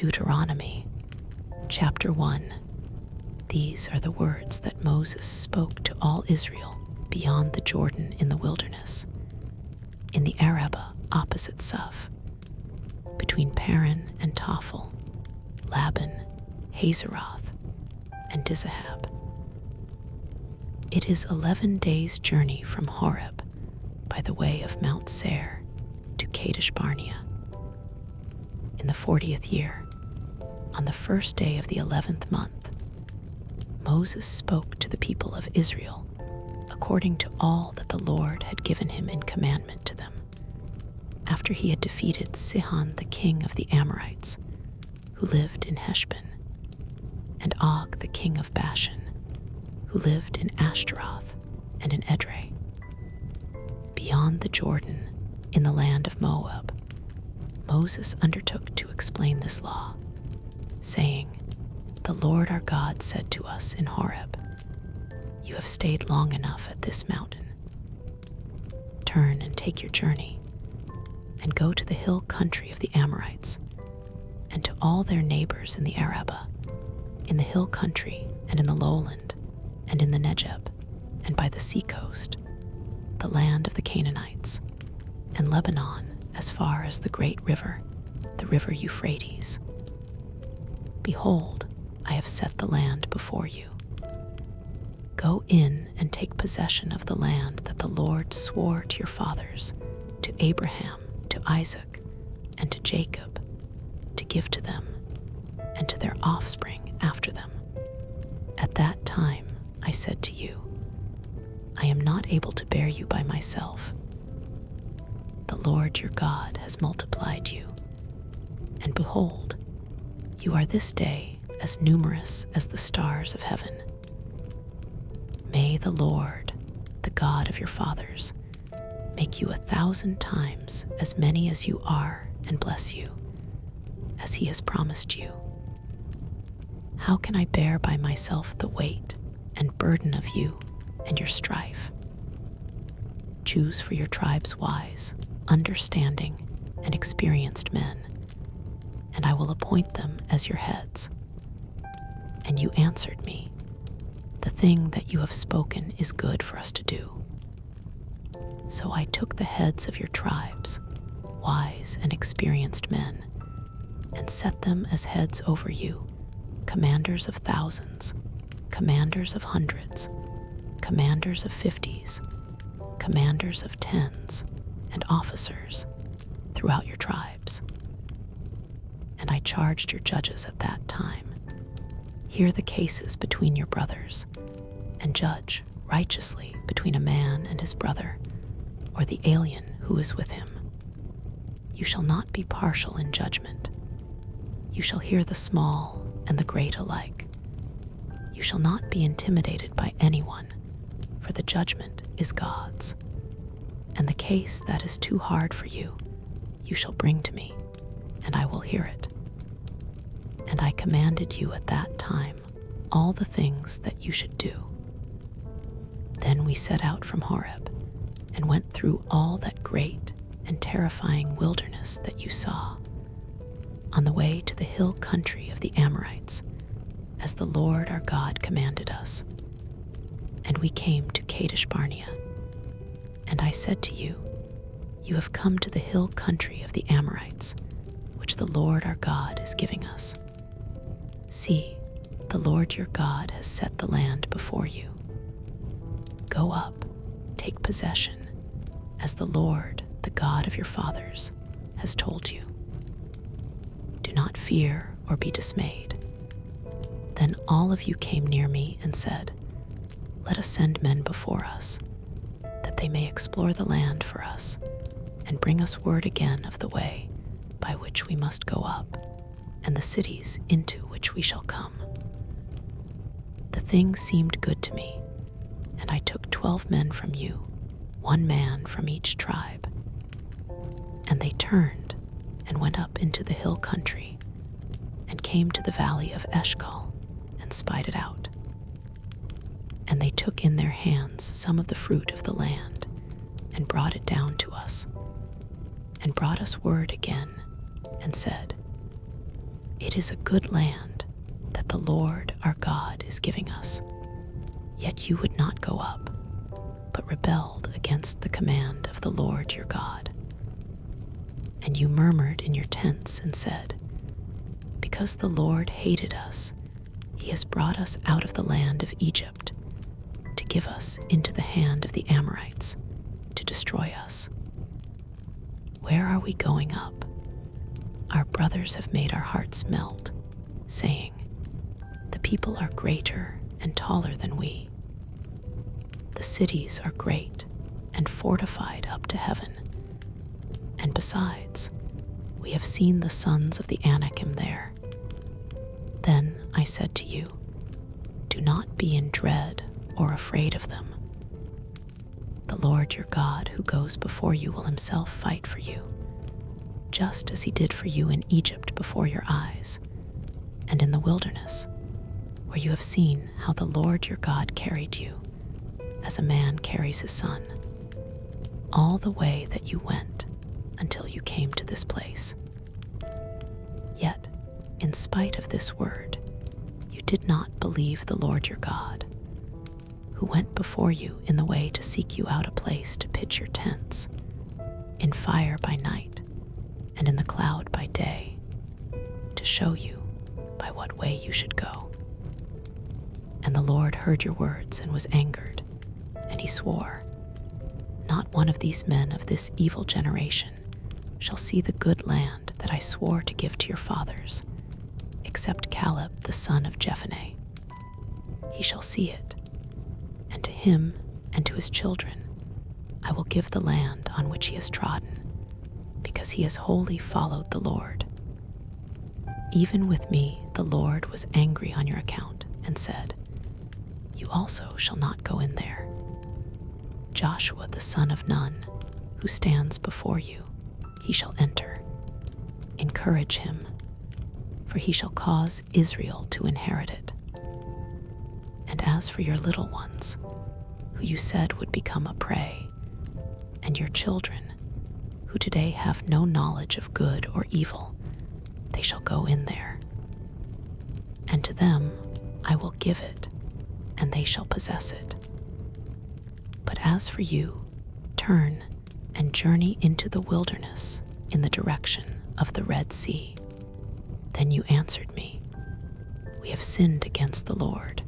Deuteronomy, chapter 1. These are the words that Moses spoke to all Israel beyond the Jordan in the wilderness, in the Arabah opposite Suf, between Paran and Tophel, Laban, Hazeroth, and Dizahab. It is 11 days' journey from Horeb by the way of Mount Seir to Kadesh Barnea. In the 40th year, on the first day of the 11th month, Moses spoke to the people of Israel according to all that the Lord had given him in commandment to them, after he had defeated Sihon the king of the Amorites, who lived in Heshbon, and Og the king of Bashan, who lived in Ashtaroth and in Edrei. Beyond the Jordan, in the land of Moab, Moses undertook to explain this law, saying, "The Lord our God said to us in Horeb, 'You have stayed long enough at this mountain. Turn and take your journey, and go to the hill country of the Amorites, and to all their neighbors in the Arabah, in the hill country and in the lowland, and in the Negeb, and by the seacoast, the land of the Canaanites, and Lebanon as far as the great river, the river Euphrates. Behold, I have set the land before you. Go in and take possession of the land that the Lord swore to your fathers, to Abraham, to Isaac, and to Jacob, to give to them, and to their offspring after them. At that time I said to you, I am not able to bear you by myself. The Lord your God has multiplied you, and behold, you are this day as numerous as the stars of heaven. May the Lord, the God of your fathers, make you 1,000 times as many as you are and bless you, as he has promised you. How can I bear by myself the weight and burden of you and your strife? Choose for your tribes wise, understanding, and experienced men, and I will appoint them as your heads." And you answered me, "The thing that you have spoken is good for us to do." So I took the heads of your tribes, wise and experienced men, and set them as heads over you, commanders of thousands, commanders of hundreds, commanders of 50s, commanders of 10s, and officers throughout your tribes. And I charged your judges at that time, hear the cases between your brothers, and judge righteously between a man and his brother, or the alien who is with him. You shall not be partial in judgment. You shall hear the small and the great alike. You shall not be intimidated by anyone, for the judgment is God's. And the case that is too hard for you, you shall bring to me, and I will hear it. And I commanded you at that time all the things that you should do. Then we set out from Horeb and went through all that great and terrifying wilderness that you saw, on the way to the hill country of the Amorites, as the Lord our God commanded us. And we came to Kadesh Barnea. And I said to you, "You have come to the hill country of the Amorites, which the Lord our God is giving us. See, the Lord your God has set the land before you. Go up, take possession, as the Lord, the God of your fathers, has told you. Do not fear or be dismayed." Then all of you came near me and said, "Let us send men before us, that they may explore the land for us, and bring us word again of the way by which we must go up, and the cities into which we shall come." The thing seemed good to me, and I took 12 men from you, 1 man from each tribe. And they turned and went up into the hill country, and came to the valley of Eshcol, and spied it out. And they took in their hands some of the fruit of the land, and brought it down to us, and brought us word again, and said, It is a good land that the Lord our God is giving us. Yet you would not go up, but rebelled against the command of the Lord your God. And you murmured in your tents and said, because the Lord hated us, he has brought us out of the land of Egypt to give us into the hand of the Amorites to destroy us. Where are we going up? Our brothers have made our hearts melt, saying, the people are greater and taller than we. The cities are great and fortified up to heaven. And besides, we have seen the sons of the Anakim there. Then I said to you, do not be in dread or afraid of them. The Lord your God who goes before you will himself fight for you, just as he did for you in Egypt before your eyes, and in the wilderness, where you have seen how the Lord your God carried you, as a man carries his son, all the way that you went until you came to this place. Yet, in spite of this word, you did not believe the Lord your God, who went before you in the way to seek you out a place to pitch your tents, in fire by night and in the cloud by day, to show you by what way you should go. And the Lord heard your words and was angered, and he swore, not one of these men of this evil generation shall see the good land that I swore to give to your fathers, except Caleb the son of Jephunneh. He shall see it, and to him and to his children I will give the land on which he has trodden, because he has wholly followed the Lord. Even with me the Lord was angry on your account, and said, you also shall not go in there. Joshua the son of Nun, who stands before you, he shall enter. Encourage him, for he shall cause Israel to inherit it. And as for your little ones, who you said would become a prey, and your children, who today have no knowledge of good or evil, they shall go in there. And to them I will give it, and they shall possess it. But as for you, turn and journey into the wilderness in the direction of the Red Sea. Then you answered me, we have sinned against the Lord.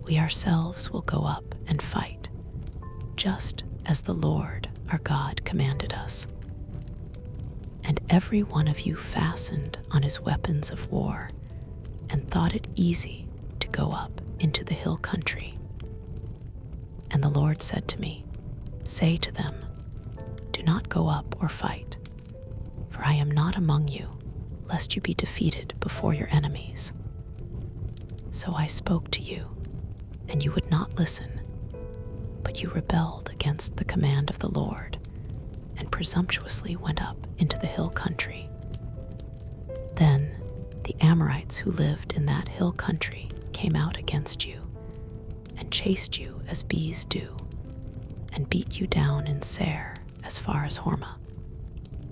We ourselves will go up and fight, just as the Lord our God commanded us. And every one of you fastened on his weapons of war and thought it easy to go up into the hill country. And the Lord said to me, say to them, do not go up or fight, for I am not among you, lest you be defeated before your enemies. So I spoke to you, and you would not listen, but you rebelled against the command of the Lord, and presumptuously went up into the hill country. Then the Amorites who lived in that hill country came out against you, and chased you as bees do, and beat you down in Seir as far as Hormah.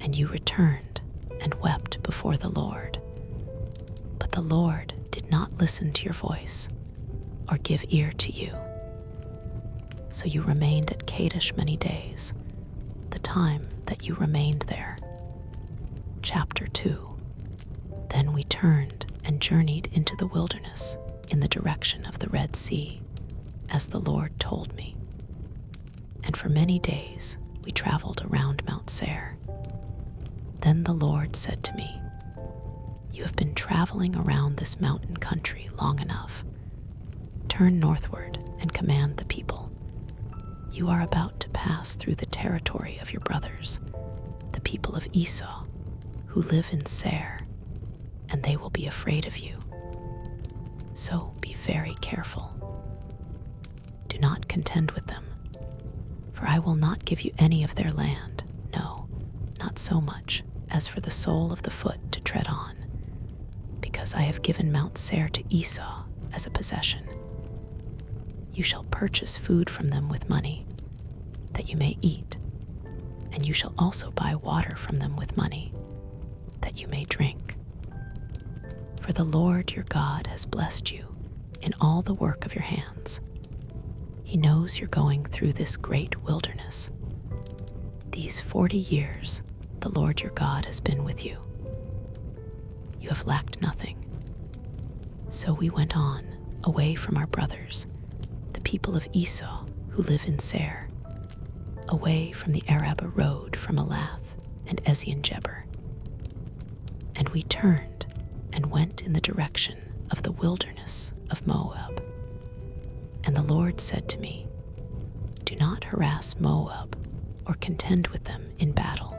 And you returned and wept before the Lord. But the Lord did not listen to your voice, or give ear to you. So you remained at Kadesh many days, the time that you remained there. Chapter 2. Then we turned and journeyed into the wilderness in the direction of the Red Sea, as the Lord told me. And for many days we traveled around Mount Seir. Then the Lord said to me, you have been traveling around this mountain country long enough. Turn northward and command the people. You are about to pass through the territory of your brothers, the people of Esau, who live in Seir, and they will be afraid of you. So be very careful. Do not contend with them, for I will not give you any of their land, no, not so much as for the sole of the foot to tread on, because I have given Mount Seir to Esau as a possession. You shall purchase food from them with money, that you may eat, and you shall also buy water from them with money, that you may drink. For the Lord your God has blessed you in all the work of your hands. He knows you're going through this great wilderness. These 40 years, the Lord your God has been with you. You have lacked nothing. So we went on, away from our brothers, the people of Esau who live in Seir, away from the Arabah road from Elath and Ezion-Geber. And we turned and went in the direction of the wilderness of Moab. And the Lord said to me, "Do not harass Moab or contend with them in battle,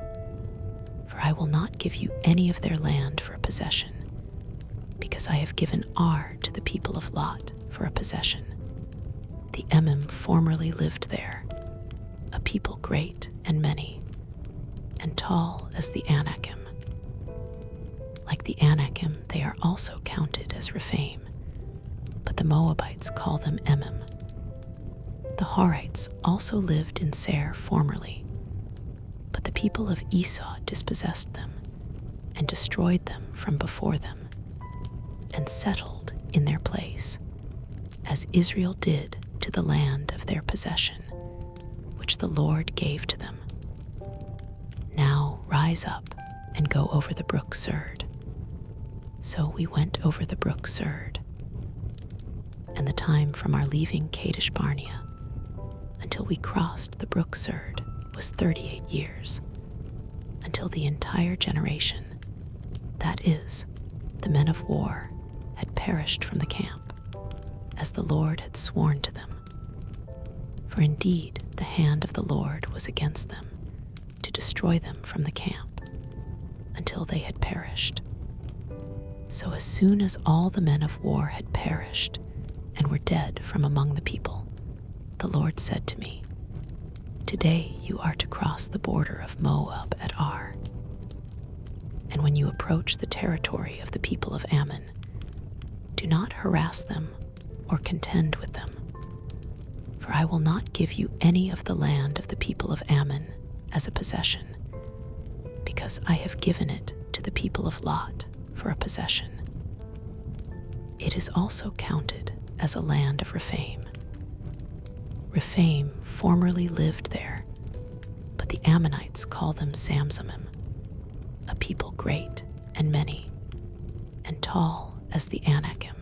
for I will not give you any of their land for a possession, because I have given Ar to the people of Lot for a possession. The Emim formerly lived there, a people great and many, and tall as the Anakim. Like the Anakim, they are also counted as Rephaim, but the Moabites call them Emim. The Horites also lived in Seir formerly, but the people of Esau dispossessed them and destroyed them from before them, and settled in their place, as Israel did to the land of their possession, which the Lord gave to them. Now rise up and go over the brook Serd." So we went over the brook Serd, and the time from our leaving Kadesh Barnea until we crossed the brook Serd was 38 years, until the entire generation, that is, the men of war, had perished from the camp, as the Lord had sworn to them. For indeed the hand of the Lord was against them, to destroy them from the camp, until they had perished. So as soon as all the men of war had perished and were dead from among the people, the Lord said to me, "Today you are to cross the border of Moab at Ar. And when you approach the territory of the people of Ammon, do not harass them or contend with them, for I will not give you any of the land of the people of Ammon as a possession, because I have given it to the people of Lot for a possession. It is also counted as a land of Rephaim. Rephaim formerly lived there, but the Ammonites call them Samzamim, a people great and many, and tall as the Anakim.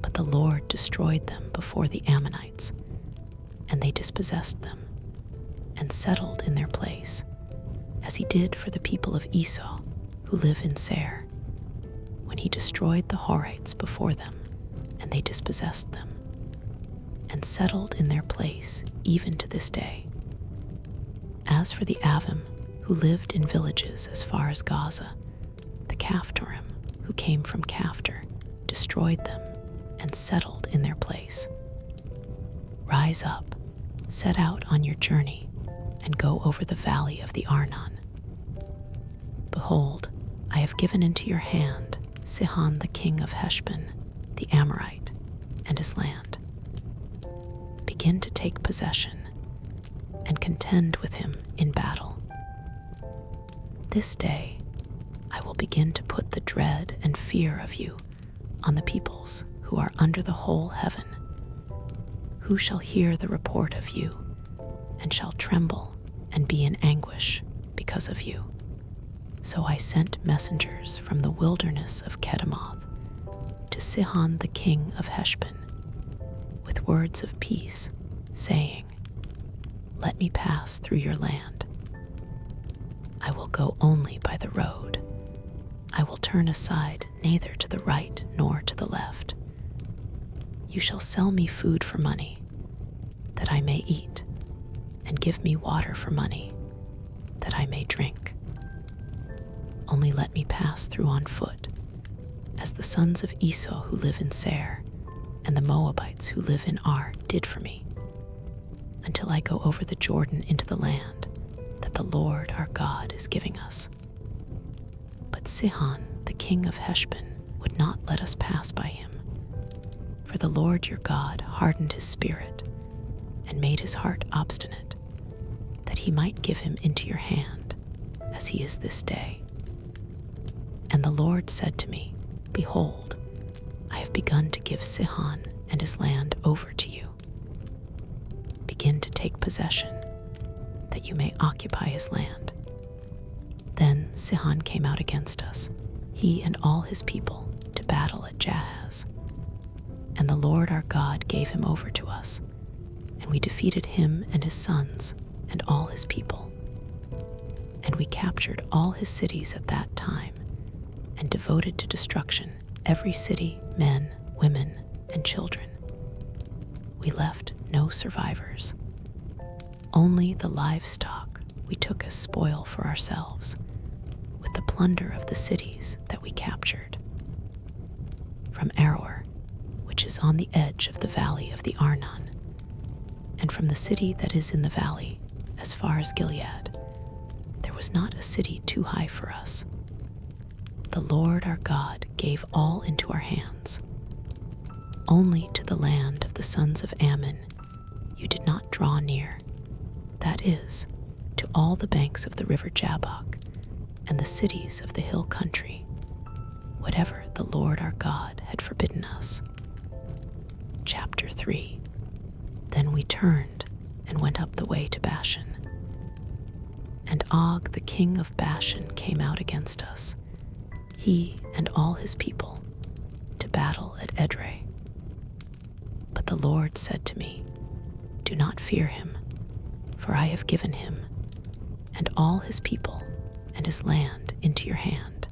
But the Lord destroyed them before the Ammonites, and they dispossessed them, and settled in their place, as he did for the people of Esau who live in Seir, when he destroyed the Horites before them, and they dispossessed them, and settled in their place even to this day. As for the Avim, who lived in villages as far as Gaza, the Caphtorim, who came from Caphtor, destroyed them and settled in their place. Rise up, set out on your journey, and go over the valley of the Arnon. Behold, I have given into your hand Sihon the king of Heshbon, the Amorite, and his land. Begin to take possession and contend with him in battle. This day I will begin to put the dread and fear of you on the peoples who are under the whole heaven, who shall hear the report of you and shall tremble and be in anguish because of you. So I sent messengers from the wilderness of Kedemoth to Sihon the king of Heshbon with words of peace, saying, "Let me pass through your land. I will go only by the road. I will turn aside neither to the right nor to the left. You shall sell me food for money, that I may eat, and give me water for money, that I may drink. Only let me pass through on foot, as the sons of Esau who live in Seir, and the Moabites who live in Ar did for me, until I go over the Jordan into the land that the Lord our God is giving us." But Sihon, the king of Heshbon, would not let us pass by him, for the Lord your God hardened his spirit and made his heart obstinate, that he might give him into your hand, as he is this day. And the Lord said to me, Behold, I have begun to give Sihon and his land over to you. Begin to take possession, that you may occupy his land." Then Sihon came out against us, he and all his people, to battle at Jahaz. And the Lord our God gave him over to us, and we defeated him and his sons and all his people. And we captured all his cities at that time, and devoted to destruction every city, men, women, and children. We left no survivors. Only the livestock we took as spoil for ourselves, with the plunder of the cities that we captured. From Aroer, which is on the edge of the valley of the Arnon, and from the city that is in the valley, as far as Gilead, there was not a city too high for us. The Lord our God gave all into our hands. Only to the land of the sons of Ammon you did not draw near, that is, to all the banks of the river Jabbok and the cities of the hill country, whatever the Lord our God had forbidden us. Chapter 3. Then we turned and went up the way to Bashan. And Og the king of Bashan came out against us, he and all his people, to battle at Edrei. But the Lord said to me, "Do not fear him, for I have given him and all his people and his land into your hand.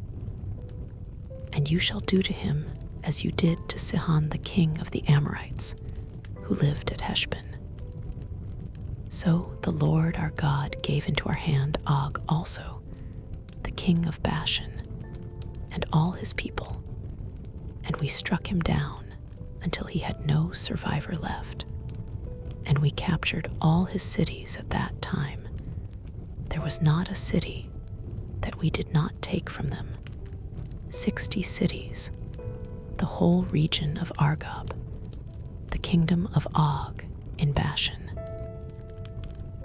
And you shall do to him as you did to Sihon the king of the Amorites, who lived at Heshbon." So the Lord our God gave into our hand Og also, the king of Bashan, and all his people, and we struck him down until he had no survivor left. And we captured all his cities at that time. There was not a city that we did not take from them. 60 cities, the whole region of Argob, the kingdom of Og in Bashan.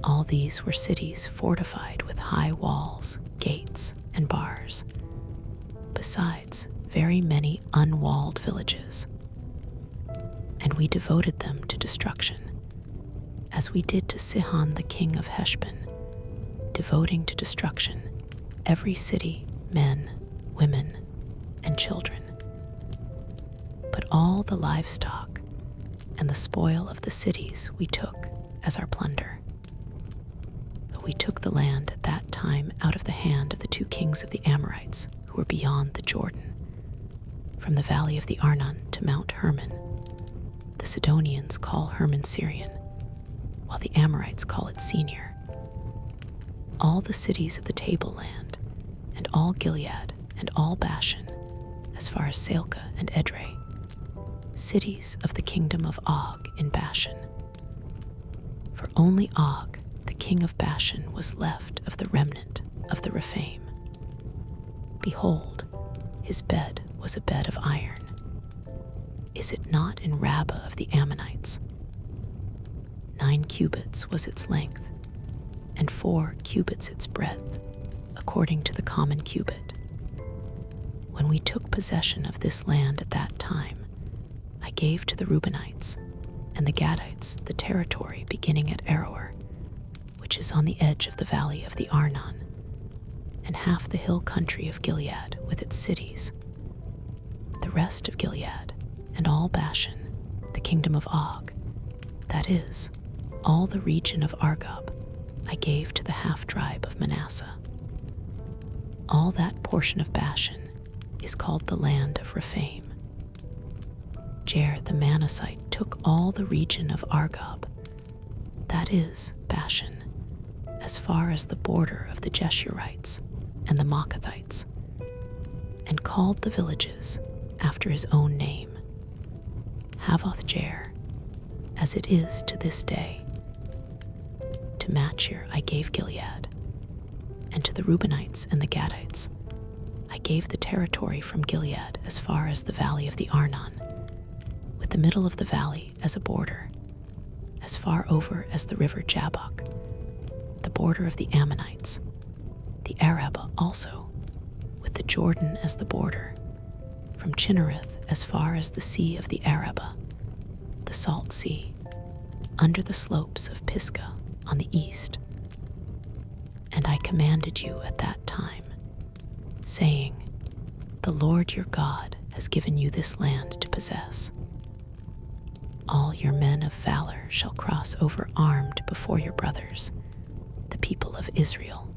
All these were cities fortified with high walls, gates, and bars, besides very many unwalled villages. And we devoted them to destruction, as we did to Sihon the king of Heshbon, devoting to destruction every city, men, women, and children. But all the livestock and the spoil of the cities we took as our plunder. But we took the land at that time out of the hand of the 2 kings of the Amorites who were beyond the Jordan, from the valley of the Arnon to Mount Hermon. The Sidonians call Hermon Syrian, while the Amorites call it Senir. All the cities of the tableland, and all Gilead, and all Bashan, as far as Salcah and Edrei, cities of the kingdom of Og in Bashan. For only Og, the king of Bashan, was left of the remnant of the Rephaim. Behold, his bed was a bed of iron. Is it not in Rabbah of the Ammonites? 9 cubits was its length, and 4 cubits its breadth, according to the common cubit. When we took possession of this land at that time, I gave to the Reubenites and the Gadites the territory beginning at Aroer, which is on the edge of the valley of the Arnon, and half the hill country of Gilead with its cities. The rest of Gilead and all Bashan, the kingdom of Og, that is, all the region of Argob, I gave to the half-tribe of Manasseh. All that portion of Bashan is called the land of Rephaim. Jair the Manassite took all the region of Argob, that is, Bashan, as far as the border of the Jeshurites and the Maacathites, and called the villages after his own name, Havoth Jair, as it is to this day. To Machir I gave Gilead, and to the Reubenites and the Gadites I gave the territory from Gilead as far as the valley of the Arnon, with the middle of the valley as a border, as far over as the river Jabbok, the border of the Ammonites, the Arabah also, with the Jordan as the border, from Chinnereth as far as the Sea of the Arabah, the Salt Sea, under the slopes of Pisgah on the east. And I commanded you at that time, saying, the Lord your God has given you this land to possess. All your men of valor shall cross over armed before your brothers, the people of Israel.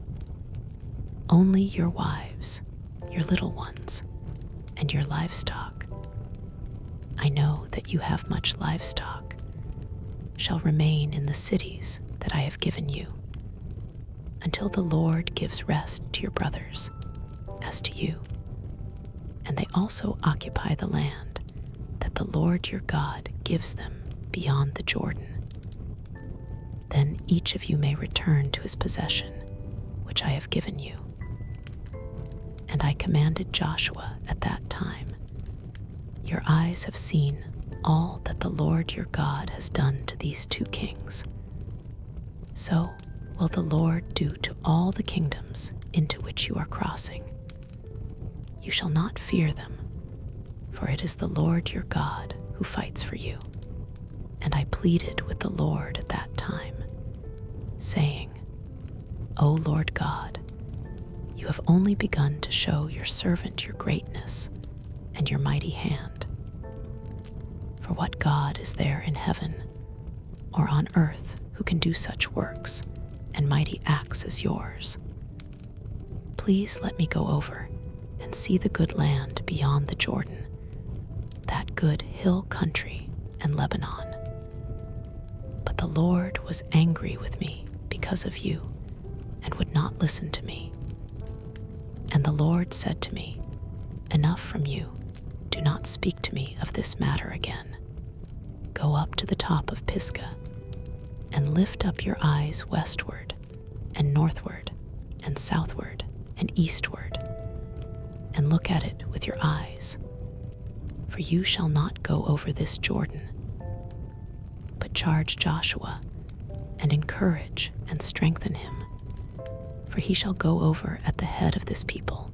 Only your wives, your little ones, and your livestock, I know that you have much livestock, shall remain in the cities that I have given you, until the Lord gives rest to your brothers, as to you. And they also occupy the land that the Lord your God gives them beyond the Jordan. Then each of you may return to his possession, which I have given you. And I commanded Joshua at that time, your eyes have seen all that the Lord your God has done to these two kings. So will the Lord do to all the kingdoms into which you are crossing. You shall not fear them, for it is the Lord your God who fights for you. And I pleaded with the Lord at that time, saying, O Lord God, you have only begun to show your servant your greatness and your mighty hand. For what God is there in heaven or on earth who can do such works and mighty acts as yours? Please let me go over and see the good land beyond the Jordan, that good hill country and Lebanon. But the Lord was angry with me because of you and would not listen to me. And the Lord said to me, enough from you, do not speak to me of this matter again. Go up to the top of Pisgah and lift up your eyes westward and northward and southward and eastward, and look at it with your eyes. For you shall not go over this Jordan, but charge Joshua and encourage and strengthen him, for he shall go over at the head of this people,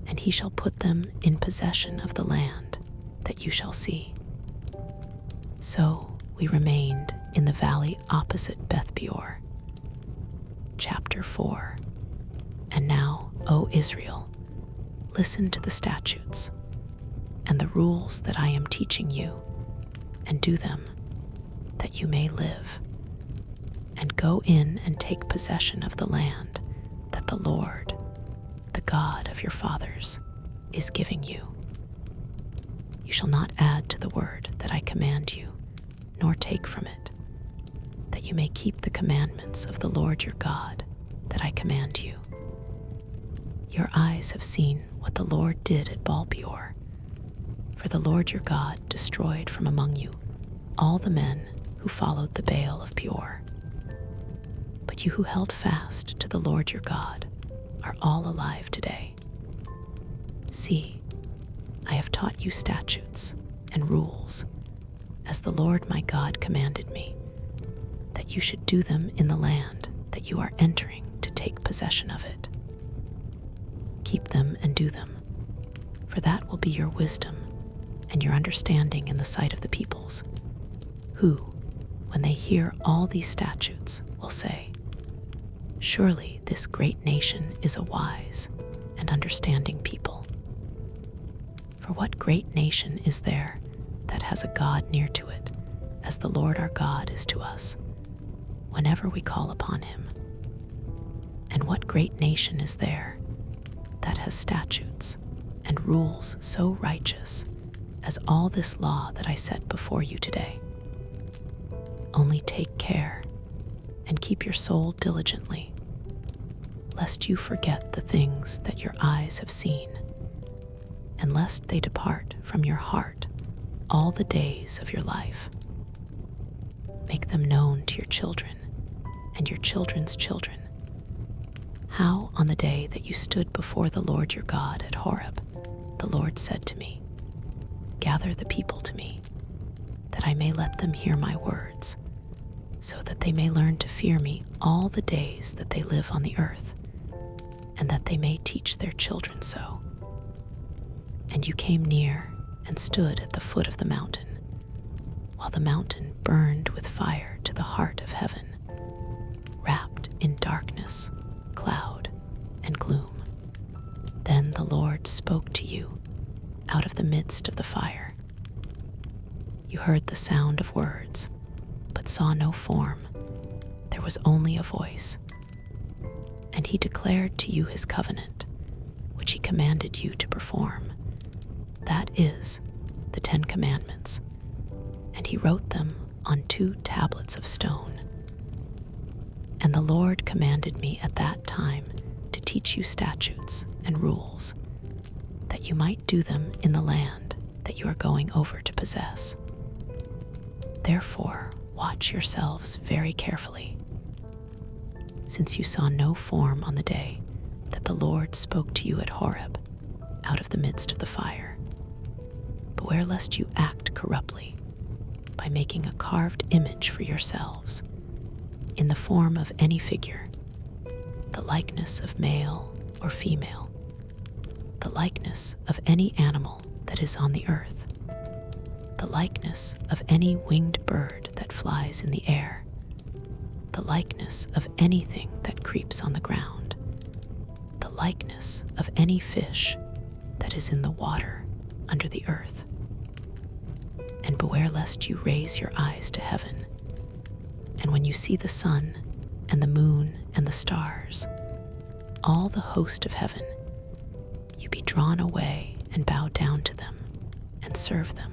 and he shall put them in possession of the land that you shall see. So we remained in the valley opposite Beth Peor. Chapter 4. And now, O Israel, listen to the statutes and the rules that I am teaching you, and do them, that you may live, and go in and take possession of the land that the Lord, the God of your fathers, is giving you. You shall not add to the word that I command you, nor take from it, that you may keep the commandments of the Lord your God that I command you. Your eyes have seen what the Lord did at Baal Peor, for the Lord your God destroyed from among you all the men who followed the Baal of Peor. But you who held fast to the Lord your God are all alive today. See, I have taught you statutes and rules, as the Lord my God commanded me, that you should do them in the land that you are entering to take possession of it. Keep them and do them, for that will be your wisdom and your understanding in the sight of the peoples, who, when they hear all these statutes, will say, surely this great nation is a wise and understanding people. For what great nation is there that has a God near to it, as the Lord our God is to us, whenever we call upon him? And what great nation is there that has statutes and rules so righteous as all this law that I set before you today? Only take care and keep your soul diligently, lest you forget the things that your eyes have seen, and lest they depart from your heart all the days of your life. Make them known to your children and your children's children, how on the day that you stood before the Lord your God at Horeb, the Lord said to me, gather the people to me, that I may let them hear my words, so that they may learn to fear me all the days that they live on the earth, and that they may teach their children so. And you came near and stood at the foot of the mountain, while the mountain burned with fire to the heart of heaven, wrapped in darkness, cloud, and gloom. Then the Lord spoke to you out of the midst of the fire. You heard the sound of words, but saw no form. There was only a voice. And he declared to you his covenant, which he commanded you to perform. That is, the 10 Commandments. And he wrote them on 2 tablets of stone. And the Lord commanded me at that time to teach you statutes and rules, that you might do them in the land that you are going over to possess. Therefore, watch yourselves very carefully, since you saw no form on the day that the Lord spoke to you at Horeb out of the midst of the fire. Beware lest you act corruptly by making a carved image for yourselves in the form of any figure, the likeness of male or female, the likeness of any animal that is on the earth, the likeness of any winged bird that flies in the air, the likeness of anything that creeps on the ground, the likeness of any fish that is in the water under the earth. And beware lest you raise your eyes to heaven, and when you see the sun and the moon and the stars, all the host of heaven, you be drawn away and bow down to them and serve them,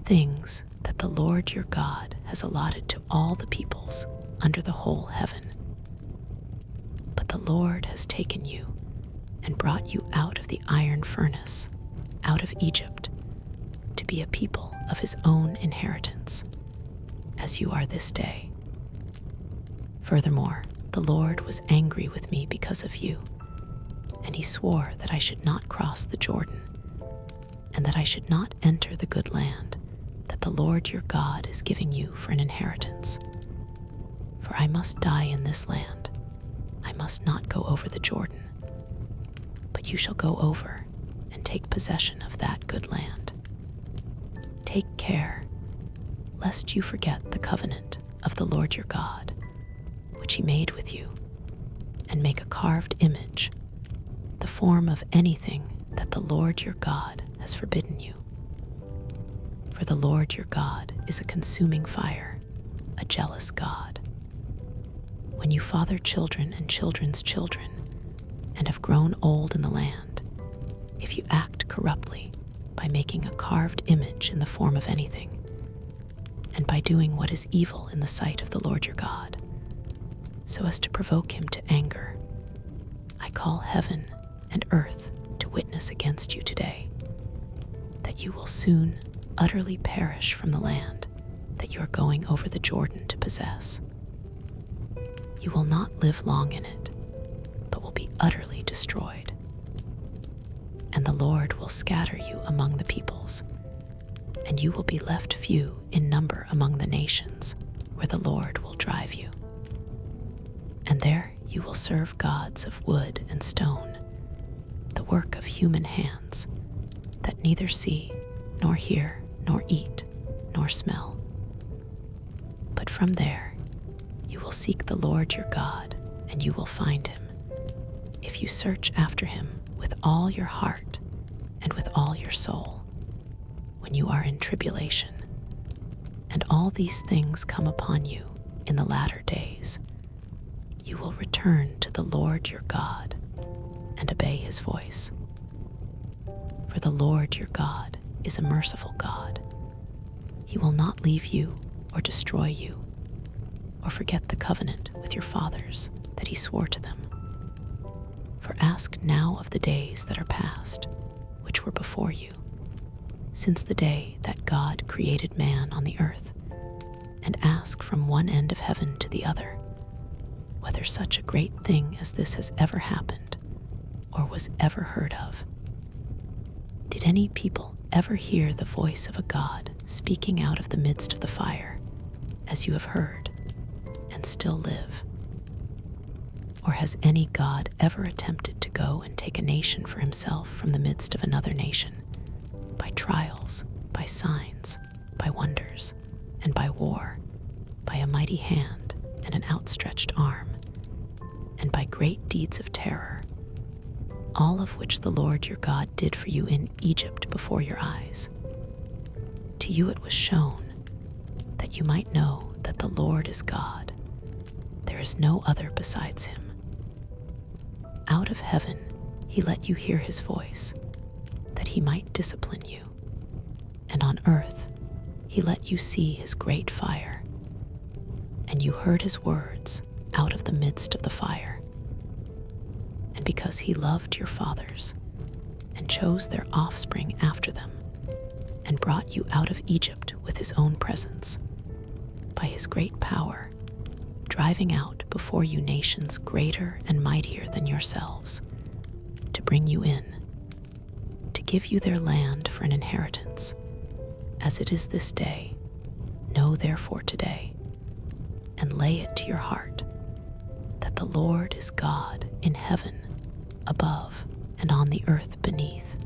things that the Lord your God has allotted to all the peoples under the whole heaven. But the Lord has taken you and brought you out of the iron furnace, out of Egypt, to be a people of his own inheritance, as you are this day. Furthermore, the Lord was angry with me because of you, and he swore that I should not cross the Jordan, and that I should not enter the good land that the Lord your God is giving you for an inheritance. For I must die in this land. I must not go over the Jordan, but you shall go over and take possession of that good land. Take care, lest you forget the covenant of the Lord your God, which he made with you, and make a carved image, the form of anything that the Lord your God has forbidden you. For the Lord your God is a consuming fire, a jealous God. When you father children and children's children, and have grown old in the land, if you act corruptly by making a carved image in the form of anything, and by doing what is evil in the sight of the Lord your God, so as to provoke him to anger, I call heaven and earth to witness against you today, that you will soon utterly perish from the land that you are going over the Jordan to possess. You will not live long in it, but will be utterly destroyed. And the Lord will scatter you among the peoples, and you will be left few in number among the nations where the Lord will drive you. And there you will serve gods of wood and stone, the work of human hands, that neither see, nor hear, nor eat, nor smell. But from there you will seek the Lord your God, and you will find him, if you search after him with all your heart and with all your soul, when you are in tribulation. And all these things come upon you in the latter days. You will return to the Lord your God and obey his voice. For the Lord your God is a merciful God. He will not leave you or destroy you, or forget the covenant with your fathers that he swore to them. For ask now of the days that are past, which were before you, since the day that God created man on the earth, and ask from one end of heaven to the other, whether such a great thing as this has ever happened, or was ever heard of. Did any people ever hear the voice of a God speaking out of the midst of the fire, as you have heard, and still live? Or has any God ever attempted to go and take a nation for himself from the midst of another nation, by trials, by signs, by wonders, and by war, by a mighty hand and an outstretched arm, and by great deeds of terror, all of which the Lord your God did for you in Egypt before your eyes. To you it was shown, that you might know that the Lord is God. There is no other besides him. Out of heaven he let you hear his voice, that he might discipline you. And on earth he let you see his great fire. And you heard his words out of the midst of the fire. And because he loved your fathers, and chose their offspring after them, and brought you out of Egypt with his own presence, by his great power, driving out before you nations greater and mightier than yourselves, to bring you in, to give you their land for an inheritance, as it is this day. Know therefore today, and lay it to your heart, that the Lord is God in heaven above and on the earth beneath.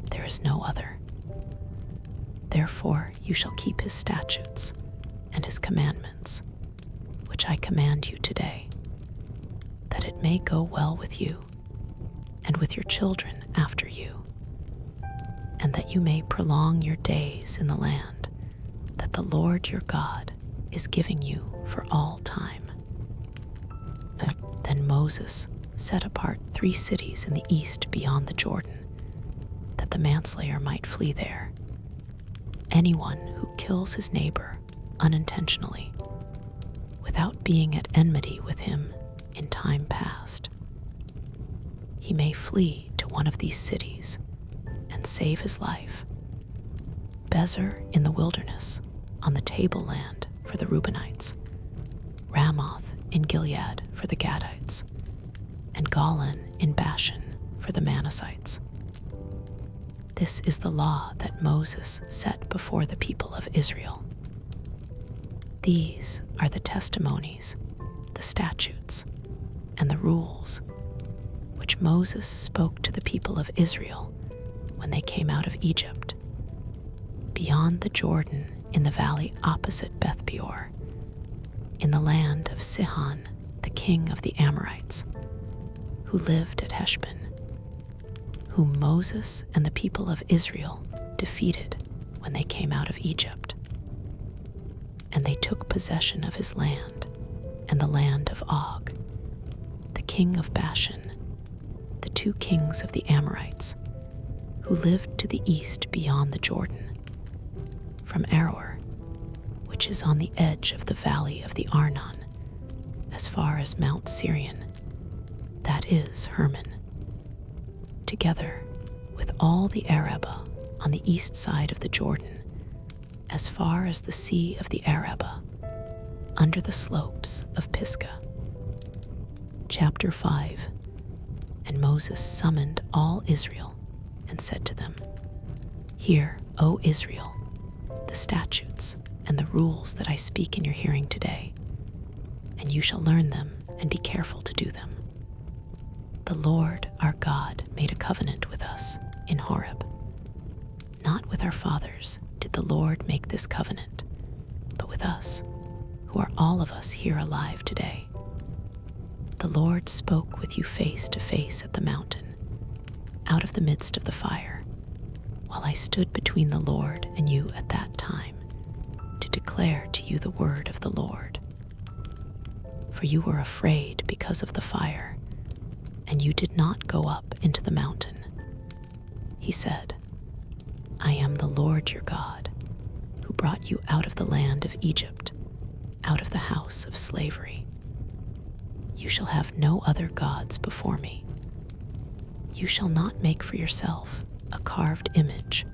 There is no other. Therefore you shall keep his statutes and his commandments, which I command you today, that it may go well with you and with your children after you, and that you may prolong your days in the land that the Lord your God is giving you for all time. Then Moses set apart 3 cities in the east beyond the Jordan, that the manslayer might flee there. Anyone who kills his neighbor unintentionally, without being at enmity with him in time past, he may flee to one of these cities and save his life. Bezer in the wilderness, on the tableland for the Reubenites, Ramoth in Gilead for the Gadites, and Golan in Bashan for the Manassites. This is the law that Moses set before the people of Israel. These are the testimonies, the statutes, and the rules which Moses spoke to the people of Israel when they came out of Egypt, beyond the Jordan in the valley opposite Beth Peor, in the land of Sihon, the king of the Amorites, who lived at Heshbon, whom Moses and the people of Israel defeated when they came out of Egypt. And they took possession of his land and the land of Og, the king of Bashan, the 2 kings of the Amorites, who lived to the east beyond the Jordan, from Aroer, which is on the edge of the valley of the Arnon, as far as Mount Sirion, that is Hermon, together with all the Arabah on the east side of the Jordan, as far as the sea of the Arabah, under the slopes of Pisgah. Chapter 5. And Moses summoned all Israel and said to them, Hear, O Israel, the statutes and the rules that I speak in your hearing today, and you shall learn them and be careful to do them. The Lord our God made a covenant with us in Horeb. Not with our fathers did the Lord make this covenant, but with us, who are all of us here alive today. The Lord spoke with you face to face at the mountain, out of the midst of the fire, while I stood between the Lord and you at that time, to declare to you the word of the Lord. For you were afraid because of the fire, and you did not go up into the mountain. He said, I am the Lord your God, who brought you out of the land of Egypt, out of the house of slavery. You shall have no other gods before me. You shall not make for yourself a carved image,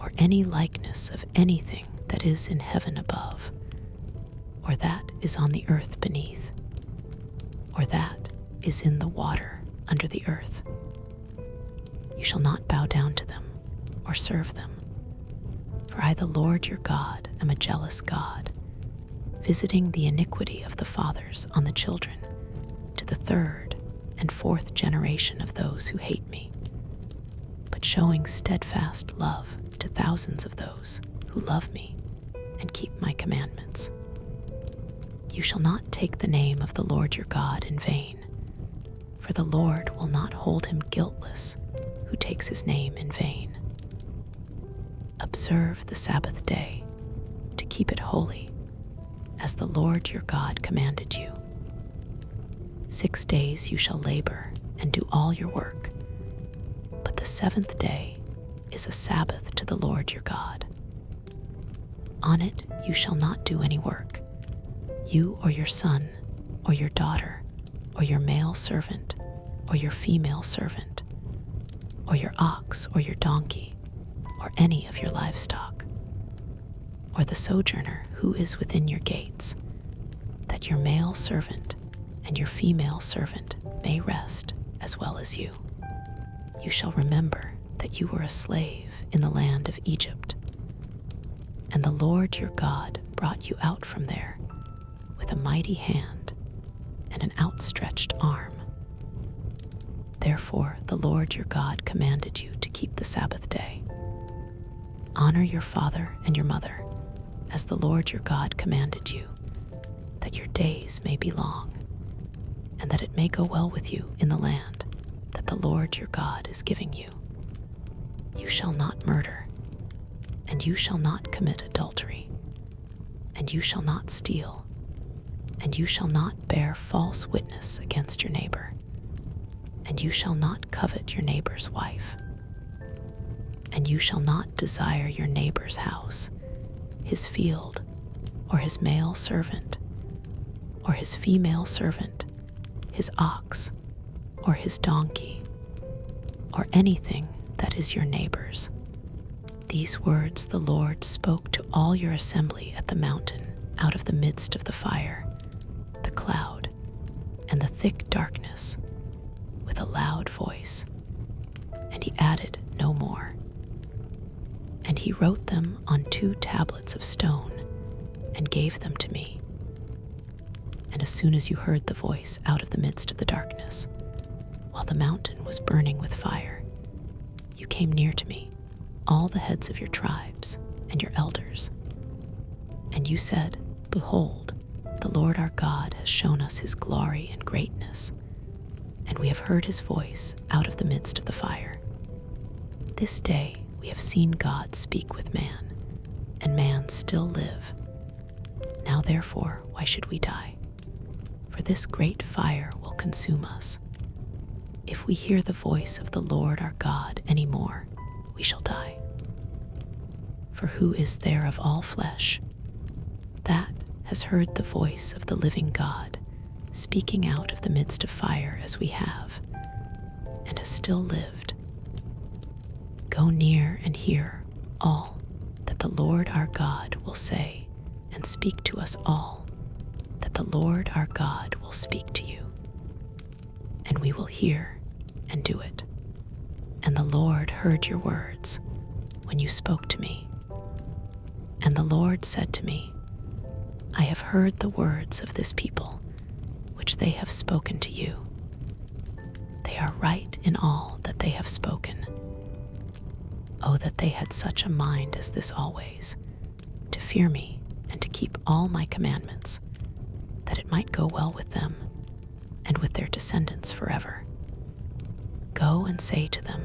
or any likeness of anything that is in heaven above, or that is on the earth beneath, or that is in the water under the earth. You shall not bow down to them or serve them. For I, the Lord your God, am a jealous God, visiting the iniquity of the fathers on the children, to the 3rd and fourth generation of those who hate me, but showing steadfast love to thousands of those who love me and keep my commandments. You shall not take the name of the Lord your God in vain, for the Lord will not hold him guiltless who takes his name in vain. Observe the Sabbath day to keep it holy, as the Lord your God commanded you. 6 days you shall labor and do all your work, but the seventh day is a Sabbath to the Lord your God. On it you shall not do any work, you or your son or your daughter or your male servant or your female servant or your ox or your donkey or any of your livestock, or the sojourner who is within your gates, that your male servant and your female servant may rest as well as you. You shall remember that you were a slave in the land of Egypt, and the Lord your God brought you out from there with a mighty hand and an outstretched arm. Therefore the Lord your God commanded you to keep the Sabbath day. Honor your father and your mother, as the Lord your God commanded you, that your days may be long, and that it may go well with you in the land that the Lord your God is giving you. You shall not murder, and you shall not commit adultery, and you shall not steal, and you shall not bear false witness against your neighbor, and you shall not covet your neighbor's wife, and you shall not desire your neighbor's house, his field, or his male servant, or his female servant, his ox, or his donkey, or anything that is your neighbor's. These words the Lord spoke to all your assembly at the mountain out of the midst of the fire, the cloud, and the thick darkness, with a loud voice, and he added no more. And he wrote them on 2 tablets of stone and gave them to me. And as soon as you heard the voice out of the midst of the darkness, while the mountain was burning with fire, you came near to me, all the heads of your tribes and your elders. And you said, Behold, the Lord our God has shown us his glory and greatness, and we have heard his voice out of the midst of the fire. This day we have seen God speak with man, and man still live. Now therefore, why should we die? For this great fire will consume us. If we hear the voice of the Lord our God any more, we shall die. For who is there of all flesh that has heard the voice of the living God speaking out of the midst of fire as we have, and has still lived? Go near and hear all that the Lord our God will say, and speak to us all that the Lord our God will speak to you. And we will hear and do it. And the Lord heard your words when you spoke to me. And the Lord said to me, I have heard the words of this people, which they have spoken to you. They are right in all that they have spoken. Oh, that they had such a mind as this always, to fear me and to keep all my commandments, that it might go well with them and with their descendants forever. Go and say to them,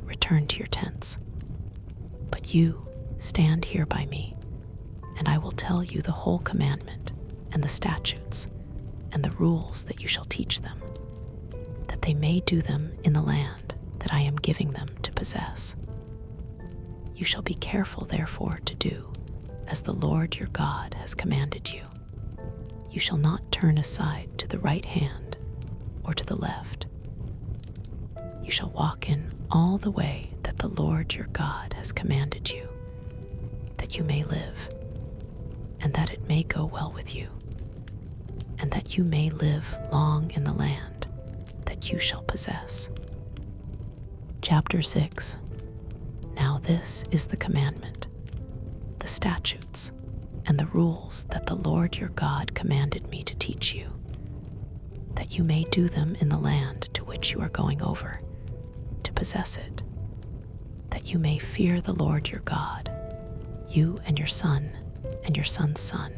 Return to your tents. But you stand here by me, and I will tell you the whole commandment and the statutes and the rules that you shall teach them, that they may do them in the land that I am giving them to possess. You shall be careful, therefore, to do as the Lord your God has commanded you. You shall not turn aside to the right hand or to the left. You shall walk in all the way that the Lord your God has commanded you, that you may live, and that it may go well with you, and that you may live long in the land that you shall possess. Chapter 6. Now this is the commandment, the statutes, and the rules that the Lord your God commanded me to teach you, that you may do them in the land to which you are going over, to possess it, that you may fear the Lord your God, you and your son and your son's son,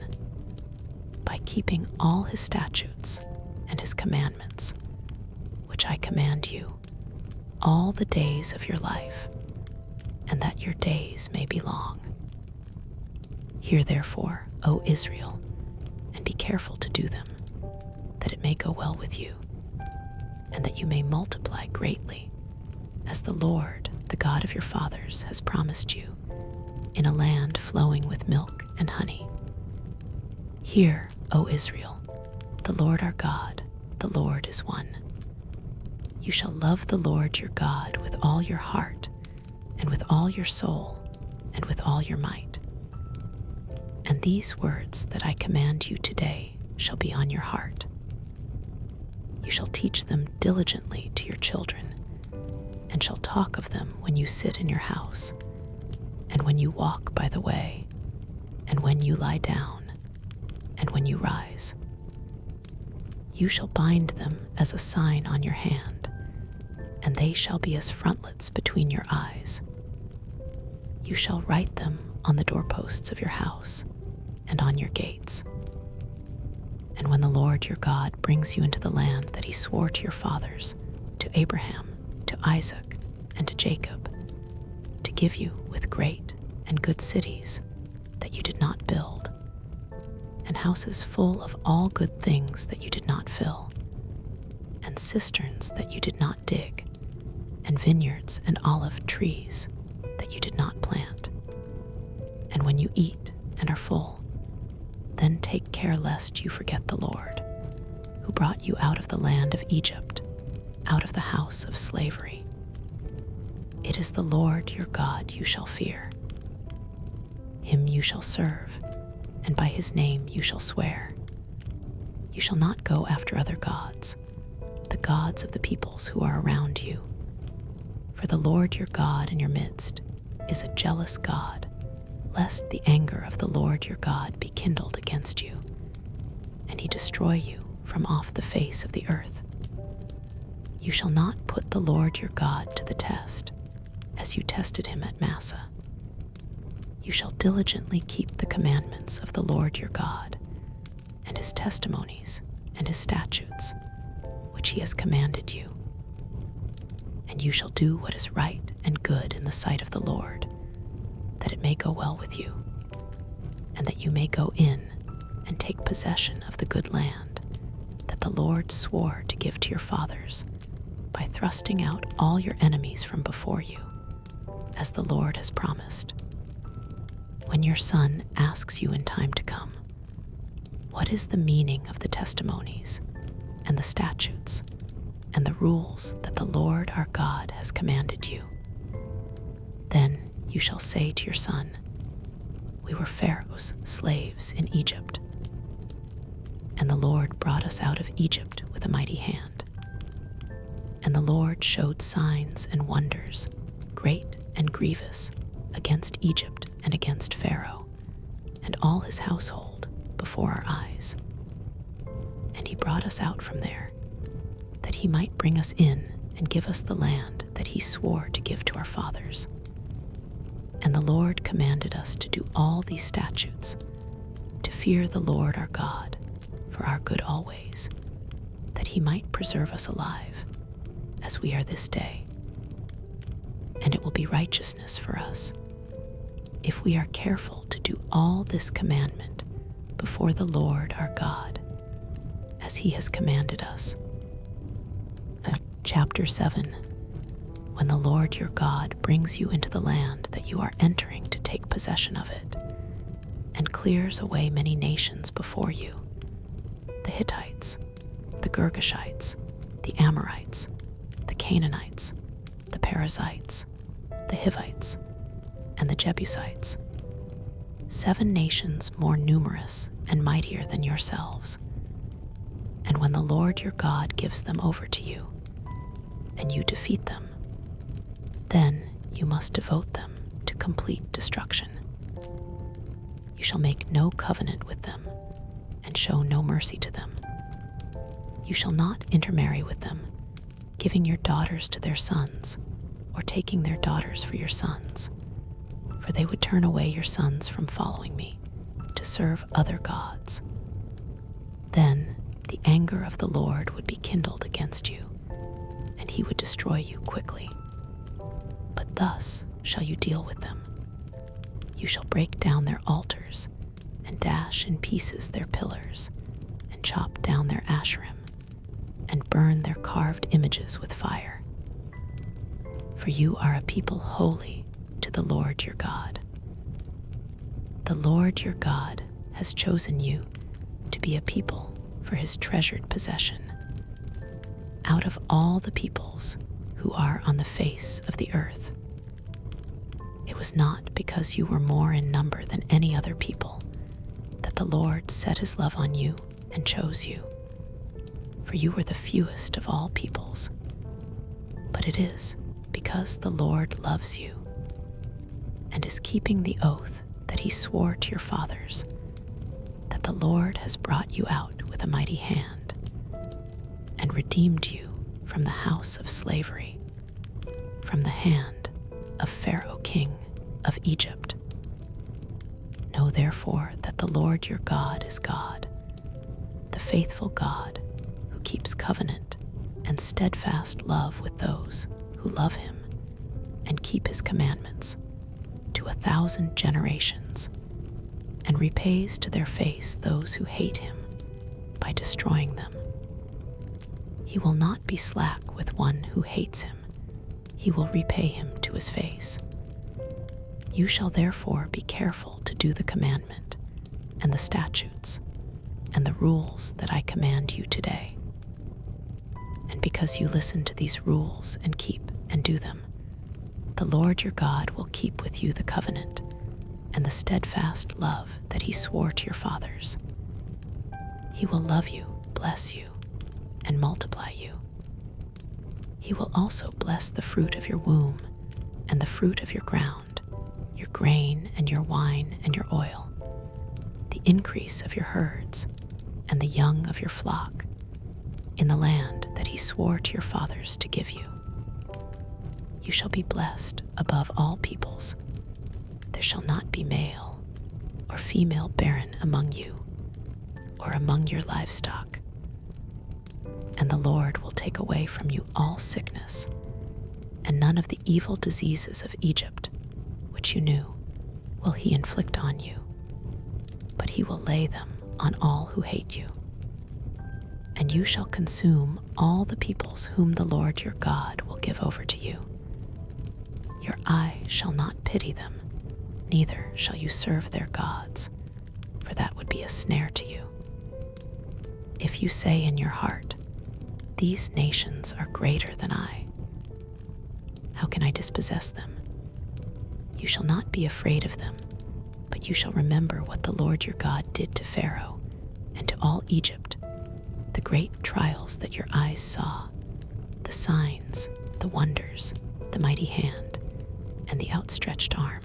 by keeping all his statutes and his commandments, which I command you, all the days of your life, and that your days may be long. Hear therefore, O Israel, and be careful to do them, that it may go well with you, and that you may multiply greatly, as the Lord, the God of your fathers, has promised you, in a land flowing with milk and honey. Hear, O Israel, the Lord our God, the Lord is one. You shall love the Lord your God with all your heart, and with all your soul, and with all your might. And these words that I command you today shall be on your heart. You shall teach them diligently to your children, and shall talk of them when you sit in your house, and when you walk by the way, and when you lie down, and when you rise. You shall bind them as a sign on your hand, and they shall be as frontlets between your eyes. You shall write them on the doorposts of your house and on your gates. And when the Lord your God brings you into the land that he swore to your fathers, to Abraham, to Isaac, and to Jacob, to give you with great and good cities that you did not build, and houses full of all good things that you did not fill, and cisterns that you did not dig, and vineyards and olive trees that you did not plant. And when you eat and are full, then take care lest you forget the Lord, who brought you out of the land of Egypt, out of the house of slavery. It is the Lord your God you shall fear. Him you shall serve, and by his name you shall swear. You shall not go after other gods, the gods of the peoples who are around you. For the Lord your God in your midst is a jealous God, lest the anger of the Lord your God be kindled against you, and he destroy you from off the face of the earth. You shall not put the Lord your God to the test, as you tested him at Massah. You shall diligently keep the commandments of the Lord your God, and his testimonies and his statutes, which he has commanded you. And you shall do what is right and good in the sight of the Lord, that it may go well with you, and that you may go in and take possession of the good land that the Lord swore to give to your fathers, by thrusting out all your enemies from before you, as the Lord has promised. When your son asks you in time to come, what is the meaning of the testimonies and the statutes and the rules that the Lord our God has commanded you? Then you shall say to your son, we were Pharaoh's slaves in Egypt, and the Lord brought us out of Egypt with a mighty hand. And the Lord showed signs and wonders, great and grievous, against Egypt and against Pharaoh and all his household before our eyes. And he brought us out from there, that he might bring us in and give us the land that he swore to give to our fathers. And the Lord commanded us to do all these statutes, to fear the Lord our God for our good always, that he might preserve us alive, as we are this day. And it will be righteousness for us, if we are careful to do all this commandment before the Lord our God, as he has commanded us. Chapter 7. When the Lord your God brings you into the land that you are entering to take possession of it, and clears away many nations before you, the Hittites, the Girgashites, the Amorites, the Canaanites, the Perizzites, the Hivites, and the Jebusites, 7 nations more numerous and mightier than yourselves. And when the Lord your God gives them over to you, and you defeat them, then you must devote them to complete destruction. You shall make no covenant with them, and show no mercy to them. You shall not intermarry with them, giving your daughters to their sons, or taking their daughters for your sons, for they would turn away your sons from following me to serve other gods. Then the anger of the Lord would be kindled against you, and he would destroy you quickly. But thus shall you deal with them. You shall break down their altars, and dash in pieces their pillars, and chop down their asherim, and burn their carved images with fire. For you are a people holy to the Lord your God. The Lord your God has chosen you to be a people for his treasured possession. Out of all the peoples who are on the face of the earth, it was not because you were more in number than any other people that the Lord set his love on you and chose you, for you were the fewest of all peoples. But it is because the Lord loves you and is keeping the oath that he swore to your fathers, that the Lord has brought you out with a mighty hand and redeemed you from the house of slavery, from the hand of Pharaoh king of Egypt. Know therefore that the Lord your God is God, the faithful God who keeps covenant and steadfast love with those who love him and keep his commandments to 1,000 generations, and repays to their face those who hate him by destroying them. He will not be slack with one who hates him. He will repay him to his face. You shall therefore be careful to do the commandment and the statutes and the rules that I command you today. And because you listen to these rules and keep and do them, the Lord your God will keep with you the covenant and the steadfast love that he swore to your fathers. He will love you, bless you, and multiply you. He will also bless the fruit of your womb and the fruit of your ground, your grain and your wine and your oil, the increase of your herds and the young of your flock, in the land that he swore to your fathers to give you. You shall be blessed above all peoples. There shall not be male or female barren among you, or among your livestock. And the Lord will take away from you all sickness, and none of the evil diseases of Egypt, which you knew, will he inflict on you, but he will lay them on all who hate you. And you shall consume all the peoples whom the Lord your God will give over to you. Your eye shall not pity them, neither shall you serve their gods, for that would be a snare to you. If you say in your heart, these nations are greater than I, how can I dispossess them? You shall not be afraid of them, but you shall remember what the Lord your God did to Pharaoh and to all Egypt, the great trials that your eyes saw, the signs, the wonders, the mighty hand, and the outstretched arm,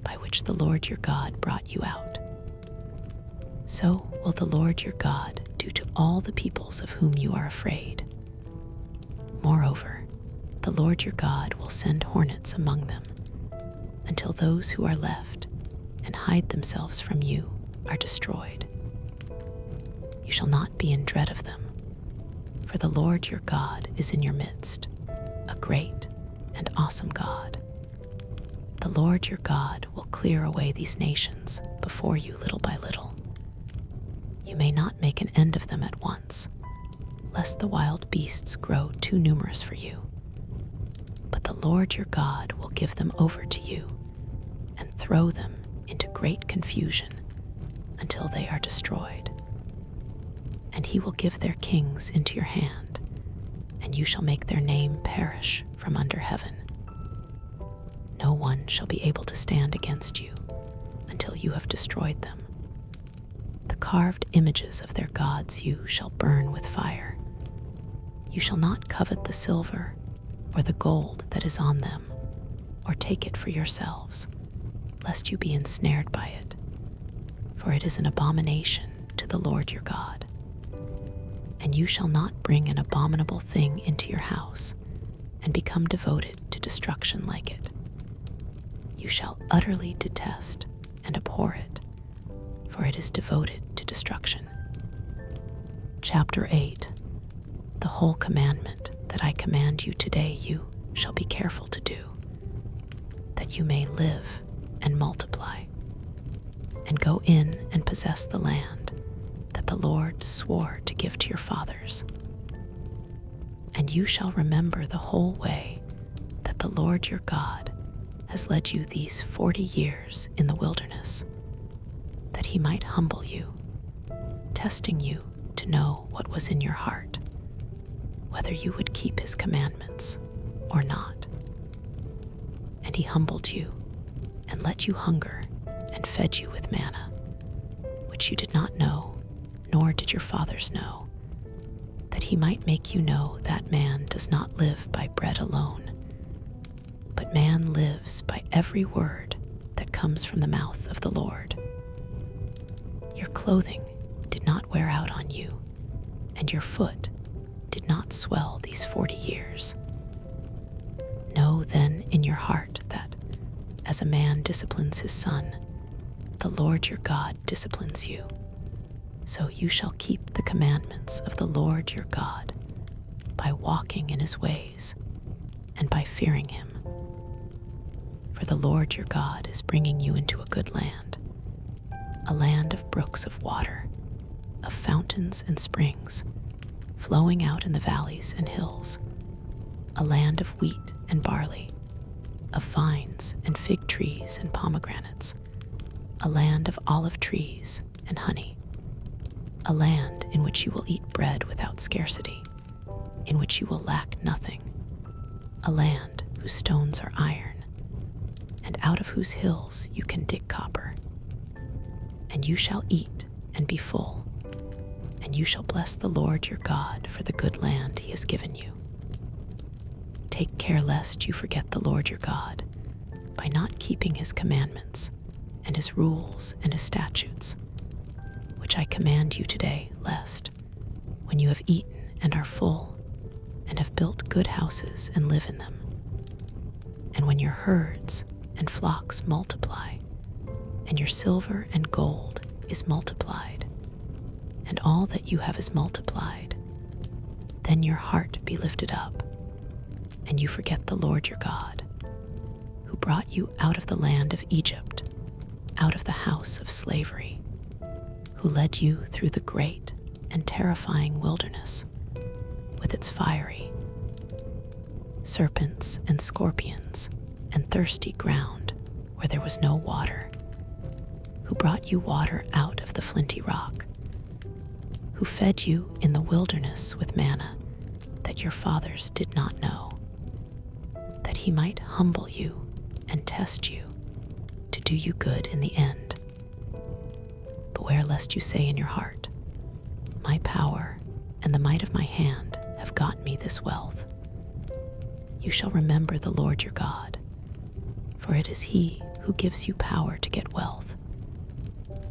by which the Lord your God brought you out. So will the Lord your God do to all the peoples of whom you are afraid. Moreover, the Lord your God will send hornets among them, until those who are left and hide themselves from you are destroyed. You shall not be in dread of them, for the Lord your God is in your midst, a great and awesome God. The Lord your God will clear away these nations before you little by little. You may not make an end of them at once, lest the wild beasts grow too numerous for you. But the Lord your God will give them over to you and throw them into great confusion until they are destroyed. And he will give their kings into your hand, and you shall make their name perish from under heaven. No one shall be able to stand against you until you have destroyed them. The carved images of their gods you shall burn with fire. You shall not covet the silver or the gold that is on them, or take it for yourselves, lest you be ensnared by it, for it is an abomination to the Lord your God. And you shall not bring an abominable thing into your house, and become devoted to destruction like it. You shall utterly detest and abhor it, for it is devoted to destruction. Chapter 8. The whole commandment that I command you today you shall be careful to do, that you may live and multiply, and go in and possess the land that the Lord swore to give to your fathers. And you shall remember the whole way that the Lord your God has led you these 40 years in the wilderness, that he might humble you, testing you to know what was in your heart, whether you would keep his commandments or not. And he humbled you and let you hunger and fed you with manna, which you did not know, nor did your fathers know, that he might make you know that man does not live by bread alone, but man lives by every word that comes from the mouth of the Lord. Your clothing did not wear out on you, and your foot did not swell these 40 years. Know then in your heart that, as a man disciplines his son, the Lord your God disciplines you. So you shall keep the commandments of the Lord your God by walking in his ways and by fearing him. For the Lord your God is bringing you into a good land, a land of brooks of water, of fountains and springs, flowing out in the valleys and hills, a land of wheat and barley, of vines and fig trees and pomegranates, a land of olive trees and honey, a land in which you will eat bread without scarcity, in which you will lack nothing, a land whose stones are iron, and out of whose hills you can dig copper. And you shall eat and be full, and you shall bless the Lord your God for the good land he has given you. Take care lest you forget the Lord your God by not keeping his commandments and his rules and his statutes, which I command you today, lest, when you have eaten and are full, and have built good houses and live in them, and when your herds and flocks multiply, and your silver and gold is multiplied, and all that you have is multiplied, then your heart be lifted up, and you forget the Lord your God, who brought you out of the land of Egypt, out of the house of slavery, who led you through the great and terrifying wilderness, with its fiery serpents and scorpions and thirsty ground where there was no water, who brought you water out of the flinty rock, who fed you in the wilderness with manna that your fathers did not know, that he might humble you and test you to do you good in the end. Beware lest you say in your heart, my power and the might of my hand have gotten me this wealth. You shall remember the Lord your God, for it is he who gives you power to get wealth,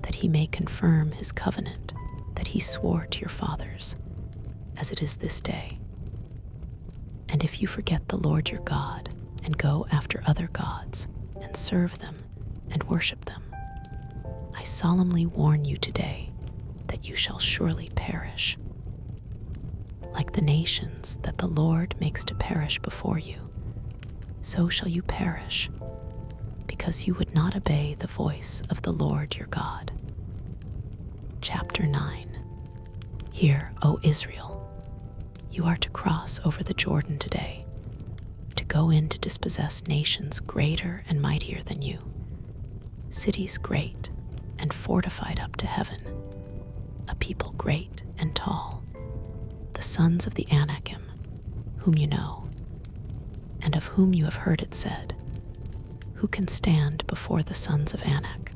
that he may confirm his covenant that he swore to your fathers, as it is this day. And if you forget the Lord your God and go after other gods and serve them and worship them, I solemnly warn you today that you shall surely perish. Like the nations that the Lord makes to perish before you, so shall you perish, because you would not obey the voice of the Lord your God. Chapter 9. Hear, O Israel, you are to cross over the Jordan today, to go in to dispossess nations greater and mightier than you, cities great and fortified up to heaven, a people great and tall, the sons of the Anakim, whom you know, and of whom you have heard it said, who can stand before the sons of Anak?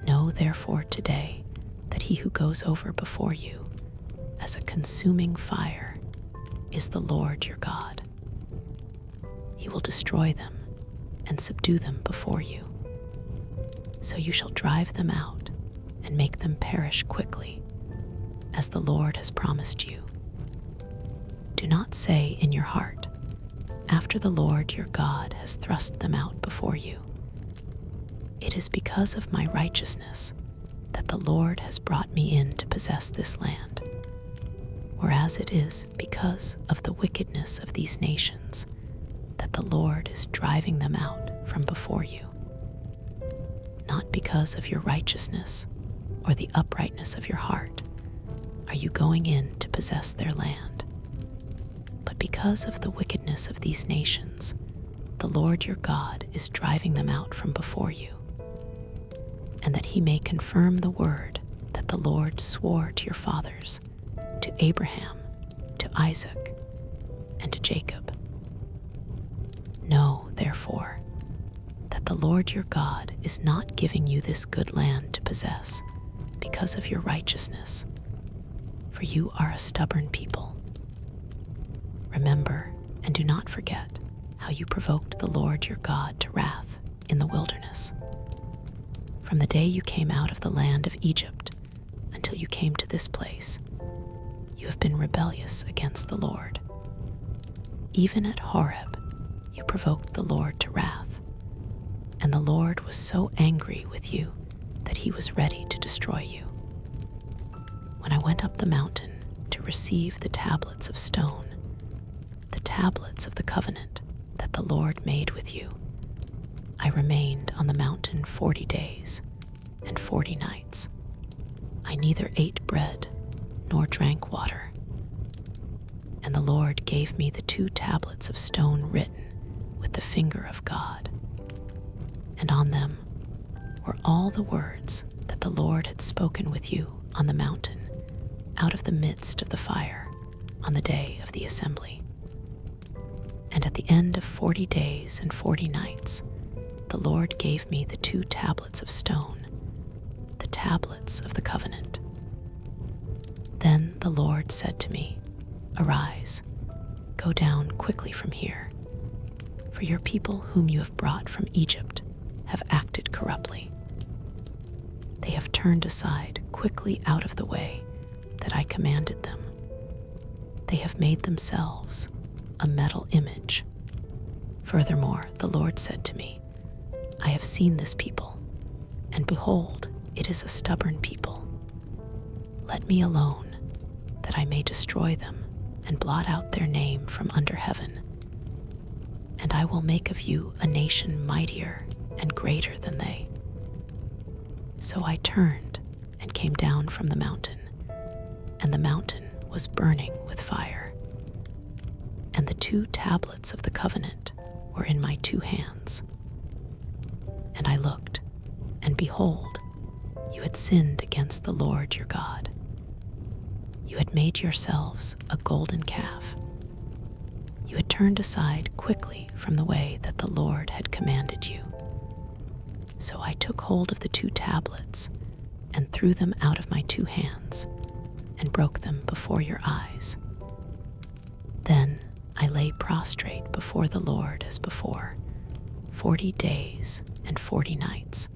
Know therefore today that he who goes over before you as a consuming fire is the Lord your God. He will destroy them and subdue them before you. So you shall drive them out and make them perish quickly, as the Lord has promised you. Do not say in your heart, after the Lord your God has thrust them out before you, "It is because of my righteousness that the Lord has brought me in to possess this land," whereas it is because of the wickedness of these nations that the Lord is driving them out from before you. Not because of your righteousness or the uprightness of your heart are you going in to possess their land, but because of the wickedness of these nations, the Lord your God is driving them out from before you, and that he may confirm the word that the Lord swore to your fathers, to Abraham, to Isaac, and to Jacob. Know, therefore, that the Lord your God is not giving you this good land to possess because of your righteousness, for you are a stubborn people. Remember and do not forget how you provoked the Lord your God to wrath in the wilderness. From the day you came out of the land of Egypt until you came to this place, you have been rebellious against the Lord. Even at Horeb, you provoked the Lord to wrath, and the Lord was so angry with you that he was ready to destroy you. When I went up the mountain to receive the tablets of stone, the tablets of the covenant that the Lord made with you, I remained on the mountain 40 days and 40 nights. I neither ate bread nor drank water. And the Lord gave me the 2 tablets of stone written with the finger of God, and on them were all the words that the Lord had spoken with you on the mountain out of the midst of the fire on the day of the assembly. And at the end of 40 days and 40 nights, the Lord gave me the 2 tablets of stone, the tablets of the covenant. Then the Lord said to me, "Arise, go down quickly from here, for your people whom you have brought from Egypt have acted corruptly. They have turned aside quickly out of the way that I commanded them. They have made themselves a metal image. Furthermore, the Lord said to me, I have seen this people, and behold, it is a stubborn people. Let me alone, that I may destroy them and blot out their name from under heaven. And I will make of you a nation mightier and greater than they." So I turned and came down from the mountain, and the mountain was burning with fire. And the 2 tablets of the covenant were in my 2 hands. And I looked, and behold, you had sinned against the Lord your God. You had made yourselves a golden calf. You had turned aside quickly from the way that the Lord had commanded you. So I took hold of the 2 tablets and threw them out of my 2 hands and broke them before your eyes. Then I lay prostrate before the Lord as before, 40 days and 40 nights.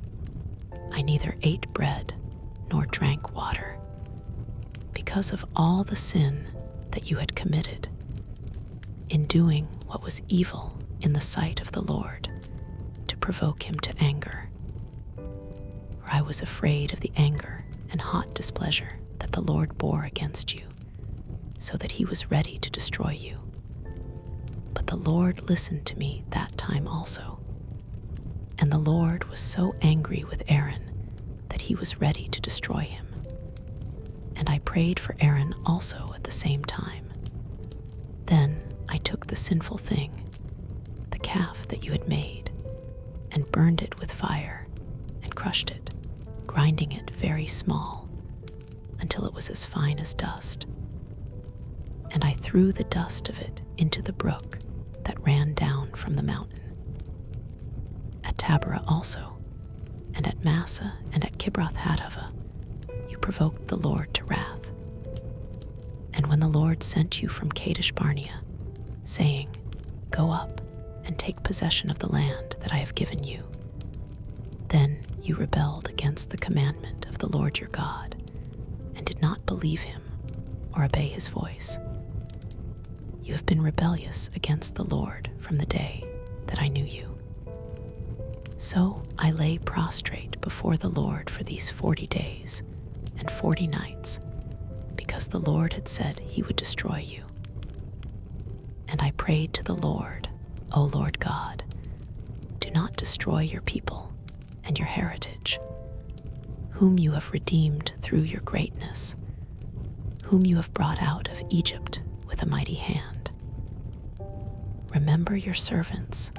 I neither ate bread nor drank water, because of all the sin that you had committed, in doing what was evil in the sight of the Lord, to provoke him to anger. For I was afraid of the anger and hot displeasure that the Lord bore against you, so that he was ready to destroy you. But the Lord listened to me that time also. And the Lord was so angry with Aaron that he was ready to destroy him. And I prayed for Aaron also at the same time. Then I took the sinful thing, the calf that you had made, and burned it with fire, and crushed it, grinding it very small, until it was as fine as dust. And I threw the dust of it into the brook that ran down from the mountain. At Taberah also, and at Massa and at Kibroth-Hattaavah, you provoked the Lord to wrath. And when the Lord sent you from Kadesh-Barnea, saying, "Go up and take possession of the land that I have given you," then you rebelled against the commandment of the Lord your God, and did not believe him or obey his voice. You have been rebellious against the Lord from the day that I knew you. So I lay prostrate before the Lord for these 40 days and 40 nights, because the Lord had said he would destroy you. And I prayed to the Lord, O Lord God, do not destroy your people and your heritage, whom you have redeemed through your greatness, whom you have brought out of Egypt with a mighty hand. Remember your servants,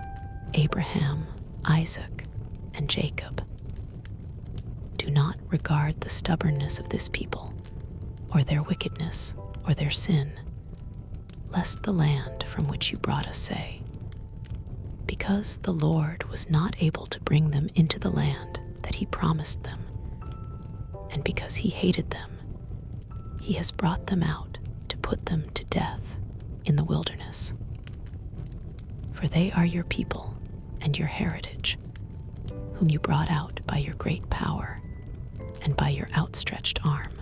Abraham, Isaac, and Jacob. Do not regard the stubbornness of this people, or their wickedness, or their sin, lest the land from which you brought us say, because the Lord was not able to bring them into the land that he promised them, and because he hated them, he has brought them out to put them to death in the wilderness. For they are your people and your heritage, whom you brought out by your great power and by your outstretched arm.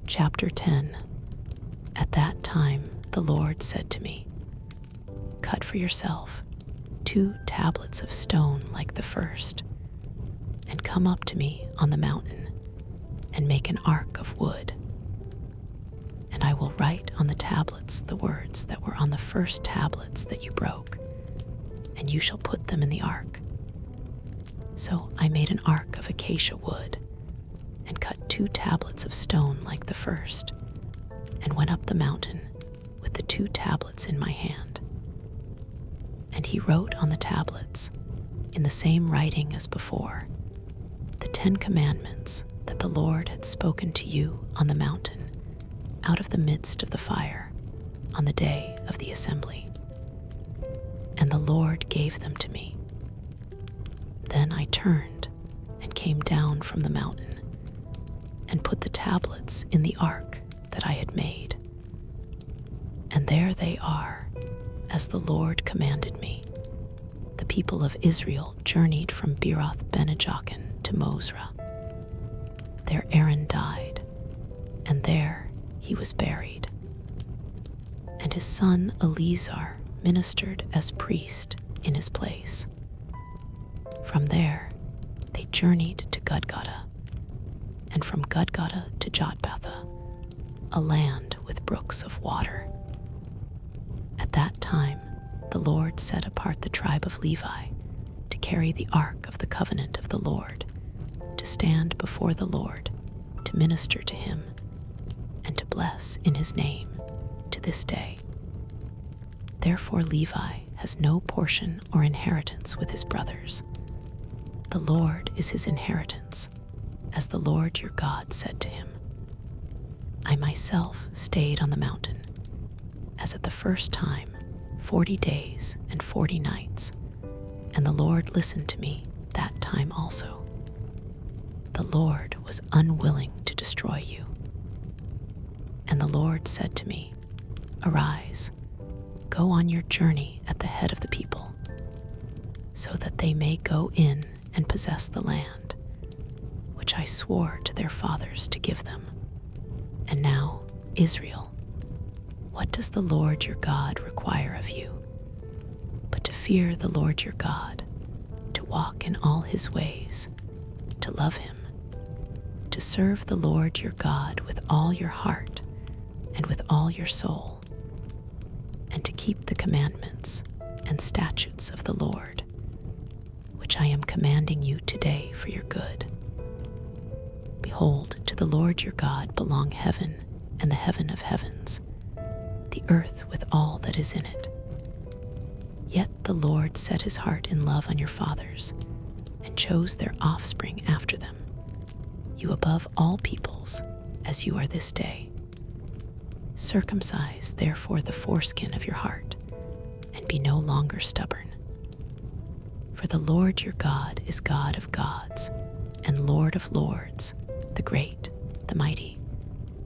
Chapter 10. At that time the Lord said to me, cut for yourself 2 tablets of stone like the first, and come up to me on the mountain, and make an ark of wood. And I will write on the tablets the words that were on the first tablets that you broke, and you shall put them in the ark. So I made an ark of acacia wood, and cut 2 tablets of stone like the first, and went up the mountain with the 2 tablets in my hand. And he wrote on the tablets, in the same writing as before, the 10 commandments that the Lord had spoken to you on the mountain, out of the midst of the fire, on the day of the assembly. And the Lord gave them to me. Then I turned and came down from the mountain, and put the tablets in the ark that I had made. And there they are, as the Lord commanded me. The people of Israel journeyed from Beeroth Benejakin to Mosra. There Aaron died, and there he was buried. And his son Eleazar ministered as priest in his place. From there they journeyed to Gudgodah, and from Gudgodah to Jotbatha, a land with brooks of water. At that time the Lord set apart the tribe of Levi to carry the ark of the covenant of the Lord, to stand before the Lord, to minister to him, and to bless in his name to this day. Therefore Levi has no portion or inheritance with his brothers. The Lord is his inheritance, as the Lord your God said to him. I myself stayed on the mountain, as at the first time, 40 days and 40 nights, and the Lord listened to me that time also. The Lord was unwilling to destroy you. And the Lord said to me, arise, go on your journey at the head of the people, so that they may go in and possess the land, which I swore to their fathers to give them. And now, Israel, what does the Lord your God require of you, but to fear the Lord your God, to walk in all his ways, to love him, to serve the Lord your God with all your heart and with all your soul, and to keep the commandments and statutes of the Lord, which I am commanding you today for your good. Behold, to the Lord your God belong heaven and the heaven of heavens, the earth with all that is in it. Yet the Lord set his heart in love on your fathers, and chose their offspring after them, you above all peoples, as you are this day. Circumcise therefore the foreskin of your heart, and be no longer stubborn. For the Lord your God is God of gods, and Lord of lords, the great, the mighty,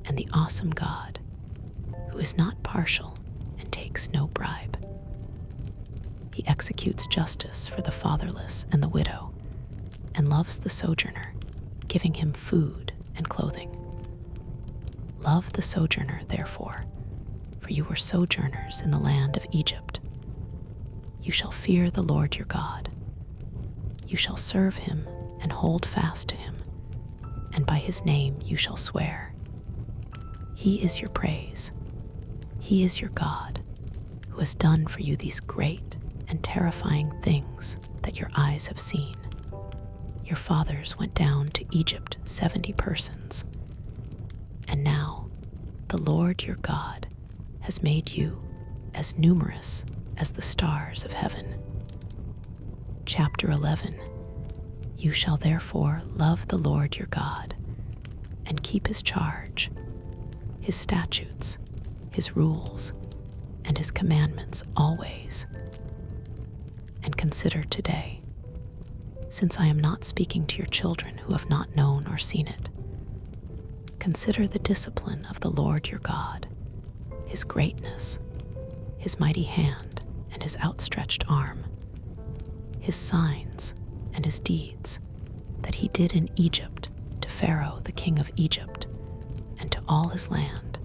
and the awesome God, who is not partial and takes no bribe. He executes justice for the fatherless and the widow, and loves the sojourner, giving him food and clothing. Love the sojourner, therefore, for you were sojourners in the land of Egypt. You shall fear the Lord your God. You shall serve him and hold fast to him, and by his name you shall swear. He is your praise. He is your God, who has done for you these great and terrifying things that your eyes have seen. Your fathers went down to Egypt 70 persons, and now the Lord your God has made you as numerous as the stars of heaven. Chapter 11. You shall therefore love the Lord your God and keep his charge, his statutes, his rules, and his commandments always. And consider today, since I am not speaking to your children who have not known or seen it, consider the discipline of the Lord your God, his greatness, his mighty hand and his outstretched arm, his signs and his deeds that he did in Egypt to Pharaoh the king of Egypt and to all his land,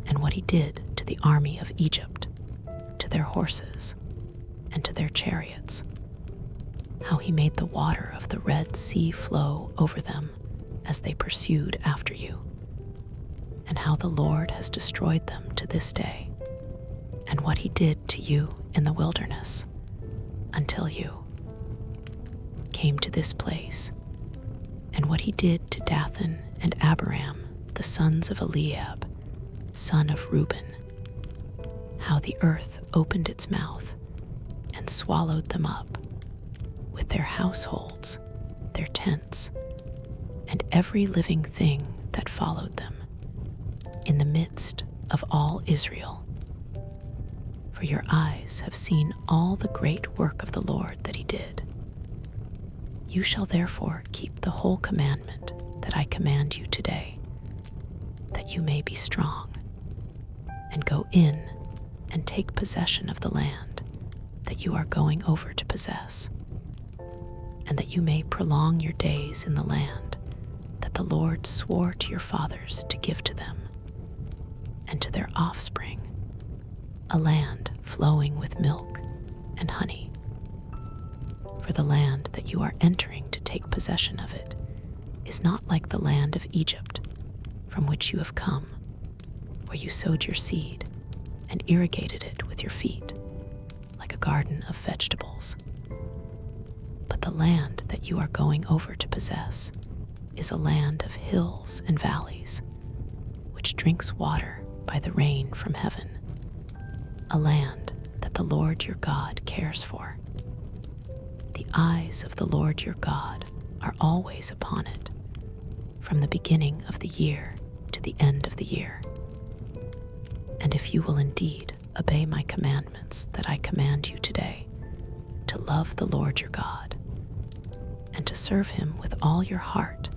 and what he did to the army of Egypt, to their horses and to their chariots, how he made the water of the Red Sea flow over them as they pursued after you, and how the Lord has destroyed them to this day, and what he did to you in the wilderness until you came to this place, and what he did to Dathan and Abiram, the sons of Eliab, son of Reuben, how the earth opened its mouth and swallowed them up, with their households, their tents, and every living thing that followed them, in the midst of all Israel. For your eyes have seen all the great work of the Lord that he did. You shall therefore keep the whole commandment that I command you today, that you may be strong, and go in and take possession of the land that you are going over to possess, and that you may prolong your days in the land that the Lord swore to your fathers to give to them and to their offspring, a land flowing with milk and honey. For the land that you are entering to take possession of it is not like the land of Egypt, from which you have come, where you sowed your seed and irrigated it with your feet, like a garden of vegetables. But the land that you are going over to possess is a land of hills and valleys, which drinks water by the rain from heaven, a land that the Lord your God cares for. The eyes of the Lord your God are always upon it, from the beginning of the year to the end of the year. And if you will indeed obey my commandments that I command you today, to love the Lord your God, and to serve him with all your heart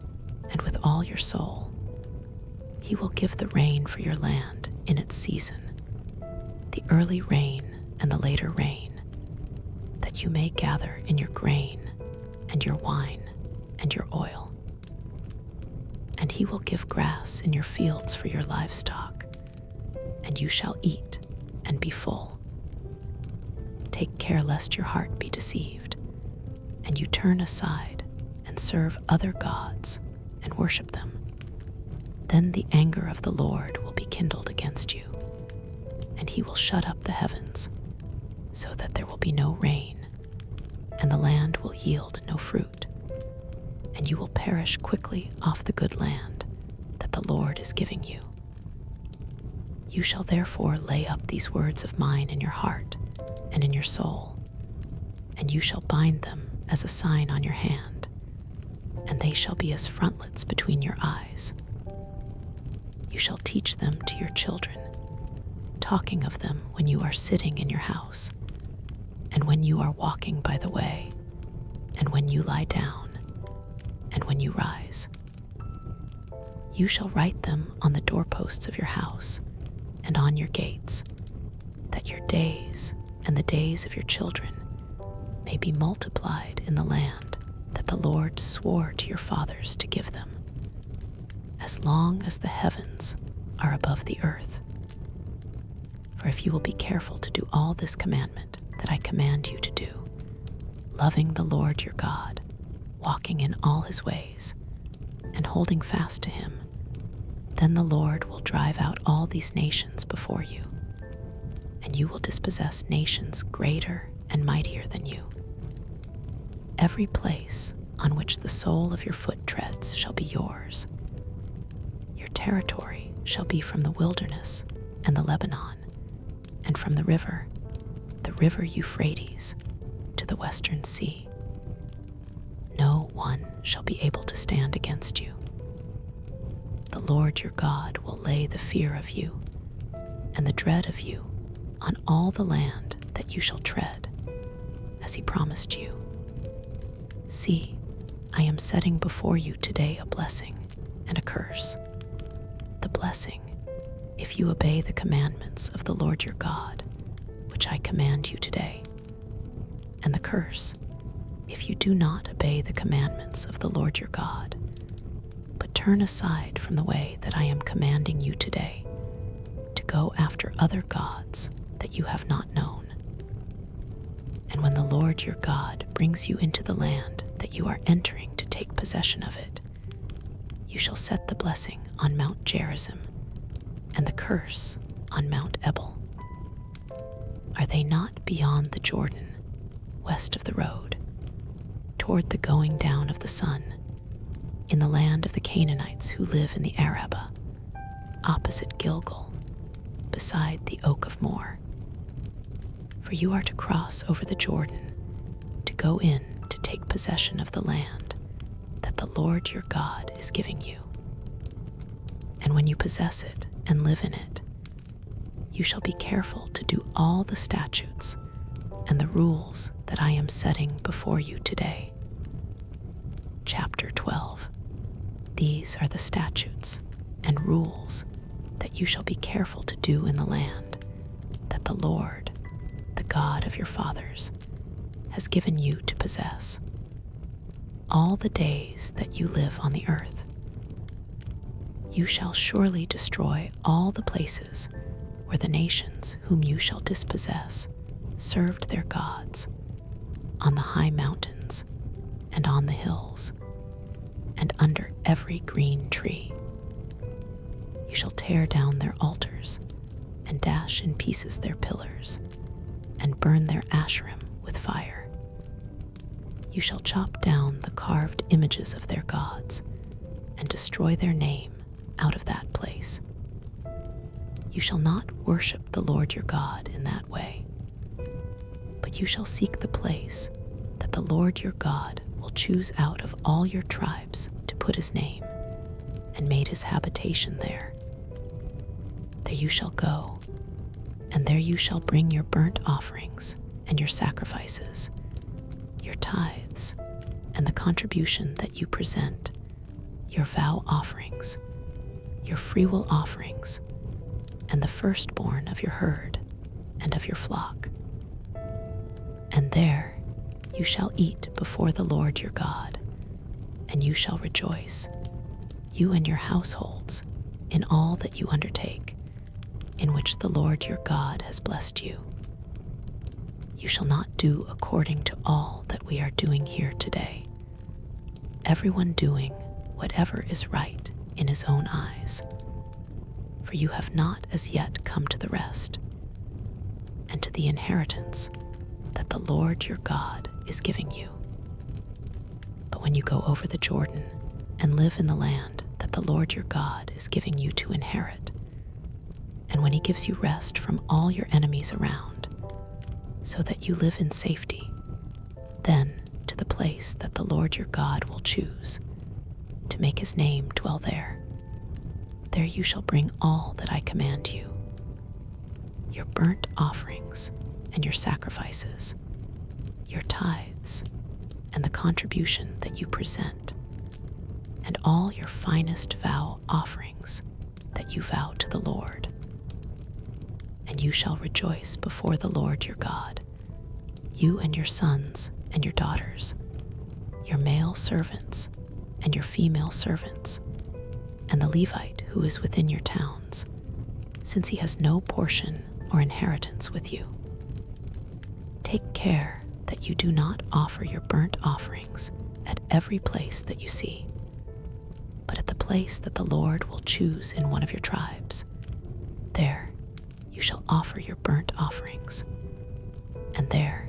and with all your soul, he will give the rain for your land in its season, the early rain and the later rain, that you may gather in your grain and your wine and your oil. And he will give grass in your fields for your livestock, and you shall eat and be full. Take care lest your heart be deceived, and you turn aside and serve other gods and worship them. Then the anger of the Lord will be kindled against you, and he will shut up the heavens, so that there will be no rain, and the land will yield no fruit, and you will perish quickly off the good land that the Lord is giving you. You shall therefore lay up these words of mine in your heart and in your soul, and you shall bind them as a sign on your hand, and they shall be as frontlets between your eyes. You shall teach them to your children, talking of them when you are sitting in your house, and when you are walking by the way, and when you lie down, and when you rise. You shall write them on the doorposts of your house and on your gates, that your days and the days of your children may be multiplied in the land that the Lord swore to your fathers to give them, as long as the heavens are above the earth. For if you will be careful to do all this commandment that I command you to do, loving the Lord your God, walking in all his ways, and holding fast to him, then the Lord will drive out all these nations before you, and you will dispossess nations greater and mightier than you. Every place on which the sole of your foot treads shall be yours. Your territory shall be from the wilderness and the Lebanon, and from the river Euphrates, to the western sea. No one shall be able to stand against you. The Lord your God will lay the fear of you and the dread of you on all the land that you shall tread, as he promised you. See, I am setting before you today a blessing and a curse. The blessing, if you obey the commandments of the Lord your God, which I command you today, and the curse, if you do not obey the commandments of the Lord your God, but turn aside from the way that I am commanding you today, to go after other gods that you have not known. And when the Lord your God brings you into the land that you are entering to take possession of it, you shall set the blessing on Mount Gerizim, and the curse on Mount Ebal. Are they not beyond the Jordan, west of the road, toward the going down of the sun, in the land of the Canaanites who live in the Arabah, opposite Gilgal, beside the oak of Moreh? For you are to cross over the Jordan, to go in to take possession of the land that the Lord your God is giving you. And when you possess it and live in it, you shall be careful to do all the statutes and the rules that I am setting before you today. Chapter 12. These are the statutes and rules that you shall be careful to do in the land that the Lord, the God of your fathers, has given you to possess, all the days that you live on the earth. You shall surely destroy all the places where the nations whom you shall dispossess served their gods, on the high mountains and on the hills, and under every green tree. You shall tear down their altars and dash in pieces their pillars, and burn their Asherim with fire. You shall chop down the carved images of their gods, and destroy their name out of that place. You shall not worship the Lord your God in that way, but you shall seek the place that the Lord your God will choose out of all your tribes to put his name, and made his habitation there. There you shall go, and there you shall bring your burnt offerings and your sacrifices, your tithes, and the contribution that you present, your vow offerings, your freewill offerings, and the firstborn of your herd and of your flock. And there you shall eat before the Lord your God, and you shall rejoice, you and your households, in all that you undertake, in which the Lord your God has blessed you. You shall not do according to all that we are doing here today, everyone doing whatever is right in his own eyes, for you have not as yet come to the rest, and to the inheritance that the Lord your God is giving you. But when you go over the Jordan and live in the land that the Lord your God is giving you to inherit, and when he gives you rest from all your enemies around, so that you live in safety, then to the place that the Lord your God will choose, to make his name dwell there. There you shall bring all that I command you, your burnt offerings and your sacrifices, your tithes, and the contribution that you present, and all your finest vow offerings that you vow to the Lord. And you shall rejoice before the Lord your God, you and your sons and your daughters, your male servants and your female servants, and the Levite who is within your towns, since he has no portion or inheritance with you. Take care that you do not offer your burnt offerings at every place that you see, but at the place that the Lord will choose in one of your tribes. There you shall offer your burnt offerings, and there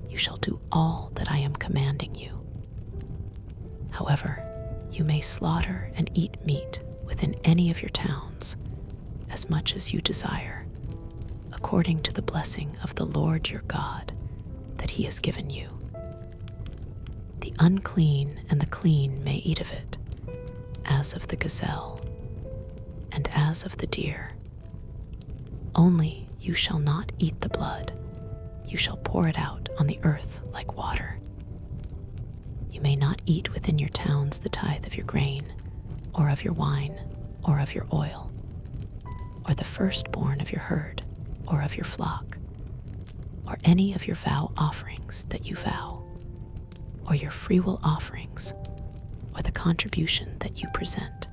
you shall do all that I am commanding you. However, you may slaughter and eat meat within any of your towns, as much as you desire, according to the blessing of the Lord your God that he has given you. The unclean and the clean may eat of it, as of the gazelle and as of the deer. Only you shall not eat the blood. You shall pour it out on the earth like water. You may not eat within your towns the tithe of your grain, or of your wine, or of your oil, or the firstborn of your herd, or of your flock, or any of your vow offerings that you vow, or your freewill offerings, or the contribution that you present.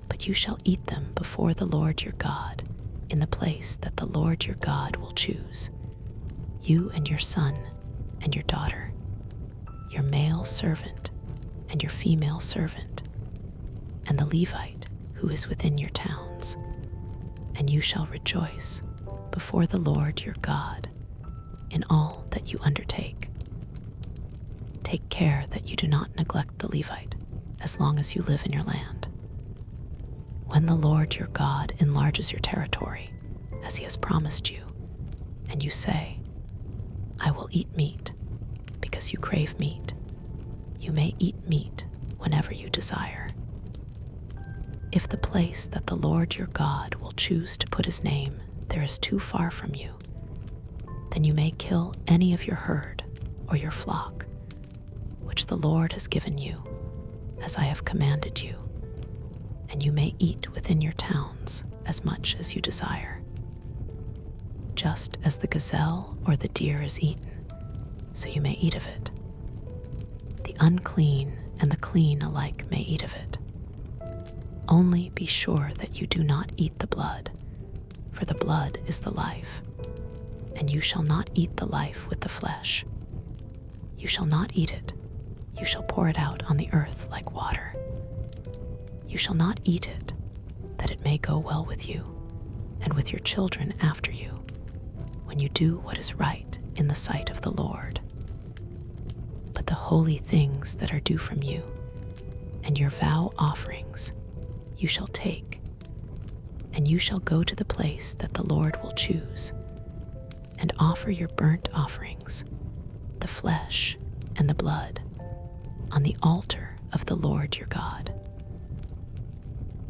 But you shall eat them before the Lord your God in the place that the Lord your God will choose, you and your son and your daughter, your male servant and your female servant, and the Levite who is within your towns. And you shall rejoice before the Lord your God in all that you undertake. Take care that you do not neglect the Levite as long as you live in your land. When the Lord your God enlarges your territory, as he has promised you, and you say, I will eat meat, because you crave meat, you may eat meat whenever you desire. If the place that the Lord your God will choose to put his name there is too far from you, then you may kill any of your herd or your flock, which the Lord has given you, as I have commanded you, and you may eat within your towns as much as you desire. Just as the gazelle or the deer is eaten, so you may eat of it. The unclean and the clean alike may eat of it. Only be sure that you do not eat the blood, for the blood is the life, and you shall not eat the life with the flesh. You shall not eat it. You shall pour it out on the earth like water. You shall not eat it, that it may go well with you and with your children after you, when you do what is right in the sight of the Lord. But the holy things that are due from you, and your vow offerings, you shall take, and you shall go to the place that the Lord will choose, and offer your burnt offerings, the flesh and the blood, on the altar of the Lord your God.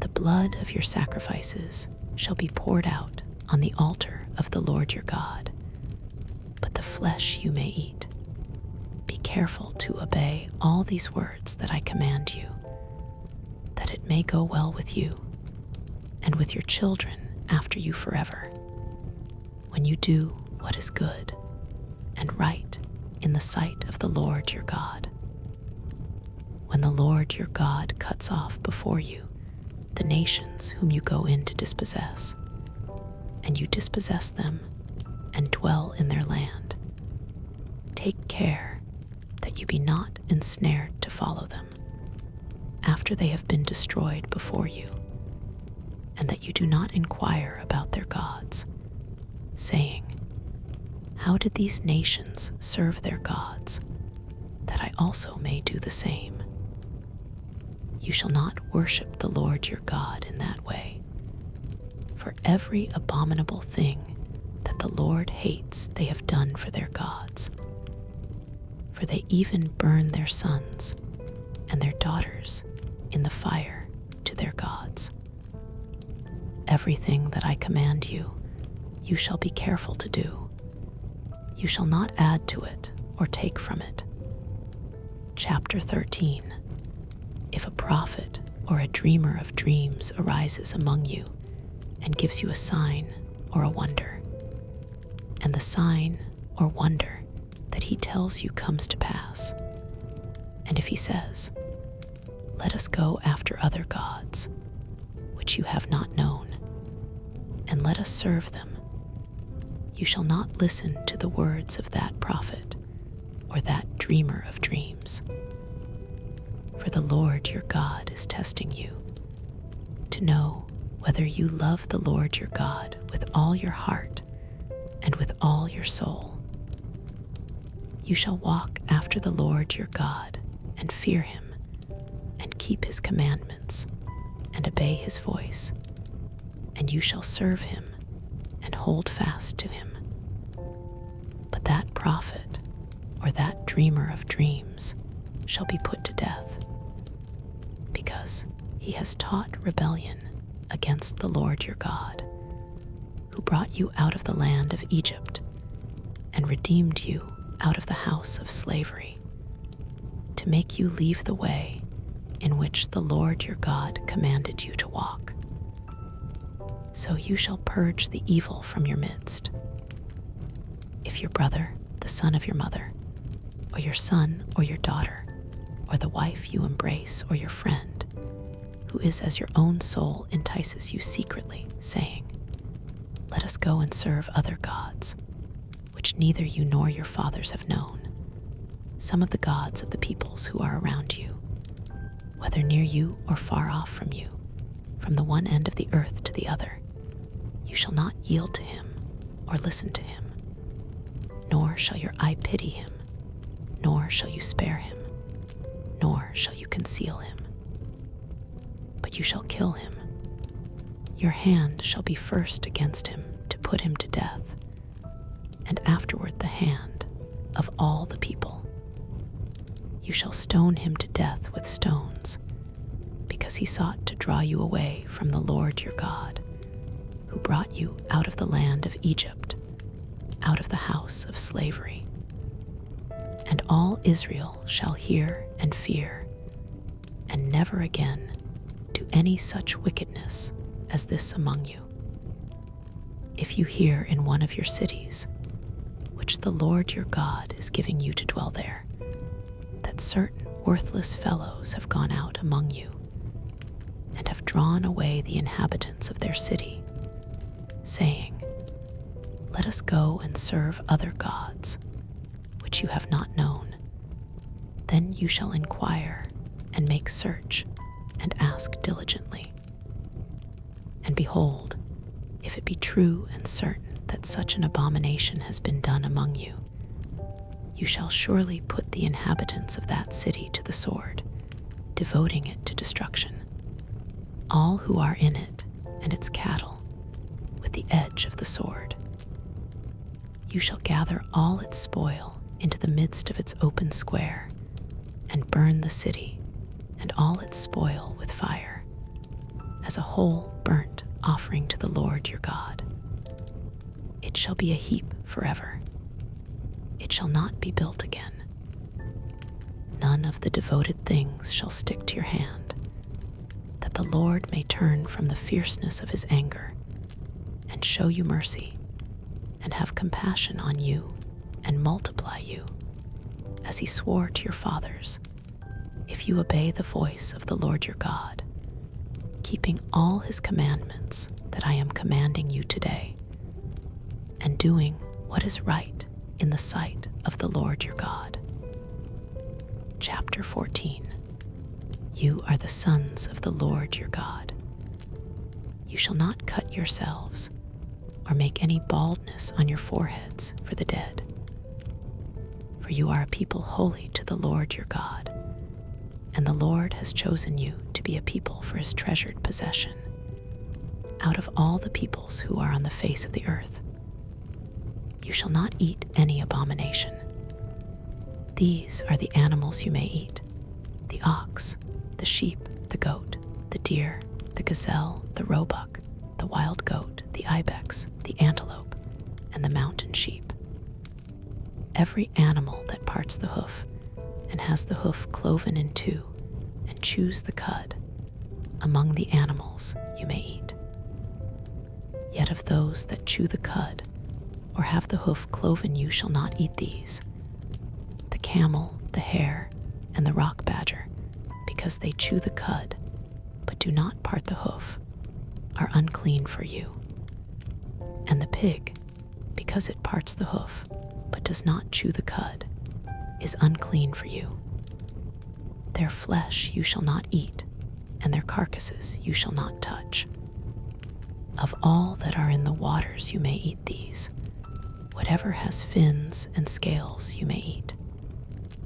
The blood of your sacrifices shall be poured out on the altar of the Lord your God, but the flesh you may eat. Be careful to obey all these words that I command you, that it may go well with you and with your children after you forever, when you do what is good and right in the sight of the Lord your God. When the Lord your God cuts off before you the nations whom you go in to dispossess, and you dispossess them and dwell in their land, take care that you be not ensnared to follow them after they have been destroyed before you, and that you do not inquire about their gods, saying, how did these nations serve their gods, that I also may do the same? You shall not worship the Lord your God in that way, for every abominable thing that the Lord hates they have done for their gods. For they even burn their sons and their daughters in the fire to their gods. Everything that I command you, you shall be careful to do. You shall not add to it or take from it. Chapter 13. If a prophet or a dreamer of dreams arises among you and gives you a sign or a wonder, and the sign or wonder that he tells you comes to pass, and if he says, Let us go after other gods, which you have not known, and let us serve them. You shall not listen to the words of that prophet or that dreamer of dreams. For the Lord your God is testing you to know whether you love the Lord your God with all your heart and with all your soul. You shall walk after the Lord your God and fear him and keep his commandments and obey his voice, and you shall serve him and hold fast to him. But that prophet or that dreamer of dreams shall be put to death, because he has taught rebellion against the Lord your God, who brought you out of the land of Egypt and redeemed you out of the house of slavery, to make you leave the way in which the Lord your God commanded you to walk. So you shall purge the evil from your midst. If your brother, the son of your mother, or your son or your daughter, or the wife you embrace, or your friend, who is as your own soul, entices you secretly, saying, "Let us go and serve other gods," which neither you nor your fathers have known, some of the gods of the peoples who are around you, whether near you or far off from you, from the one end of the earth to the other, you shall not yield to him or listen to him, nor shall your eye pity him, nor shall you spare him, nor shall you conceal him. But you shall kill him. Your hand shall be first against him to put him to death, and afterward the hand of all the people. You shall stone him to death with stones, because he sought to draw you away from the Lord your God, who brought you out of the land of Egypt, out of the house of slavery. And all Israel shall hear and fear, and never again do any such wickedness as this among you. If you hear in one of your cities, which the Lord your God is giving you to dwell there, that certain worthless fellows have gone out among you, and have drawn away the inhabitants of their city, saying, "Let us go and serve other gods," which you have not known, then you shall inquire and make search and ask diligently. And behold, if it be true and certain that such an abomination has been done among you, you shall surely put the inhabitants of that city to the sword, devoting it to destruction, all who are in it and its cattle, with the edge of the sword. You shall gather all its spoil into the midst of its open square, and burn the city and all its spoil with fire, as a whole burnt offering to the Lord your God. It shall be a heap forever. It shall not be built again. None of the devoted things shall stick to your hand, that the Lord may turn from the fierceness of his anger, and show you mercy, and have compassion on you, and multiply you, as he swore to your fathers, if you obey the voice of the Lord your God, keeping all his commandments that I am commanding you today, and doing what is right in the sight of the Lord your God. Chapter 14. You are the sons of the Lord your God. You shall not cut yourselves, or make any baldness on your foreheads for the dead. For you are a people holy to the Lord your God, and the Lord has chosen you to be a people for his treasured possession, out of all the peoples who are on the face of the earth. You shall not eat any abomination. These are the animals you may eat: the ox, the sheep, the goat, the deer, the gazelle, the roebuck, the wild goat, the ibex, the antelope, and the mountain sheep. Every animal that parts the hoof, and has the hoof cloven in two, and chews the cud, among the animals you may eat. Yet of those that chew the cud, or have the hoof cloven, you shall not eat these: the camel, the hare, and the rock badger, because because they chew the cud, but do not part the hoof, are unclean for you. And the pig, because it parts the hoof, but does not chew the cud, is unclean for you. Their flesh you shall not eat, and their carcasses you shall not touch. Of all that are in the waters you may eat these. Whatever has fins and scales you may eat,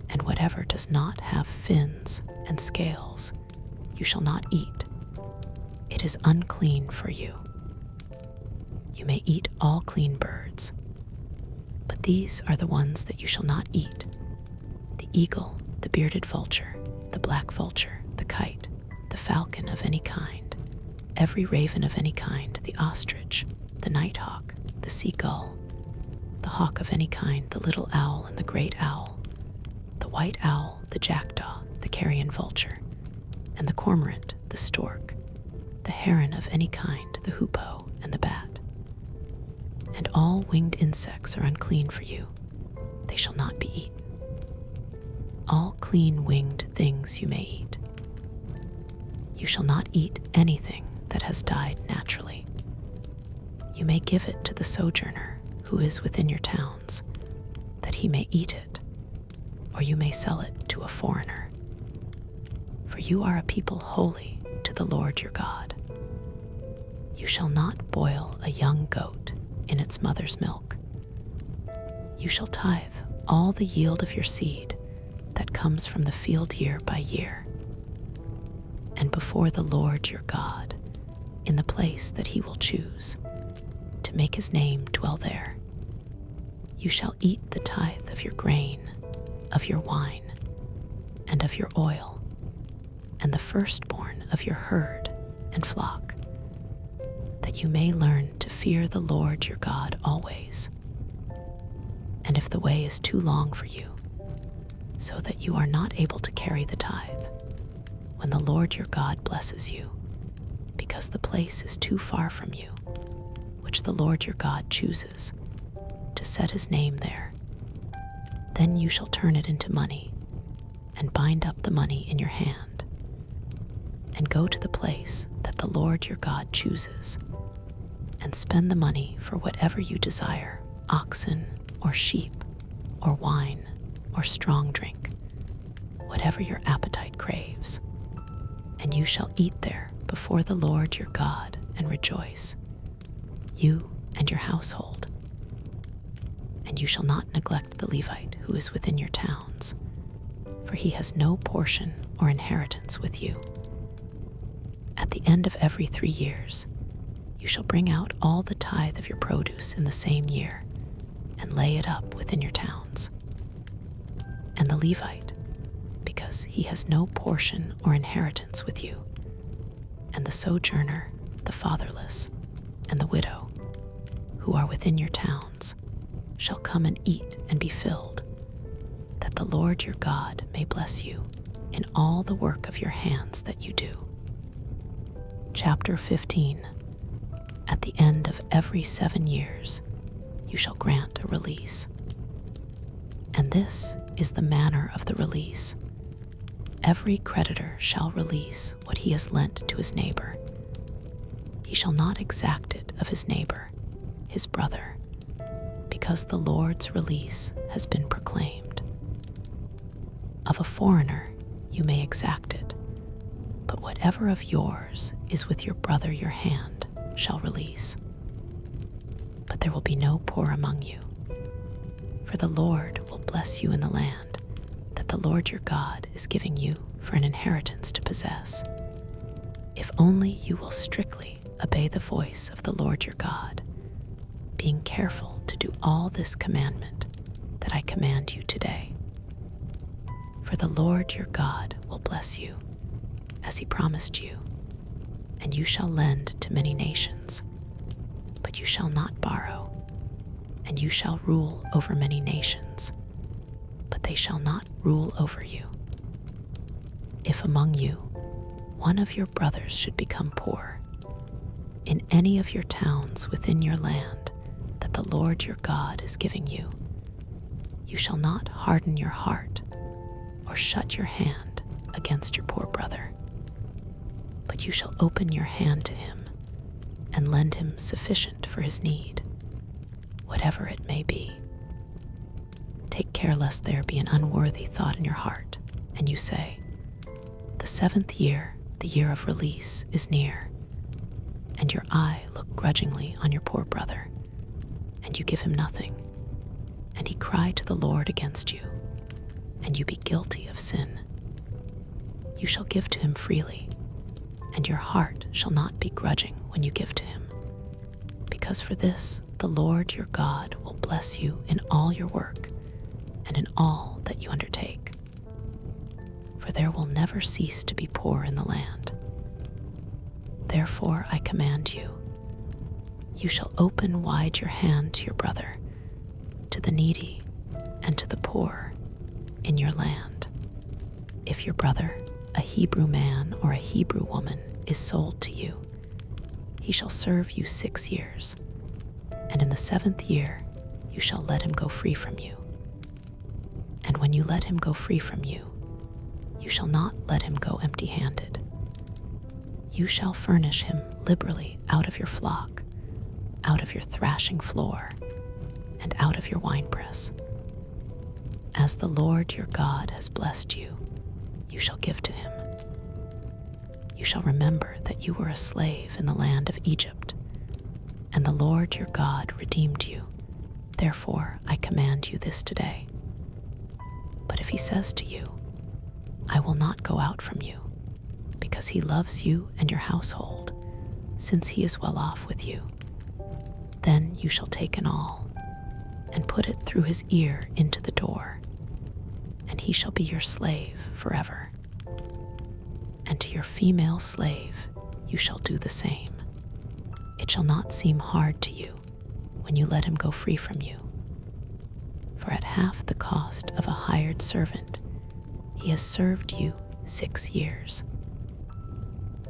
and whatever does not have fins and scales you shall not eat. It is unclean for you. You may eat all clean birds, but these are the ones that you shall not eat: the eagle, the bearded vulture, the black vulture, the kite, the falcon of any kind, every raven of any kind, the ostrich, the nighthawk, the seagull, the hawk of any kind, the little owl and the great owl, the white owl, the jackdaw, the carrion vulture, and the cormorant, the stork, the heron of any kind, the hoopoe, and the bat. And all winged insects are unclean for you. They shall not be eaten. All clean winged things you may eat. You shall not eat anything that has died naturally. You may give it to the sojourner who is within your towns, that he may eat it, or you may sell it to a foreigner. For you are a people holy to the Lord your God. You shall not boil a young goat in its mother's milk. You shall tithe all the yield of your seed that comes from the field year by year. And before the Lord your God, in the place that he will choose, to make his name dwell there, you shall eat the tithe of your grain, of your wine, and of your oil, and the firstborn of your herd and flock, that you may learn to fear the Lord your God always. And if the way is too long for you, so that you are not able to carry the tithe, when the Lord your God blesses you, because the place is too far from you, which the Lord your God chooses, to set his name there, then you shall turn it into money, and bind up the money in your hand, and go to the place that the Lord your God chooses, and spend the money for whatever you desire: oxen, or sheep, or wine, or strong drink, whatever your appetite craves. And you shall eat there before the Lord your God and rejoice, you and your household. And you shall not neglect the Levite who is within your towns, for he has no portion or inheritance with you. At the end of every 3 years, you shall bring out all the tithe of your produce in the same year, and lay it up within your towns. And the Levite, because he has no portion or inheritance with you, and the sojourner, the fatherless, and the widow, who are within your towns, shall come and eat and be filled, that the Lord your God may bless you in all the work of your hands that you do. Chapter 15. At the end of every 7 years, you shall grant a release. And this is the manner of the release. Every creditor shall release what he has lent to his neighbor. He shall not exact it of his neighbor, his brother, because the Lord's release has been proclaimed. Of a foreigner you may exact it, but whatever of yours is with your brother your hand shall release. But there will be no poor among you, for the Lord will bless you in the land that the Lord your God is giving you for an inheritance to possess, if only you will strictly obey the voice of the Lord your God, being careful to do all this commandment that I command you today. For the Lord your God will bless you, as he promised you, and you shall lend to many nations, but you shall not borrow, and you shall rule over many nations, but they shall not rule over you. If among you one of your brothers should become poor, in any of your towns within your land that the Lord your God is giving you, you shall not harden your heart or shut your hand against your poor brother, but you shall open your hand to him and lend him sufficient for his need, whatever it may be. Take care lest there be an unworthy thought in your heart, and you say, "The 7th year, the year of release, is near," and your eye look grudgingly on your poor brother, and you give him nothing, and he cry to the Lord against you, and you be guilty of sin. You shall give to him freely, and your heart shall not be grudging when you give to him, because for this the Lord your God will bless you in all your work and in all that you undertake. For there will never cease to be poor in the land. Therefore I command you, you shall open wide your hand to your brother, to the needy, and to the poor in your land. If your brother, a Hebrew man or a Hebrew woman, is sold to you, he shall serve you 6 years, and in the 7th year you shall let him go free from you. And when you let him go free from you, you shall not let him go empty-handed. You shall furnish him liberally out of your flock, out of your thrashing floor, and out of your winepress. As the Lord your God has blessed you, you shall give to him. You shall remember that you were a slave in the land of Egypt, and the Lord your God redeemed you. Therefore I command you this today. But if he says to you, "I will not go out from you," because he loves you and your household, since he is well off with you, then you shall take an awl and put it through his ear into the door, and he shall be your slave forever. And to your female slave you shall do the same. It shall not seem hard to you when you let him go free from you. For at half the cost of a hired servant, he has served you 6 years.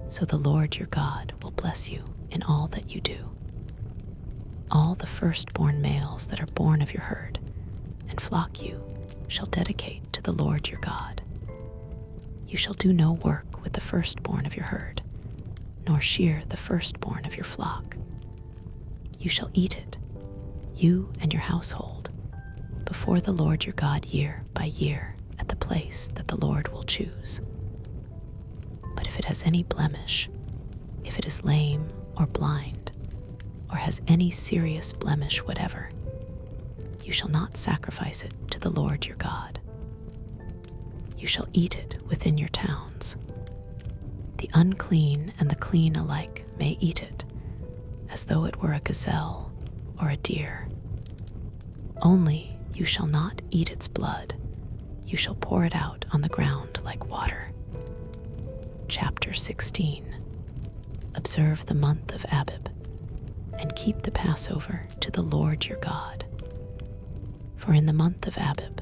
So the Lord your God will bless you in all that you do. All the firstborn males that are born of your herd and flock you shall dedicate to the Lord your God. You shall do no work with the firstborn of your herd, nor shear the firstborn of your flock. You shall eat it, you and your household, before the Lord your God year by year at the place that the Lord will choose. But if it has any blemish, if it is lame or blind, or has any serious blemish whatever, you shall not sacrifice it to the Lord your God. You shall eat it within your towns. The unclean and the clean alike may eat it, as though it were a gazelle or a deer. Only you shall not eat its blood. You shall pour it out on the ground like water. Chapter 16. Observe the month of Abib, and keep the Passover to the Lord your God. For in the month of Abib,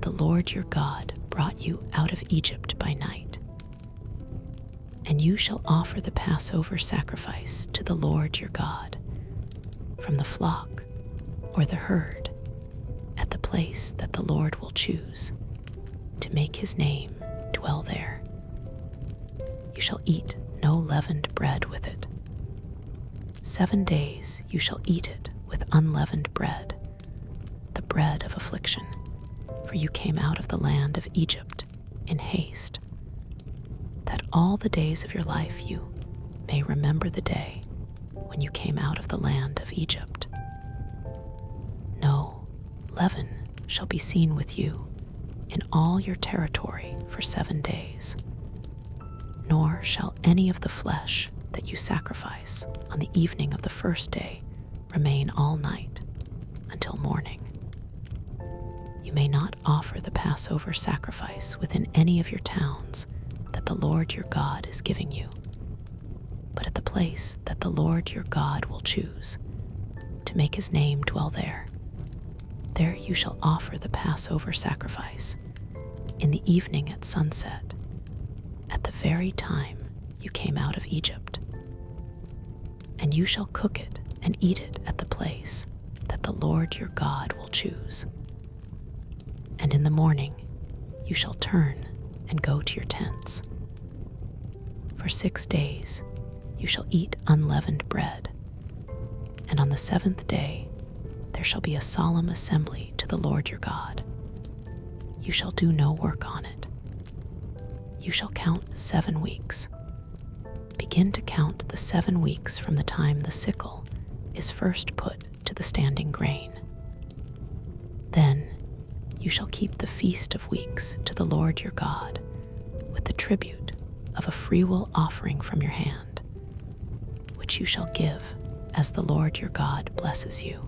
the Lord your God brought you out of Egypt by night. And you shall offer the Passover sacrifice to the Lord your God, from the flock or the herd, at the place that the Lord will choose, to make his name dwell there. You shall eat no leavened bread with it. 7 days you shall eat it with unleavened bread, the bread of affliction, for you came out of the land of Egypt in haste, that all the days of your life you may remember the day when you came out of the land of Egypt. No leaven shall be seen with you in all your territory for 7 days, nor shall any of the flesh that you sacrifice on the evening of the first day remain all night until morning. You may not offer the Passover sacrifice within any of your towns that the Lord your God is giving you, but at the place that the Lord your God will choose, to make his name dwell there. There you shall offer the Passover sacrifice in the evening at sunset, at the very time you came out of Egypt. And you shall cook it and eat it at the place that the Lord your God will choose. And in the morning you shall turn and go to your tents. For 6 days you shall eat unleavened bread, and on the 7th day there shall be a solemn assembly to the Lord your God. You shall do no work on it. You shall count 7 weeks. Begin to count the 7 weeks from the time the sickle is first put to the standing grain. Then you shall keep the Feast of Weeks to the Lord your God with the tribute of a freewill offering from your hand, which you shall give as the Lord your God blesses you.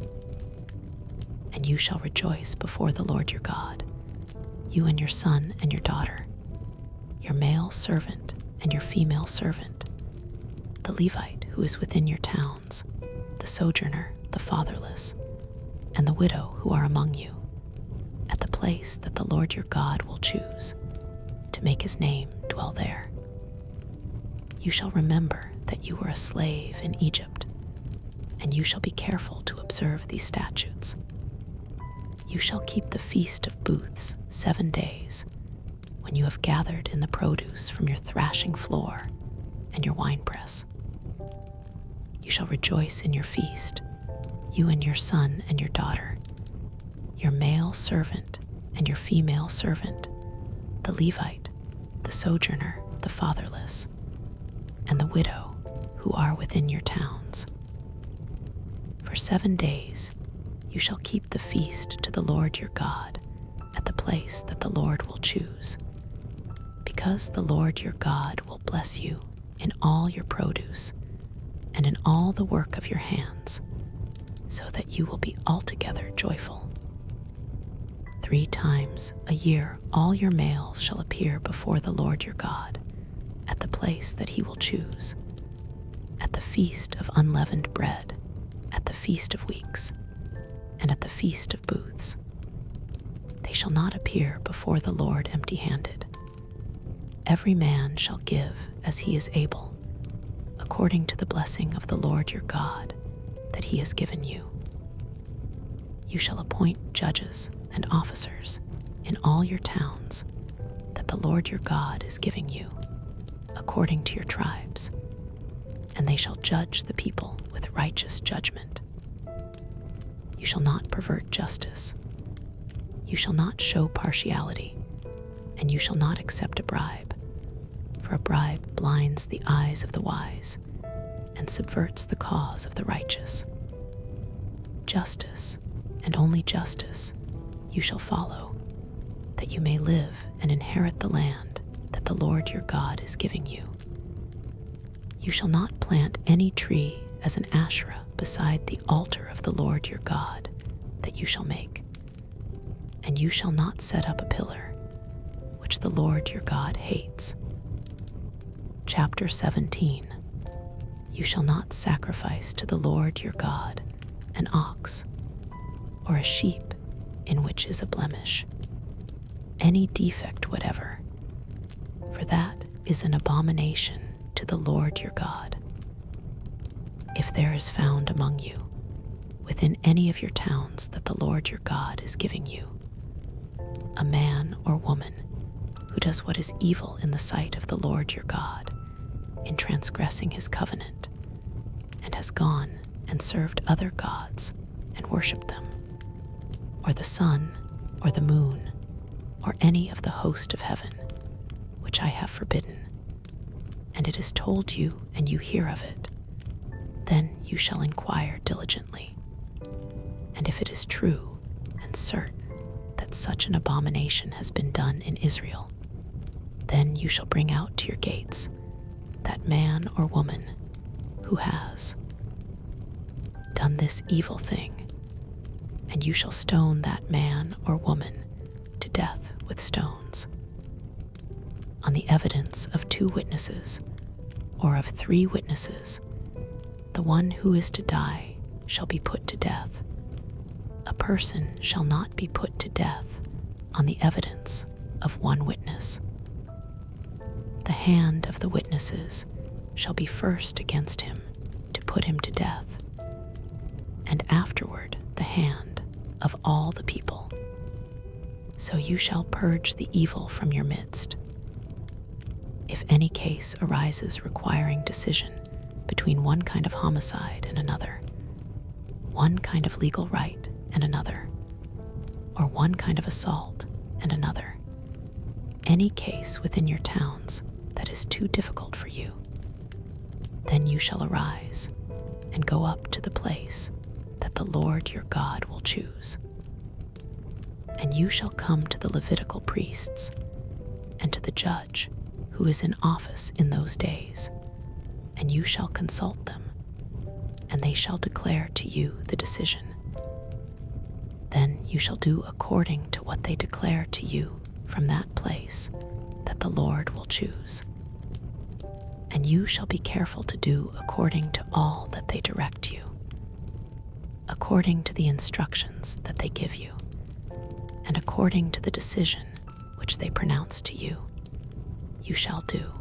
And you shall rejoice before the Lord your God, you and your son and your daughter, your male servant and your female servant, the Levite who is within your towns, the sojourner, the fatherless, and the widow who are among you, at the place that the Lord your God will choose to make his name dwell there. You shall remember that you were a slave in Egypt, and you shall be careful to observe these statutes. You shall keep the Feast of Booths 7 days, when you have gathered in the produce from your thrashing floor and your winepress. You shall rejoice in your feast, you and your son and your daughter, your male servant and your female servant, the Levite, the sojourner, the fatherless, and the widow who are within your towns. For 7 days you shall keep the feast to the Lord your God at the place that the Lord will choose, because the Lord your God will bless you in all your produce and in all the work of your hands, so that you will be altogether joyful. 3 times a year all your males shall appear before the Lord your God at the place that he will choose, at the Feast of Unleavened Bread, at the Feast of Weeks, and at the Feast of Booths. They shall not appear before the Lord empty-handed. Every man shall give as he is able, according to the blessing of the Lord your God that he has given you. You shall appoint judges and officers in all your towns that the Lord your God is giving you, according to your tribes, and they shall judge the people with righteous judgment. You shall not pervert justice. You shall not show partiality, and you shall not accept a bribe, for a bribe blinds the eyes of the wise and subverts the cause of the righteous. Justice, and only justice, you shall follow, that you may live and inherit the land that the Lord your God is giving you. You shall not plant any tree as an Asherah beside the altar of the Lord your God that you shall make, and you shall not set up a pillar, which the Lord your God hates. Chapter 17. You shall not sacrifice to the Lord your God an ox or a sheep in which is a blemish, any defect whatever, for that is an abomination to the Lord your God. If there is found among you, within any of your towns that the Lord your God is giving you, a man or woman who does what is evil in the sight of the Lord your God, in transgressing his covenant, and has gone and served other gods and worshipped them, or the sun, or the moon, or any of the host of heaven, which I have forbidden, and it is told you and you hear of it, then you shall inquire diligently. And if it is true and certain that such an abomination has been done in Israel, then you shall bring out to your gates that man or woman who has done this evil thing, and you shall stone that man or woman to death with stones. On the evidence of 2 witnesses, or of 3 witnesses, the one who is to die shall be put to death. A person shall not be put to death on the evidence of 1 witness. The hand of the witnesses shall be first against him to put him to death, and afterward the hand of all the people. So you shall purge the evil from your midst, If any case arises requiring decision between one kind of homicide and another, one kind of legal right and another, or one kind of assault and another, any case within your towns that is too difficult for you, then you shall arise and go up to the place that the Lord your God will choose. And you shall come to the Levitical priests and to the judge who is in office in those days, and you shall consult them, and they shall declare to you the decision. Then you shall do according to what they declare to you from that place that the Lord will choose. And you shall be careful to do according to all that they direct you, according to the instructions that they give you, and according to the decision which they pronounce to you, you shall do.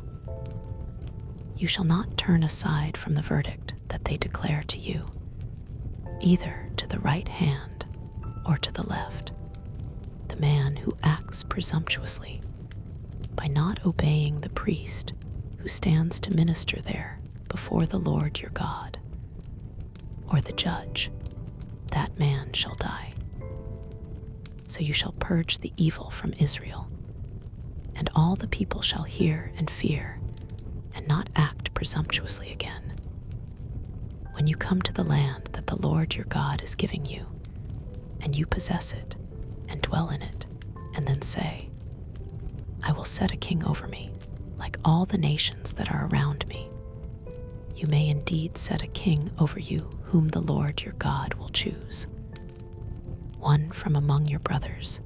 You shall not turn aside from the verdict that they declare to you, either to the right hand or to the left. The man who acts presumptuously by not obeying the priest who stands to minister there before the Lord your God, or the judge, that man shall die. So you shall purge the evil from Israel, and all the people shall hear and fear, and not act presumptuously again. When you come to the land that the Lord your God is giving you, and you possess it, and dwell in it, and then say, I will set a king over me, like all the nations that are around me. You may indeed set a king over you whom the Lord your God will choose. One from among your brothers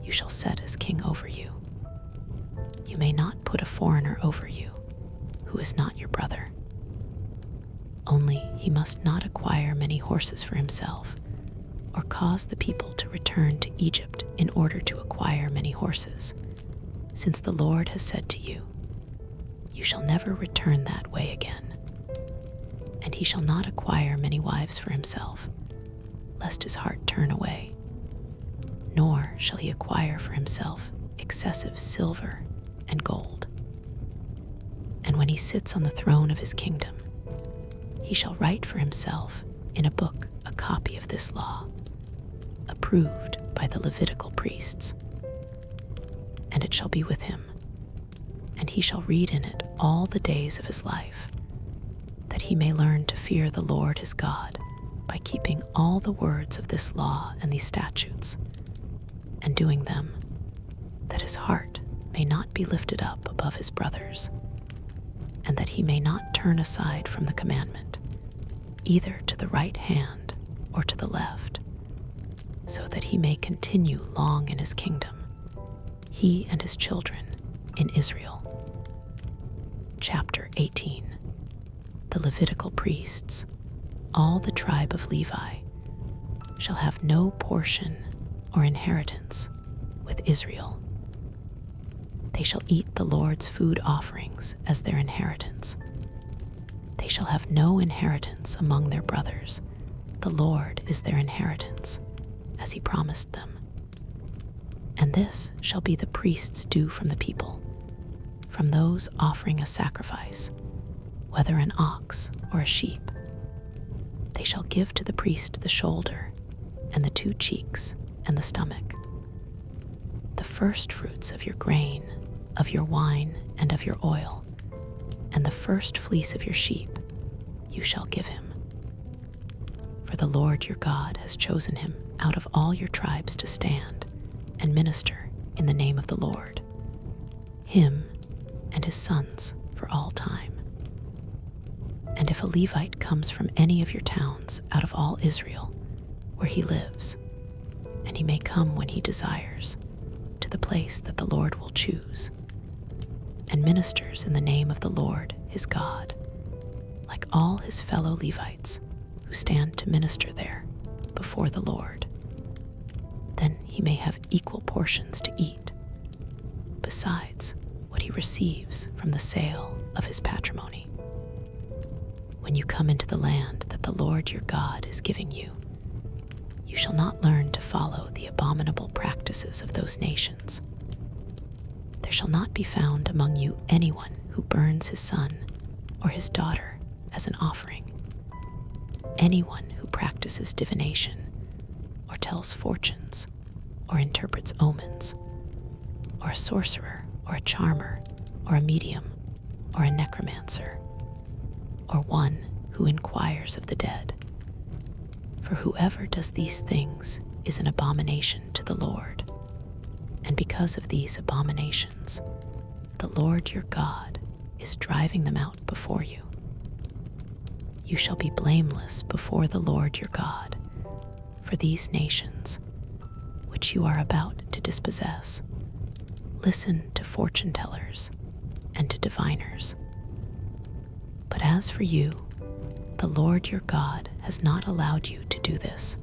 you shall set as king over you. You may not put a foreigner over you who is not your brother. Only he must not acquire many horses for himself, or cause the people to return to Egypt in order to acquire many horses, since the Lord has said to you, you shall never return that way again. And he shall not acquire many wives for himself, lest his heart turn away, nor shall he acquire for himself excessive silver and gold. And when he sits on the throne of his kingdom, he shall write for himself in a book a copy of this law, approved by the Levitical priests. And it shall be with him, and he shall read in it all the days of his life, that he may learn to fear the Lord his God by keeping all the words of this law and these statutes, and doing them, that his heart may not be lifted up above his brothers, and that he may not turn aside from the commandment, either to the right hand or to the left, so that he may continue long in his kingdom, he and his children in Israel. Chapter 18. The Levitical priests, all the tribe of Levi, shall have no portion or inheritance with Israel. They shall eat the Lord's food offerings as their inheritance. They shall have no inheritance among their brothers. The Lord is their inheritance, as he promised them. And this shall be the priest's due from the people, from those offering a sacrifice, whether an ox or a sheep. They shall give to the priest the shoulder, and the 2 cheeks, and the stomach. The first fruits of your grain, of your wine, and of your oil, and the first fleece of your sheep, you shall give him. For the Lord your God has chosen him out of all your tribes to stand and minister in the name of the Lord, him and his sons for all time. And if a Levite comes from any of your towns out of all Israel, where he lives, and he may come when he desires, to the place that the Lord will choose, and ministers in the name of the Lord his God, like all his fellow Levites who stand to minister there before the Lord, then he may have equal portions to eat, besides what he receives from the sale of his patrimony. When you come into the land that the Lord your God is giving you, you shall not learn to follow the abominable practices of those nations. There shall not be found among you anyone who burns his son or his daughter as an offering, anyone who practices divination or tells fortunes or interprets omens, or a sorcerer or a charmer or a medium or a necromancer, or one who inquires of the dead. For whoever does these things is an abomination to the Lord. And because of these abominations, the Lord your God is driving them out before you. You shall be blameless before the Lord your God for these nations, which you are about to dispossess. Listen to fortune tellers and to diviners. But as for you, the Lord your God has not allowed you to do this.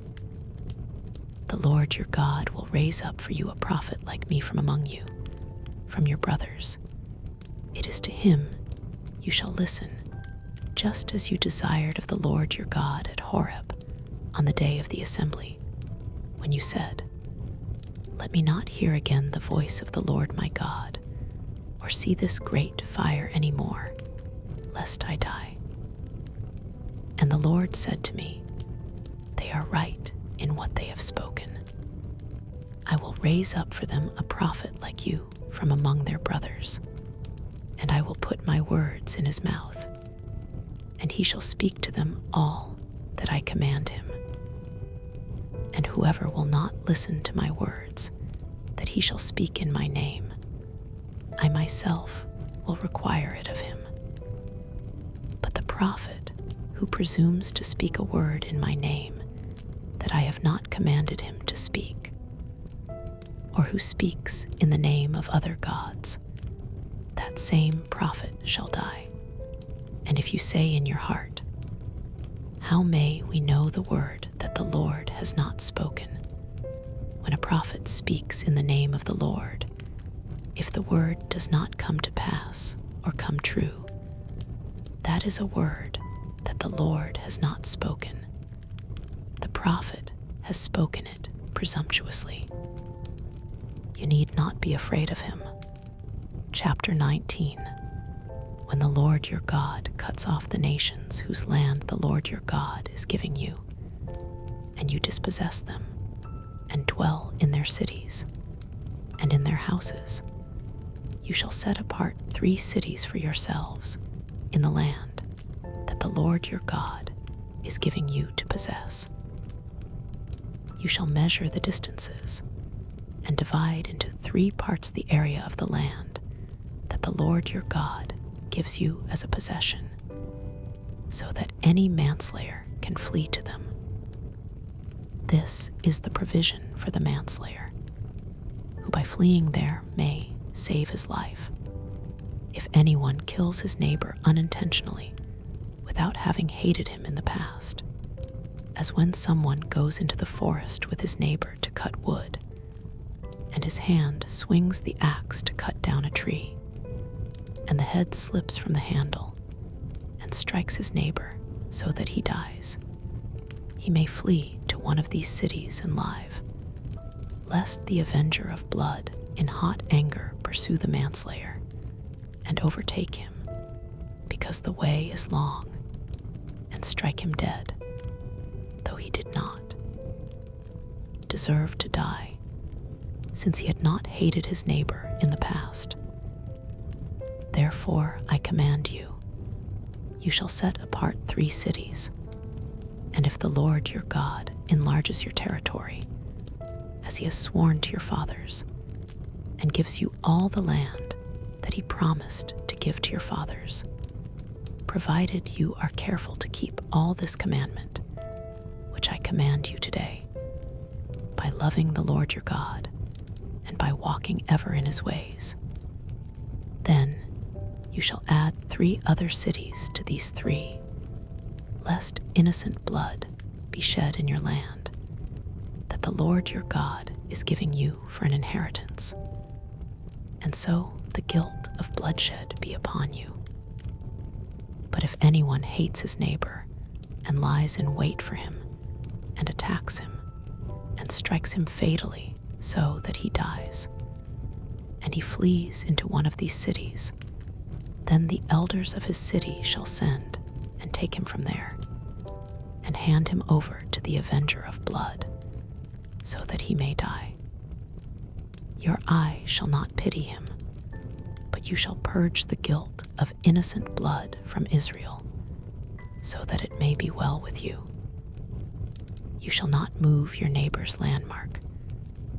The Lord your God will raise up for you a prophet like me from among you, from your brothers. It is to him you shall listen, just as you desired of the Lord your God at Horeb on the day of the assembly, when you said, "Let me not hear again the voice of the Lord my God, or see this great fire any more, lest I die." And the Lord said to me, "They are right in what they have spoken. I will raise up for them a prophet like you from among their brothers, and I will put my words in his mouth, and he shall speak to them all that I command him. And whoever will not listen to my words that he shall speak in my name, I myself will require it of him. But the prophet who presumes to speak a word in my name that I have not commanded him to speak, or who speaks in the name of other gods, that same prophet shall die. And if you say in your heart, 'How may we know the word that the Lord has not spoken?' When a prophet speaks in the name of the Lord, if the word does not come to pass or come true, that is a word that the Lord has not spoken. The prophet has spoken it presumptuously. You need not be afraid of him." Chapter 19. When the Lord your God cuts off the nations whose land the Lord your God is giving you, and you dispossess them, and dwell in their cities, and in their houses, you shall set apart 3 cities for yourselves in the land that the Lord your God is giving you to possess. You shall measure the distances, and divide into 3 parts the area of the land that the Lord your God gives you as a possession, so that any manslayer can flee to them. This is the provision for the manslayer, who by fleeing there may save his life. If anyone kills his neighbor unintentionally, without having hated him in the past, as when someone goes into the forest with his neighbor to cut wood, and his hand swings the axe to cut down a tree, and the head slips from the handle and strikes his neighbor so that he dies, he may flee to one of these cities and live, lest the avenger of blood in hot anger pursue the manslayer and overtake him, because the way is long, and strike him dead, though he did not deserve to die, since he had not hated his neighbor in the past. Therefore I command you, you shall set apart 3 cities, and if the Lord your God enlarges your territory, as he has sworn to your fathers, and gives you all the land that he promised to give to your fathers, provided you are careful to keep all this commandment, which I command you today, by loving the Lord your God, and by walking ever in his ways. Then you shall add 3 other cities to these 3, lest innocent blood be shed in your land, that the Lord your God is giving you for an inheritance, and so the guilt of bloodshed be upon you. But if anyone hates his neighbor, and lies in wait for him, and attacks him, and strikes him fatally so that he dies, and he flees into one of these cities, Then the elders of his city shall send and take him from there, and hand him over to the avenger of blood, so that he may die. Your eye shall not pity him, but you shall purge the guilt of innocent blood from Israel, so that it may be well with you. You shall not move your neighbor's landmark,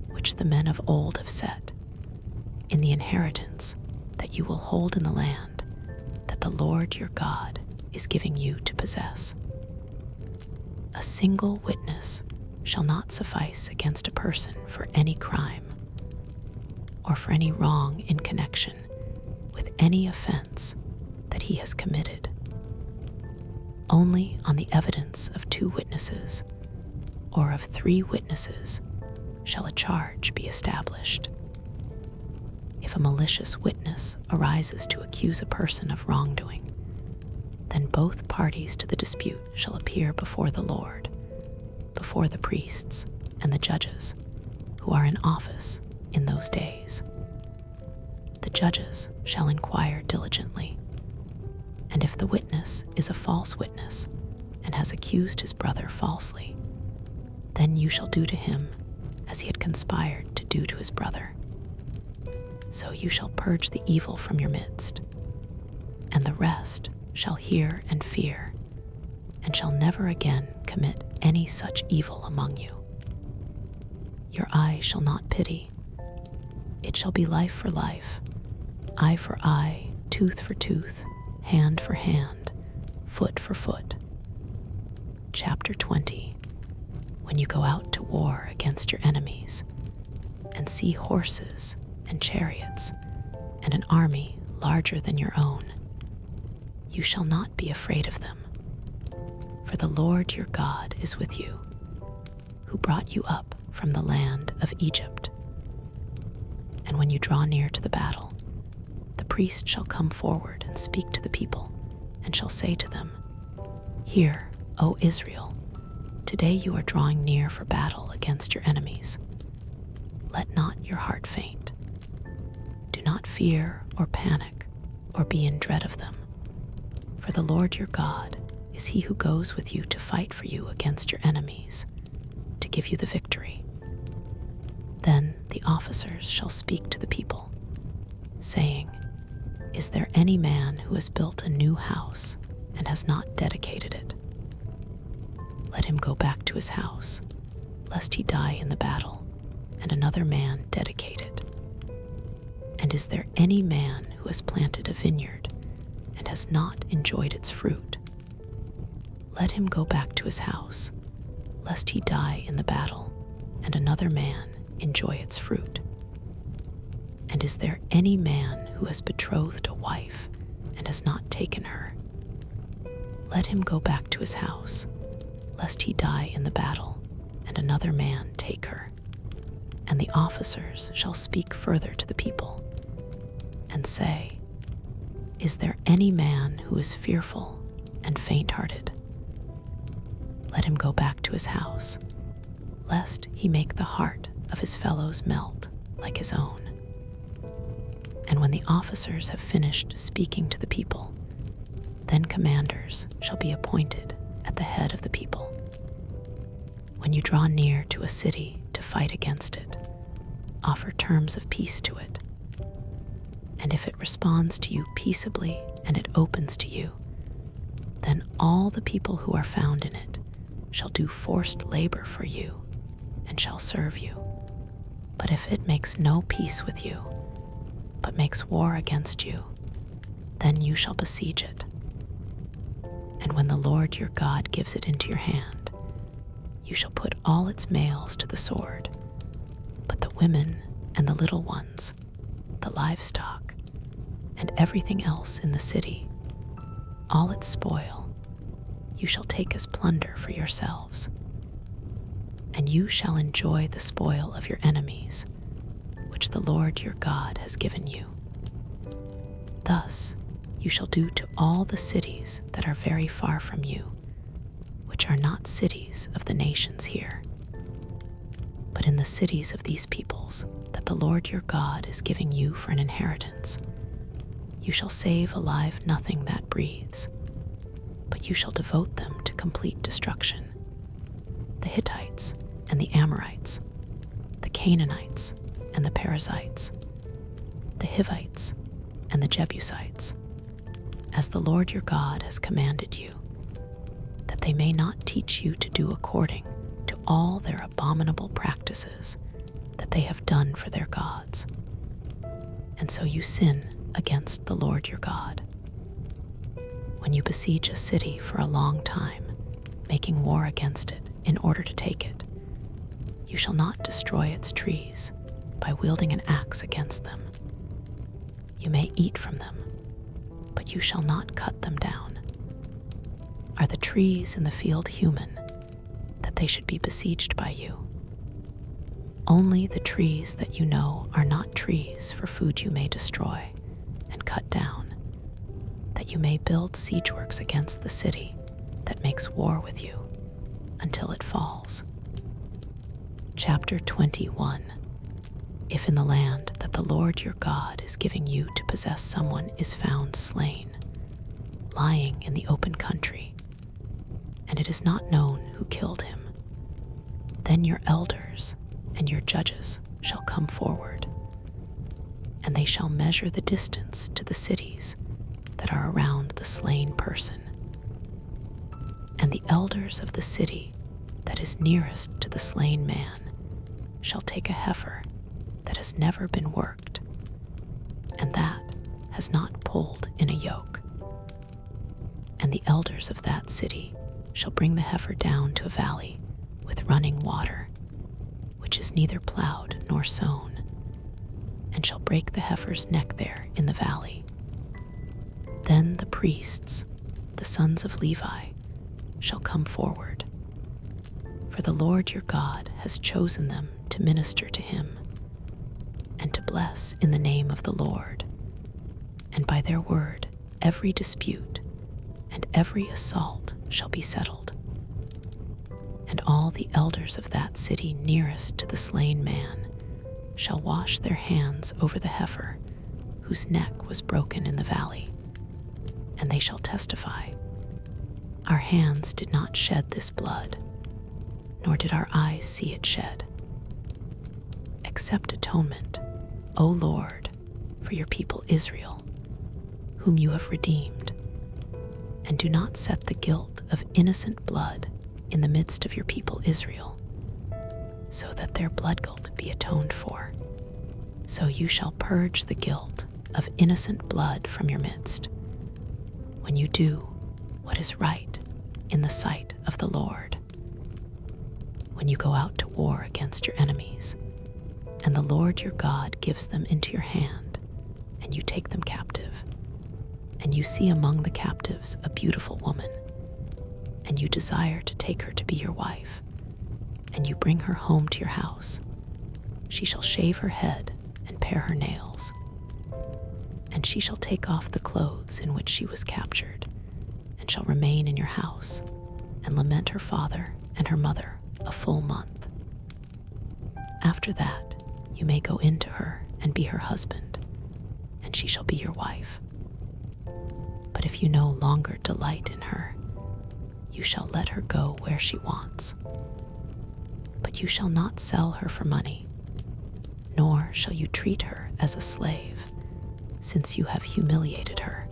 which the men of old have set, in the inheritance that you will hold in the land that the Lord your God is giving you to possess. A single witness shall not suffice against a person for any crime, or for any wrong in connection with any offense that he has committed. Only on the evidence of 2 witnesses or of 3 witnesses shall a charge be established. If a malicious witness arises to accuse a person of wrongdoing, then both parties to the dispute shall appear before the Lord, before the priests and the judges who are in office in those days. The judges shall inquire diligently, and if the witness is a false witness and has accused his brother falsely, then you shall do to him as he had conspired to do to his brother. So you shall purge the evil from your midst, and the rest shall hear and fear, and shall never again commit any such evil among you. Your eye shall not pity. It shall be life for life, eye for eye, tooth for tooth, hand for hand, foot for foot. Chapter 20. When you go out to war against your enemies, and see horses and chariots, and an army larger than your own, you shall not be afraid of them. For the Lord your God is with you, who brought you up from the land of Egypt. And when you draw near to the battle, the priest shall come forward and speak to the people, and shall say to them, Hear, O Israel, today you are drawing near for battle against your enemies. Let not your heart faint. Do not fear or panic or be in dread of them. For the Lord your God is he who goes with you to fight for you against your enemies, to give you the victory. Then the officers shall speak to the people, saying, Is there any man who has built a new house and has not dedicated it? Let him go back to his house, lest he die in the battle, and another man dedicate it. And is there any man who has planted a vineyard and has not enjoyed its fruit? Let him go back to his house, lest he die in the battle, and another man enjoy its fruit. And is there any man who has betrothed a wife and has not taken her? Let him go back to his house, lest he die in the battle, and another man take her. And the officers shall speak further to the people, and say, Is there any man who is fearful and faint-hearted? Let him go back to his house, lest he make the heart of his fellows melt like his own. And when the officers have finished speaking to the people, then commanders shall be appointed at the head of the people. When you draw near to a city to fight against it, offer terms of peace to it. And if it responds to you peaceably and it opens to you, then all the people who are found in it shall do forced labor for you and shall serve you. But if it makes no peace with you, but makes war against you, then you shall besiege it. And when the Lord your God gives it into your hand, you shall put all its males to the sword, but the women and the little ones, the livestock, and everything else in the city, all its spoil, you shall take as plunder for yourselves. And you shall enjoy the spoil of your enemies, which the Lord your God has given you. Thus you shall do to all the cities that are very far from you, which are not cities of the nations here, but in the cities of these peoples that the Lord your God is giving you for an inheritance. You You shall save alive nothing that breathes, but you shall devote them to complete destruction. The Hittites and the Amorites, the Canaanites and the Perizzites, the Hivites and the Jebusites, as the Lord your God has commanded you, that they may not teach you to do according to all their abominable practices that they have done for their gods. And so you sin against the Lord your God. When you besiege a city for a long time, making war against it in order to take it, you shall not destroy its trees by wielding an axe against them. You may eat from them, but you shall not cut them down. Are the trees in the field human, that they should be besieged by you? Only the trees that you know are not trees for food you may destroy and cut down, that you may build siege works against the city that makes war with you until it falls. Chapter 21. If in the land that the Lord your God is giving you to possess someone is found slain, lying in the open country, and it is not known who killed him, then your elders and your judges shall come forward, and they shall measure the distance to the cities that are around the slain person. And the elders of the city that is nearest to the slain man shall take a heifer that has never been worked, and that has not pulled in a yoke. And the elders of that city shall bring the heifer down to a valley with running water, which is neither plowed nor sown, and shall break the heifer's neck there in the valley. Then the priests, the sons of Levi, shall come forward, for the Lord your God has chosen them to minister to him and to bless in the name of the Lord, and by their word every dispute and every assault shall be settled. And all the elders of that city nearest to the slain man shall wash their hands over the heifer whose neck was broken in the valley, and they shall testify, our hands did not shed this blood, nor did our eyes see it shed. Accept atonement, O Lord, for your people Israel, whom you have redeemed, and do not set the guilt of innocent blood in the midst of your people Israel, so that their blood guilt be atoned for. So you shall purge the guilt of innocent blood from your midst, when you do what is right in the sight of the Lord. When you go out to war against your enemies, and the Lord your God gives them into your hand, and you take them captive, and you see among the captives a beautiful woman, and you desire to take her to be your wife, and you bring her home to your house, she shall shave her head and pare her nails, and she shall take off the clothes in which she was captured, and shall remain in your house, and lament her father and her mother a full month. After that, you may go in to her and be her husband, and she shall be your wife. But if you no longer delight in her, you shall let her go where she wants. But you shall not sell her for money, nor shall you treat her as a slave, since you have humiliated her.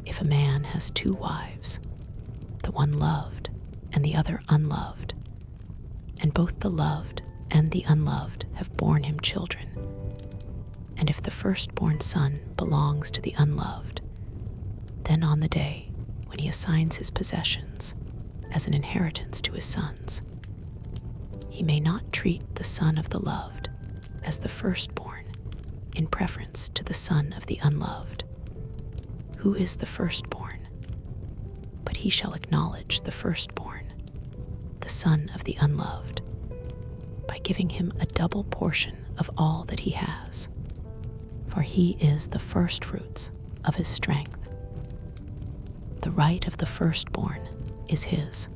If a man has two wives, the one loved and the other unloved, and both the loved and the unloved have borne him children, and if the firstborn son belongs to the unloved, then on the day when he assigns his possessions as an inheritance to his sons, he may not treat the son of the loved as the firstborn in preference to the son of the unloved, who is the firstborn, but he shall acknowledge the firstborn, the son of the unloved, by giving him a double portion of all that he has, for he is the firstfruits of his strength. The right of the firstborn is his.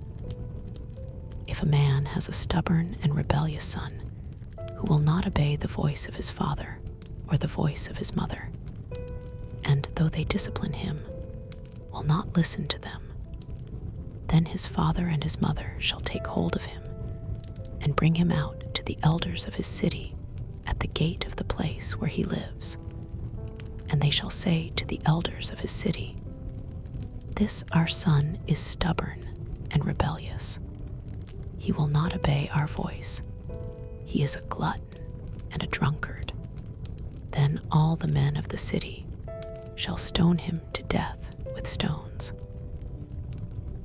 If a man has a stubborn and rebellious son who will not obey the voice of his father or the voice of his mother, though they discipline him, will not listen to them. Then his father and his mother shall take hold of him and bring him out to the elders of his city at the gate of the place where he lives. And they shall say to the elders of his city, "This our son is stubborn and rebellious. He will not obey our voice. He is a glutton and a drunkard." Then all the men of the city shall stone him to death with stones.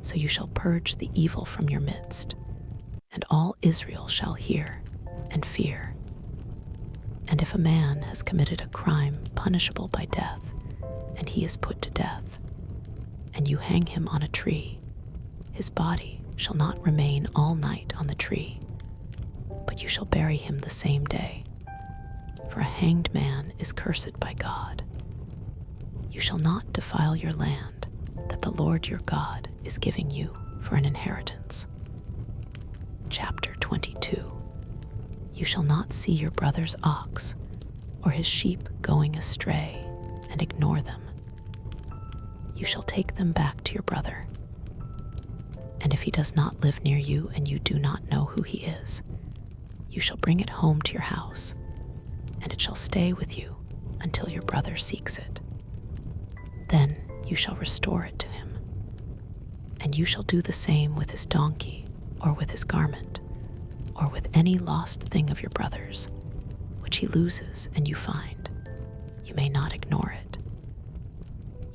So you shall purge the evil from your midst, and all Israel shall hear and fear. And if a man has committed a crime punishable by death, and he is put to death, and you hang him on a tree, his body shall not remain all night on the tree, but you shall bury him the same day. For a hanged man is cursed by God. You shall not defile your land that the Lord your God is giving you for an inheritance. Chapter 22. You shall not see your brother's ox or his sheep going astray and ignore them. You shall take them back to your brother. And if he does not live near you and you do not know who he is, you shall bring it home to your house, and it shall stay with you until your brother seeks it. Then you shall restore it to him. And you shall do the same with his donkey, or with his garment, or with any lost thing of your brother's, which he loses and you find. You may not ignore it.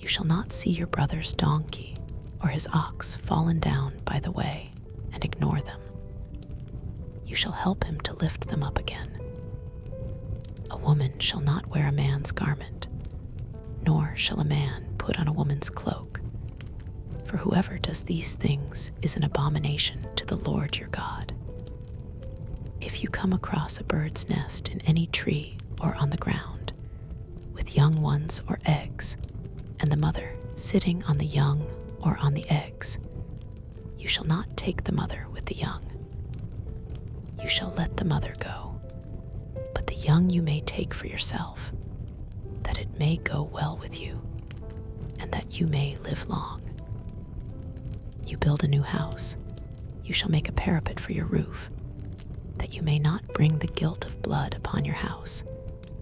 You shall not see your brother's donkey or his ox fallen down by the way and ignore them. You shall help him to lift them up again. A woman shall not wear a man's garment, nor shall a man put on a woman's cloak. For whoever does these things is an abomination to the Lord your God. If you come across a bird's nest in any tree or on the ground, with young ones or eggs, and the mother sitting on the young or on the eggs, you shall not take the mother with the young. You shall let the mother go, but the young you may take for yourself, that it may go well with you, and that you may live long. You build a new house, you shall make a parapet for your roof, that you may not bring the guilt of blood upon your house,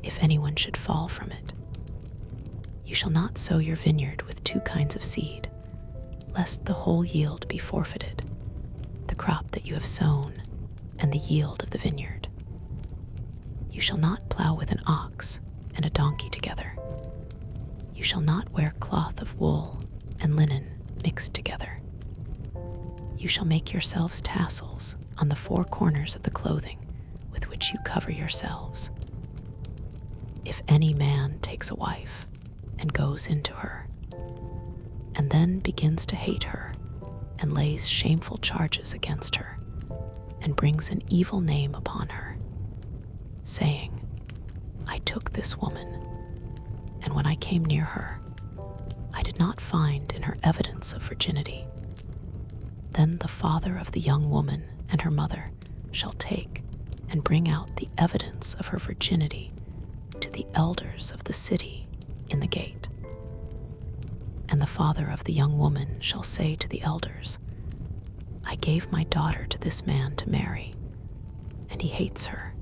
if anyone should fall from it. You shall not sow your vineyard with two kinds of seed, lest the whole yield be forfeited, the crop that you have sown, and the yield of the vineyard. You shall not plow with an ox and a donkey together. You shall not wear cloth of wool and linen mixed together. You shall make yourselves tassels on the four corners of the clothing with which you cover yourselves. If any man takes a wife and goes into her, and then begins to hate her and lays shameful charges against her, and brings an evil name upon her, saying, "I took this woman, and when I came near her, I did not find in her evidence of virginity," then the father of the young woman and her mother shall take and bring out the evidence of her virginity to the elders of the city in the gate. And the father of the young woman shall say to the elders, "I gave my daughter to this man to marry, and he hates her.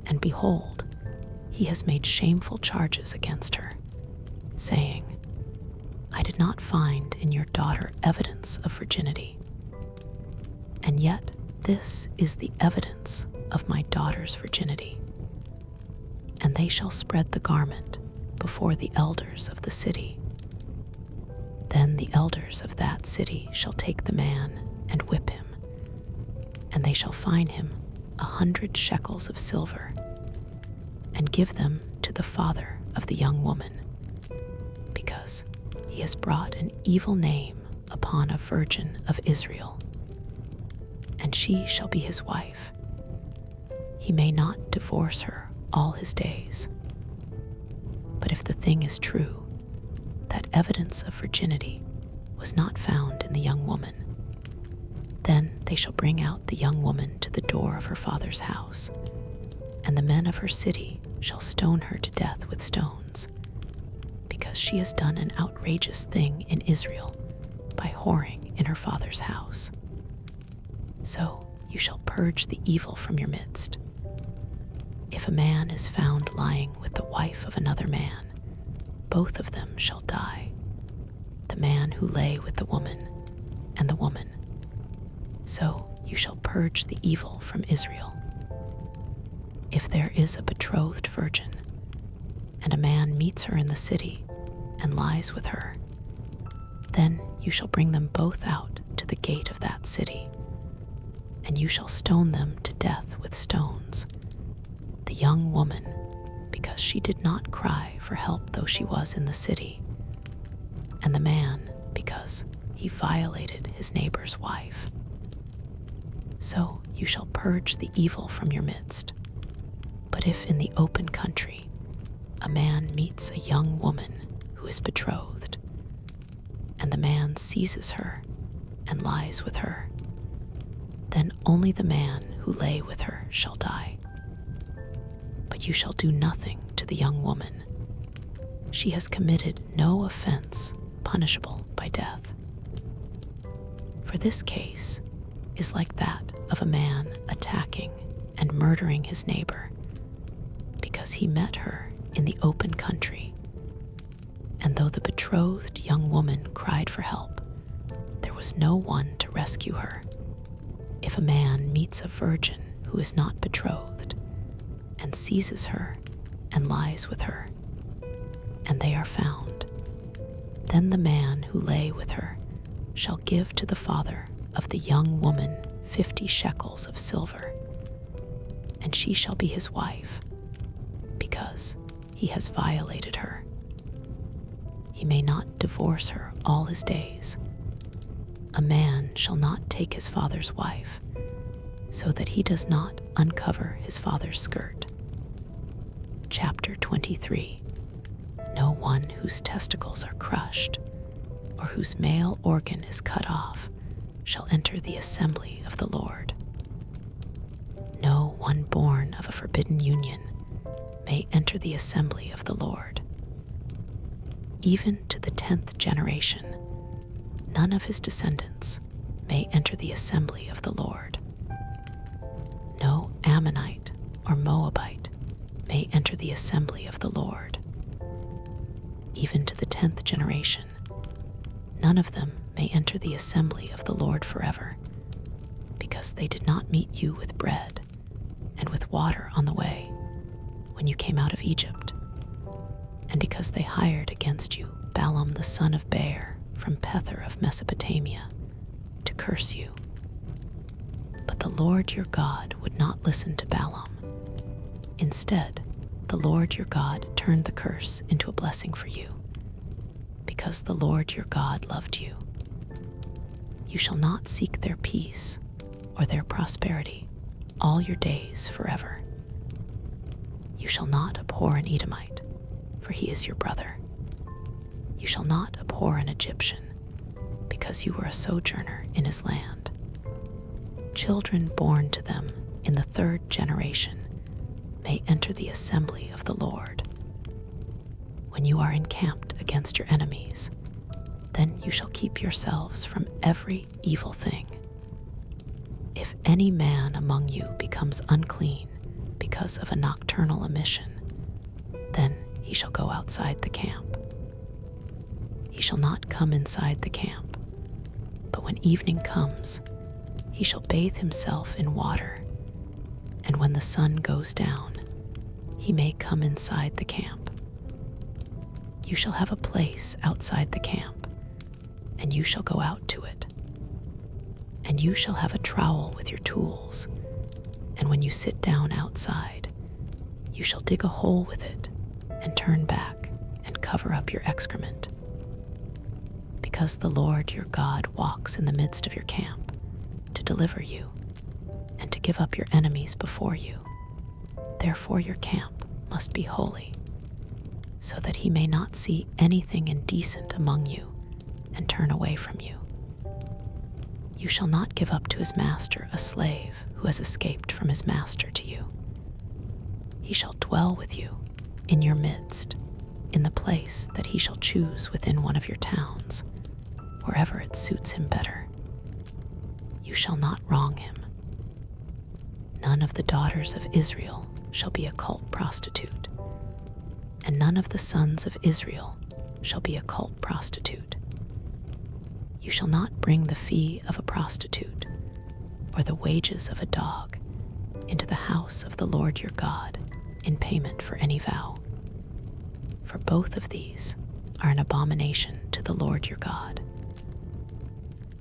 And behold, he has made shameful charges against her, saying, I did not find in your daughter evidence of virginity. And yet this is the evidence of my daughter's virginity." And they shall spread the garment before the elders of the city. Then the elders of that city shall take the man and whip him, and they shall fine him 100 shekels of silver, and give them to the father of the young woman, because he has brought an evil name upon a virgin of Israel, and she shall be his wife. He may not divorce her all his days. But if the thing is true, that evidence of virginity was not found in the young woman, then they shall bring out the young woman to the door of her father's house, and the men of her city shall stone her to death with stones, because she she has done an outrageous thing in Israel by whoring in her father's house. So you shall purge the evil from your midst. If a man is found lying with the wife of another man, both of them shall die, the man who lay with the woman and the woman. So you shall purge the evil from Israel. If there is a betrothed virgin, and a man meets her in the city and lies with her, then you shall bring them both out to the gate of that city, and you shall stone them to death with stones, the young woman, because she did not cry for help though she was in the city, and the man, because he violated his neighbor's wife. So you shall purge the evil from your midst. But if in the open country a man meets a young woman who is betrothed, and the man seizes her and lies with her, then only the man who lay with her shall die. But you shall do nothing to the young woman. She has committed no offense punishable by death. For this case is like that of a man attacking and murdering his neighbor, because he met her in the open country, and though the betrothed young woman cried for help, there was no one to rescue her. If a man meets a virgin who is not betrothed, and seizes her and lies with her, and they are found, then the man who lay with her shall give to the father of the young woman 50 shekels of silver, and she shall be his wife, because he has violated her. He may not divorce her all his days. A man shall not take his father's wife, so that he does not uncover his father's skirt. Chapter 23. No one whose testicles are crushed, or whose male organ is cut off, shall enter the assembly of the Lord. No one born of a forbidden union may enter the assembly of the Lord. Even to the 10th generation, none of his descendants may enter the assembly of the Lord. No Ammonite or Moabite may enter the assembly of the Lord. Even to the 10th generation, none of them may enter the assembly of the Lord forever, because they did not meet you with bread and with water on the way when you came out of Egypt, and because they hired against you Balaam the son of Beor from Pether of Mesopotamia to curse you. But the Lord your God would not listen to Balaam. Instead, the Lord your God turned the curse into a blessing for you, because the Lord your God loved you. You shall not seek their peace or their prosperity all your days forever. You shall not abhor an Edomite, for he is your brother. You shall not abhor an Egyptian, because you were a sojourner in his land. Children born to them in the 3rd generation may enter the assembly of the Lord. When you are encamped against your enemies, then you shall keep yourselves from every evil thing. If any man among you becomes unclean because of a nocturnal emission, then he shall go outside the camp. He shall not come inside the camp, but when evening comes, he shall bathe himself in water, and when the sun goes down, he may come inside the camp. You shall have a place outside the camp, and you shall go out to it. And you shall have a trowel with your tools, and when you sit down outside, you shall dig a hole with it and turn back and cover up your excrement. Because the Lord your God walks in the midst of your camp to deliver you and to give up your enemies before you, therefore your camp must be holy, so that he may not see anything indecent among you and turn away from you. You shall not give up to his master a slave who has escaped from his master to you. He shall dwell with you in your midst, in the place that he shall choose within one of your towns, wherever it suits him better. You shall not wrong him. None of the daughters of Israel shall be a cult prostitute, and none of the sons of Israel shall be a cult prostitute. You shall not bring the fee of a prostitute or the wages of a dog into the house of the Lord your God in payment for any vow. For both of these are an abomination to the Lord your God.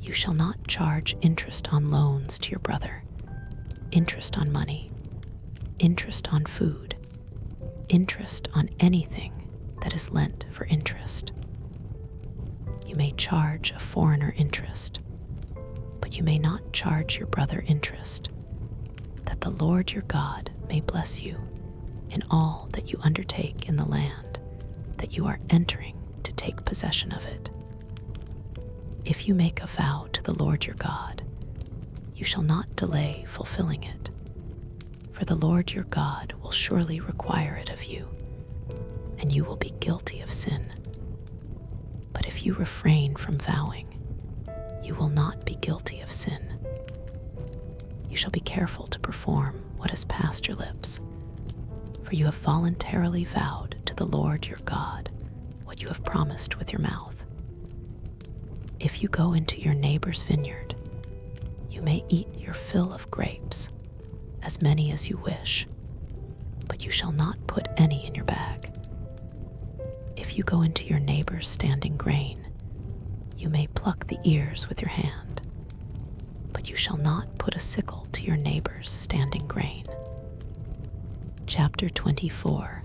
You shall not charge interest on loans to your brother, interest on money, interest on food, interest on anything that is lent for interest. You may charge a foreigner interest, but you may not charge your brother interest, that the Lord your God may bless you in all that you undertake in the land that you are entering to take possession of it. If you make a vow to the Lord your God, you shall not delay fulfilling it, for the Lord your God will surely require it of you, and you will be guilty of sin. But if you refrain from vowing, you will not be guilty of sin. You shall be careful to perform what has passed your lips, for you have voluntarily vowed to the Lord your God what you have promised with your mouth. If you go into your neighbor's vineyard, you may eat your fill of grapes, as many as you wish, but you shall not put any in your bag. If you go into your neighbor's standing grain, you may pluck the ears with your hand, but you shall not put a sickle to your neighbor's standing grain. Chapter 24.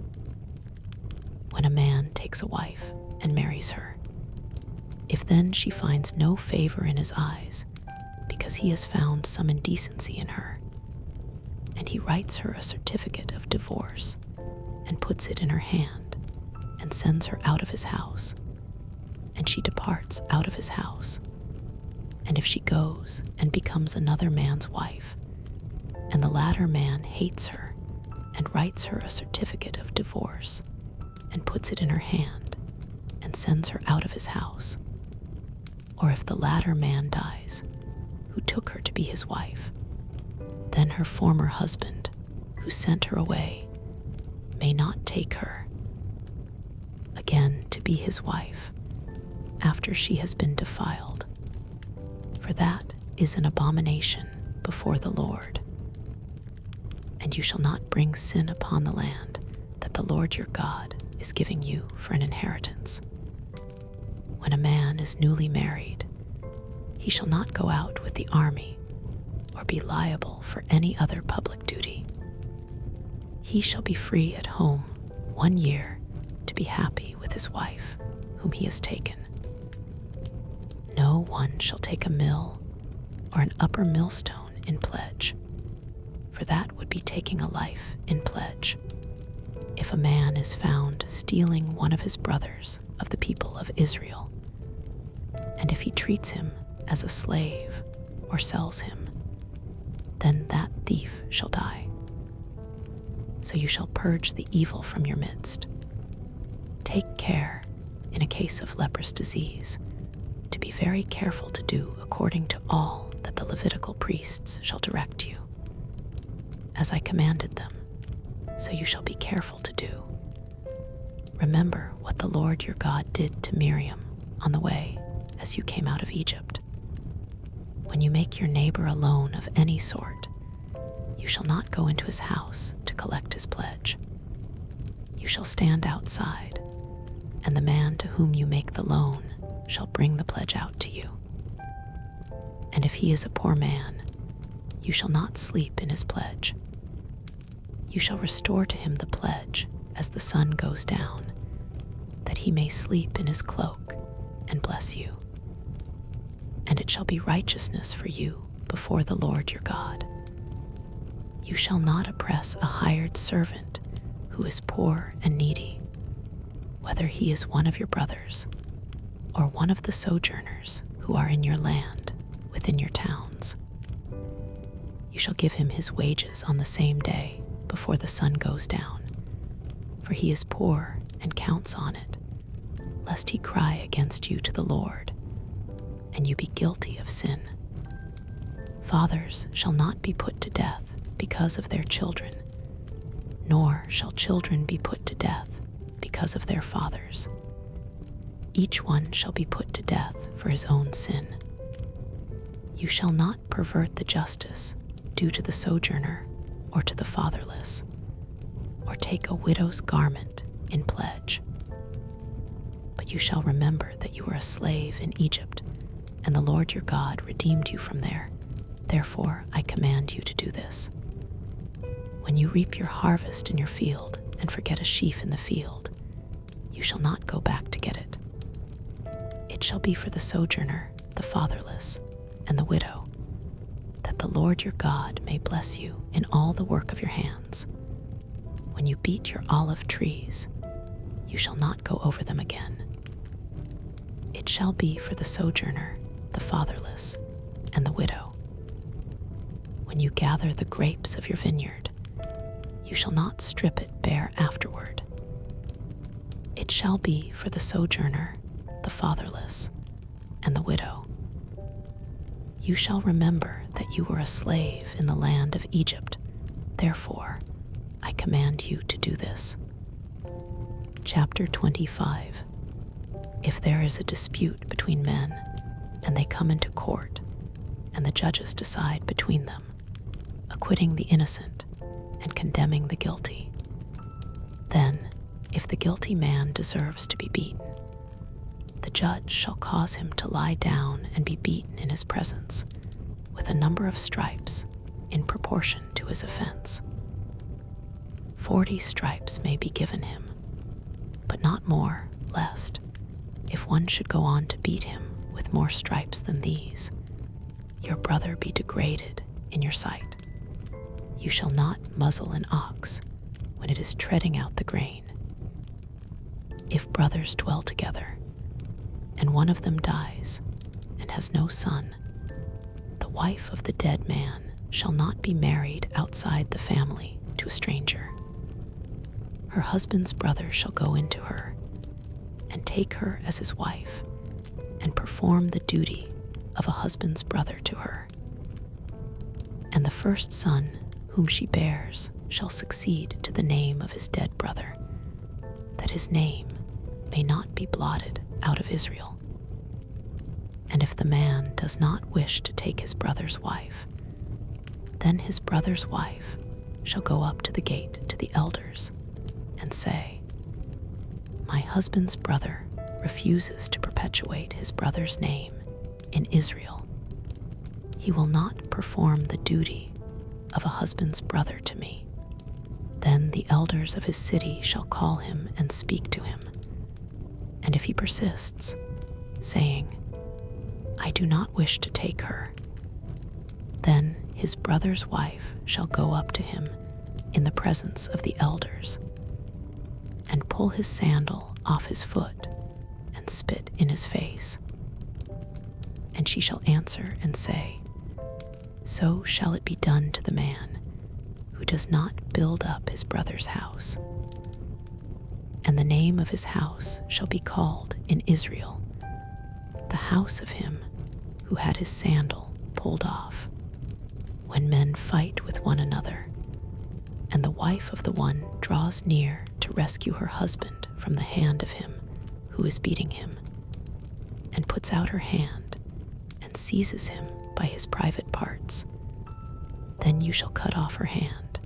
When a man takes a wife and marries her, if then she finds no favor in his eyes, because he has found some indecency in her, and he writes her a certificate of divorce and puts it in her hand and sends her out of his house, and she departs out of his house, and if she goes and becomes another man's wife, and the latter man hates her and writes her a certificate of divorce and puts it in her hand and sends her out of his house, or if the latter man dies, who took her to be his wife, then her former husband, who sent her away, may not take her again to be his wife after she has been defiled, for that is an abomination before the Lord. And you shall not bring sin upon the land that the Lord your God is giving you for an inheritance. When a man is newly married, he shall not go out with the army or be liable for any other public duty. He shall be free at home 1 year to be happy with his wife, whom he has taken. No one shall take a mill or an upper millstone in pledge, for that would be taking a life in pledge. If a man is found stealing one of his brothers of the people of Israel, and if he treats him as a slave or sells him, then that thief shall die. So you shall purge the evil from your midst. Take care, in a case of leprous disease, to be very careful to do according to all that the Levitical priests shall direct you. As I commanded them, so you shall be careful to do. Remember what the Lord your God did to Miriam on the way as you came out of Egypt. When you make your neighbor a loan of any sort, you shall not go into his house to collect his pledge. You shall stand outside, and the man to whom you make the loan shall bring the pledge out to you. And if he is a poor man, you shall not sleep in his pledge. You shall restore to him the pledge as the sun goes down, that he may sleep in his cloak and bless you. And it shall be righteousness for you before the Lord your God. You shall not oppress a hired servant who is poor and needy, whether he is one of your brothers or one of the sojourners who are in your land within your towns. You shall give him his wages on the same day before the sun goes down, for he is poor and counts on it, lest he cry against you to the Lord, and you be guilty of sin. Fathers shall not be put to death because of their children, nor shall children be put to death because of their fathers. Each one shall be put to death for his own sin. You shall not pervert the justice due to the sojourner or to the fatherless, or take a widow's garment in pledge. But you shall remember that you were a slave in Egypt, and the Lord your God redeemed you from there. Therefore I command you to do this. When you reap your harvest in your field and forget a sheaf in the field, you shall not go back to get it. It shall be for the sojourner, the fatherless, and the widow, that the Lord your God may bless you in all the work of your hands. When you beat your olive trees, you shall not go over them again. It shall be for the sojourner, the fatherless, and the widow. When you gather the grapes of your vineyard, you shall not strip it bare afterward. It shall be for the sojourner, the fatherless, and the widow. You shall remember that you were a slave in the land of Egypt. Therefore, I command you to do this. Chapter 25. If there is a dispute between men, and they come into court, and the judges decide between them, acquitting the innocent and condemning the guilty, then, if the guilty man deserves to be beaten, the judge shall cause him to lie down and be beaten in his presence, with a number of stripes in proportion to his offense. 40 stripes may be given him, but not more, lest, if one should go on to beat him with more stripes than these, your brother be degraded in your sight. You shall not muzzle an ox when it is treading out the grain. If brothers dwell together, and one of them dies and has no son, the wife of the dead man shall not be married outside the family to a stranger. Her husband's brother shall go into her and take her as his wife and perform the duty of a husband's brother to her. And the first son whom she bears shall succeed to the name of his dead brother, that his name may not be blotted out of Israel. And if the man does not wish to take his brother's wife, then his brother's wife shall go up to the gate to the elders and say, My husband's brother refuses to perpetuate his brother's name in Israel. He will not perform the duty of a husband's brother to me. Then the elders of his city shall call him and speak to him. And if he persists, saying, I do not wish to take her, then his brother's wife shall go up to him in the presence of the elders and pull his sandal off his foot and spit in his face. And she shall answer and say, So shall it be done to the man who does not build up his brother's house. And the name of his house shall be called in Israel, the house of him who had his sandal pulled off. When men fight with one another, and the wife of the one draws near to rescue her husband from the hand of him who is beating him, and puts out her hand and seizes him by his private parts, then you shall cut off her hand.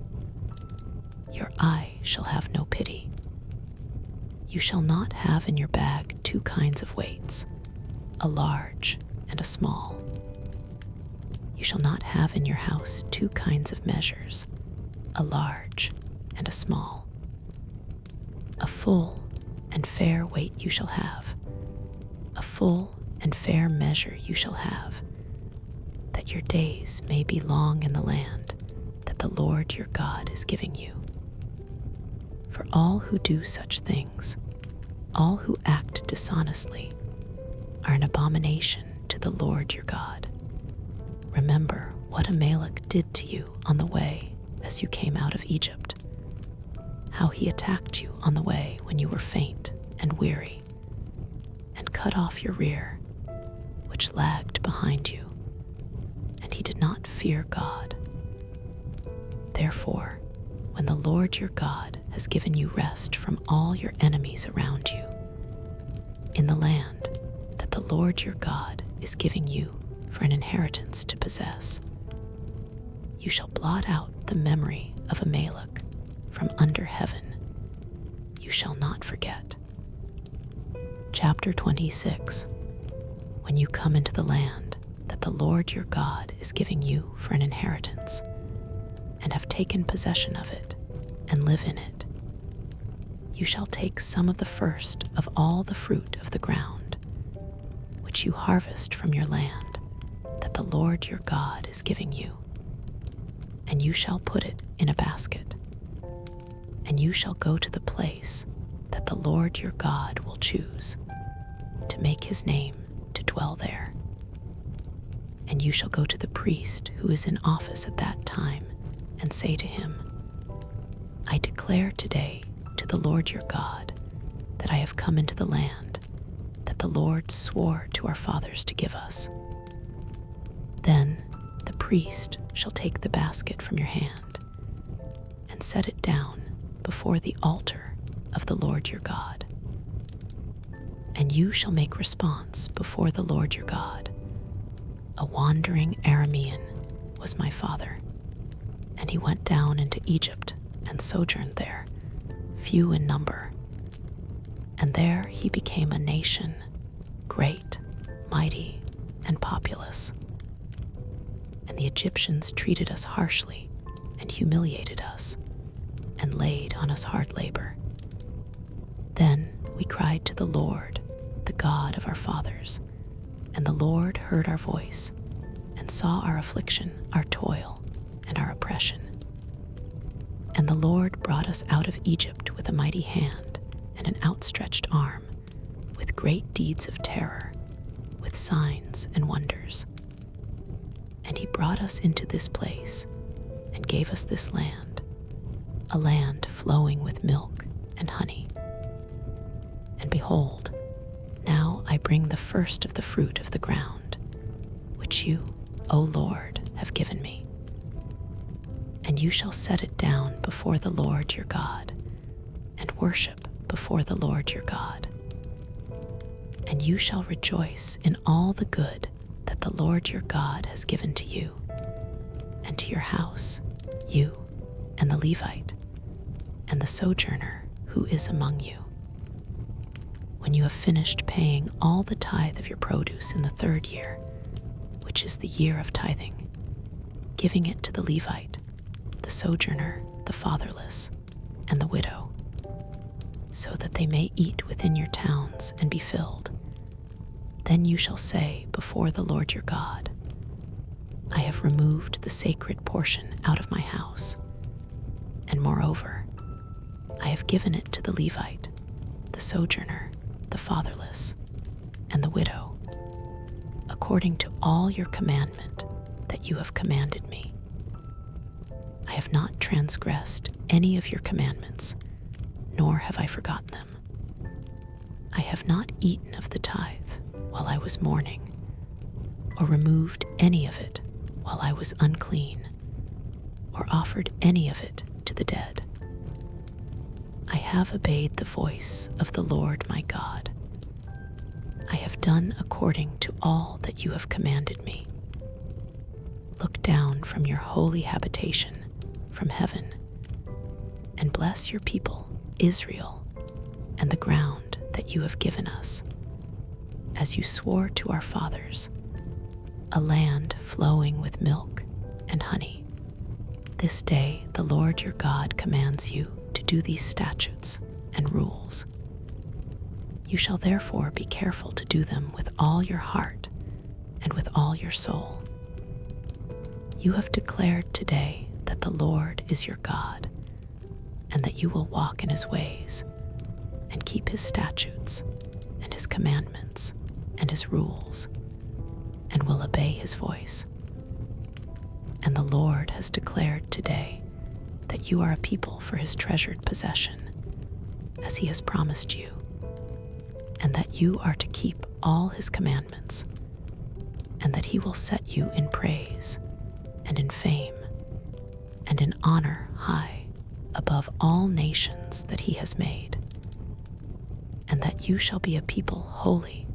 Your eye shall have no pity. You shall not have in your bag 2 kinds of weights, a large and a small. You shall not have in your house 2 kinds of measures, a large and a small. A full and fair weight you shall have, a full and fair measure you shall have, that your days may be long in the land that the Lord your God is giving you. For all who do such things, all who act dishonestly, are an abomination to the Lord your God. Remember what Amalek did to you on the way as you came out of Egypt, how he attacked you on the way when you were faint and weary, and cut off your rear, which lagged behind you, and he did not fear God. Therefore, when the Lord your God has given you rest from all your enemies around you, in the land that the Lord your God is giving you for an inheritance to possess, you shall blot out the memory of Amalek from under heaven. You shall not forget. Chapter 26. When you come into the land that the Lord your God is giving you for an inheritance, and have taken possession of it, and live in it, you shall take some of the first of all the fruit of the ground, which you harvest from your land that the Lord your God is giving you, and you shall put it in a basket, and you shall go to the place that the Lord your God will choose to make his name to dwell there. And you shall go to the priest who is in office at that time, and say to him, I declare today to the Lord your God that I have come into the land that the Lord swore to our fathers to give us. Then the priest shall take the basket from your hand and set it down before the altar of the Lord your God. And you shall make response before the Lord your God. A wandering Aramean was my father, and he went down into Egypt and sojourned there, few in number. And there he became a nation, great, mighty, and populous. And the Egyptians treated us harshly and humiliated us, and laid on us hard labor. Then we cried to the Lord, the God of our fathers, and the Lord heard our voice, and saw our affliction, our toil, and our oppression. And the Lord brought us out of Egypt with a mighty hand and an outstretched arm, with great deeds of terror, with signs and wonders. And he brought us into this place, and gave us this land, a land flowing with milk and honey. And behold, now I bring the first of the fruit of the ground, which you, O Lord, have given me. And you shall set it down before the Lord your God, and worship before the Lord your God. And you shall rejoice in all the good that the Lord your God has given to you, and to your house, you, and the Levite, and the sojourner who is among you. When you have finished paying all the tithe of your produce in the 3rd year, which is the year of tithing, giving it to the Levite, the sojourner, the fatherless, and the widow, so that they may eat within your towns and be filled, then you shall say before the Lord your God, I have removed the sacred portion out of my house, and moreover, I have given it to the Levite, the sojourner, the fatherless, and the widow, according to all your commandment that you have commanded me. I have not transgressed any of your commandments, nor have I forgotten them. I have not eaten of the tithe while I was mourning, or removed any of it while I was unclean, or offered any of it to the dead. I have obeyed the voice of the Lord my God. I have done according to all that you have commanded me. Look down from your holy habitation, from heaven, and bless your people, Israel, and the ground that you have given us, as you swore to our fathers, a land flowing with milk and honey. This day the Lord your God commands you to do these statutes and rules. You shall therefore be careful to do them with all your heart and with all your soul. You have declared today that the Lord is your God, and that you will walk in his ways, and keep his statutes, and his commandments, and his rules, and will obey his voice. And the Lord has declared today that you are a people for his treasured possession, as he has promised you, and that you are to keep all his commandments, and that he will set you in praise and in fame and in honor high above all nations that he has made, and that you shall be a people holy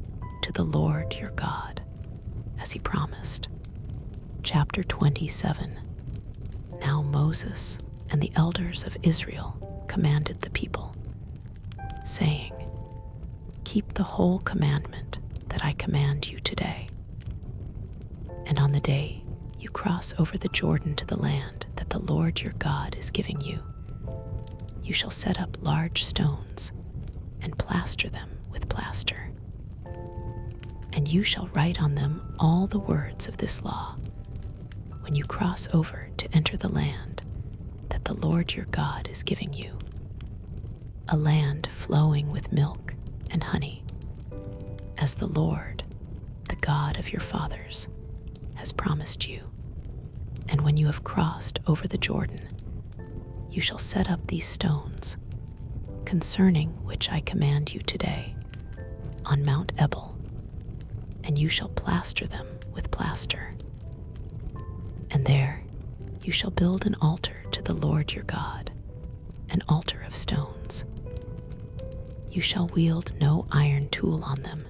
to the Lord your God, as he promised. Chapter 27. Now Moses and the elders of Israel commanded the people, saying, Keep the whole commandment that I command you today. And on the day you cross over the Jordan to the land that the Lord your God is giving you, you shall set up large stones and plaster them with plaster. And you shall write on them all the words of this law when you cross over to enter the land that the Lord your God is giving you, a land flowing with milk and honey, as the Lord, the God of your fathers, has promised you. And when you have crossed over the Jordan, you shall set up these stones, concerning which I command you today, on Mount Ebal, and you shall plaster them with plaster. And there you shall build an altar to the Lord your God, an altar of stones. You shall wield no iron tool on them.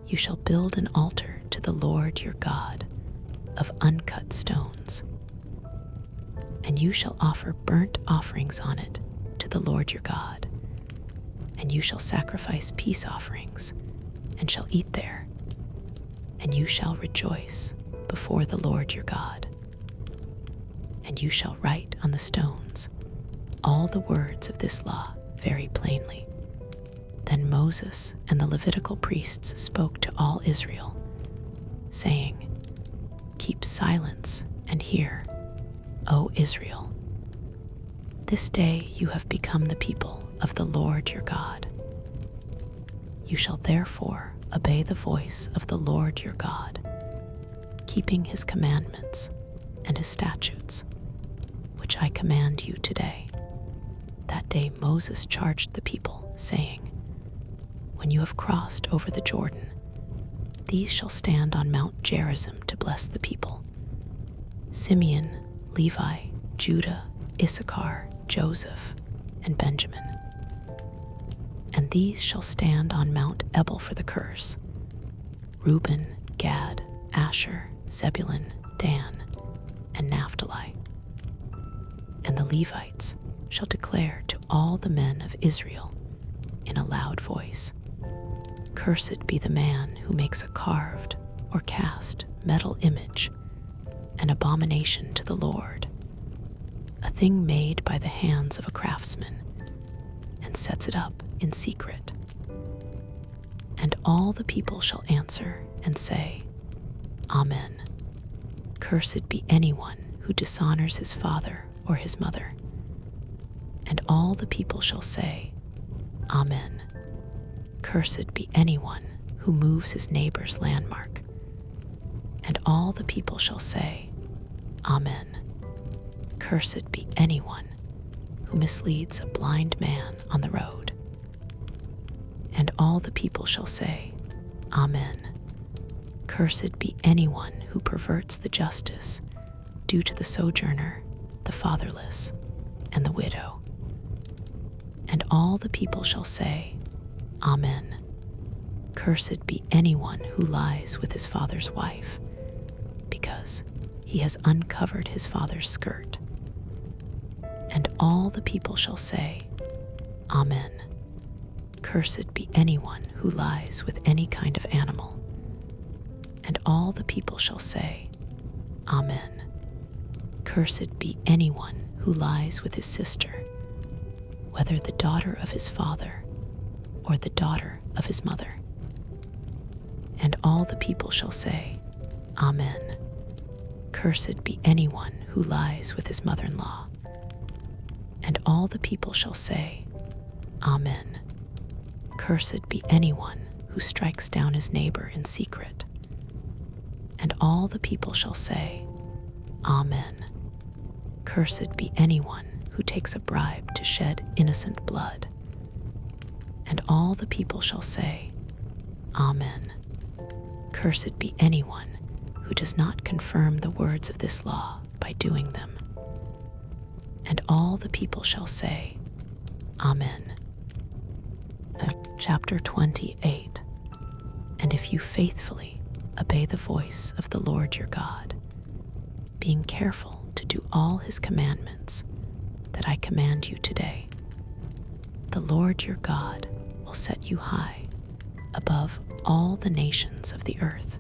You shall build an altar to the Lord your God of uncut stones. And you shall offer burnt offerings on it to the Lord your God. And you shall sacrifice peace offerings, and shall eat there. And you shall rejoice before the Lord your God. And you shall write on the stones all the words of this law very plainly. Then Moses and the Levitical priests spoke to all Israel, saying, Keep silence and hear, O Israel. This day you have become the people of the Lord your God. You shall therefore obey the voice of the Lord your God, keeping his commandments and his statutes, which I command you today. That day Moses charged the people, saying, When you have crossed over the Jordan, these shall stand on Mount Gerizim to bless the people: Simeon, Levi, Judah, Issachar, Joseph, and Benjamin. And these shall stand on Mount Ebal for the curse: Reuben, Gad, Asher, Zebulun, Dan, and Naphtali. And the Levites shall declare to all the men of Israel in a loud voice, Cursed be the man who makes a carved or cast metal image, an abomination to the Lord, a thing made by the hands of a craftsman, and sets it up in secret. And all the people shall answer and say, Amen. Cursed be anyone who dishonors his father or his mother. And all the people shall say, Amen. Cursed be anyone who moves his neighbor's landmark. And all the people shall say, Amen. Cursed be anyone who misleads a blind man on the road. And all the people shall say, Amen. Cursed be anyone who perverts the justice due to the sojourner, the fatherless, and the widow. And all the people shall say, Amen. Cursed be anyone who lies with his father's wife, because he has uncovered his father's skirt. And all the people shall say, Amen. Cursed be anyone who lies with any kind of animal. And all the people shall say, Amen. Cursed be anyone who lies with his sister, whether the daughter of his father or the daughter of his mother. And all the people shall say, Amen. Cursed be anyone who lies with his mother-in-law. And all the people shall say, Amen. Cursed be anyone who strikes down his neighbor in secret. And all the people shall say, Amen. Cursed be anyone who takes a bribe to shed innocent blood. And all the people shall say, Amen. Cursed be anyone who does not confirm the words of this law by doing them. And all the people shall say, Amen. Chapter 28. And if you faithfully obey the voice of the Lord your God, being careful to do all his commandments that I command you today, the Lord your God will set you high above all the nations of the earth.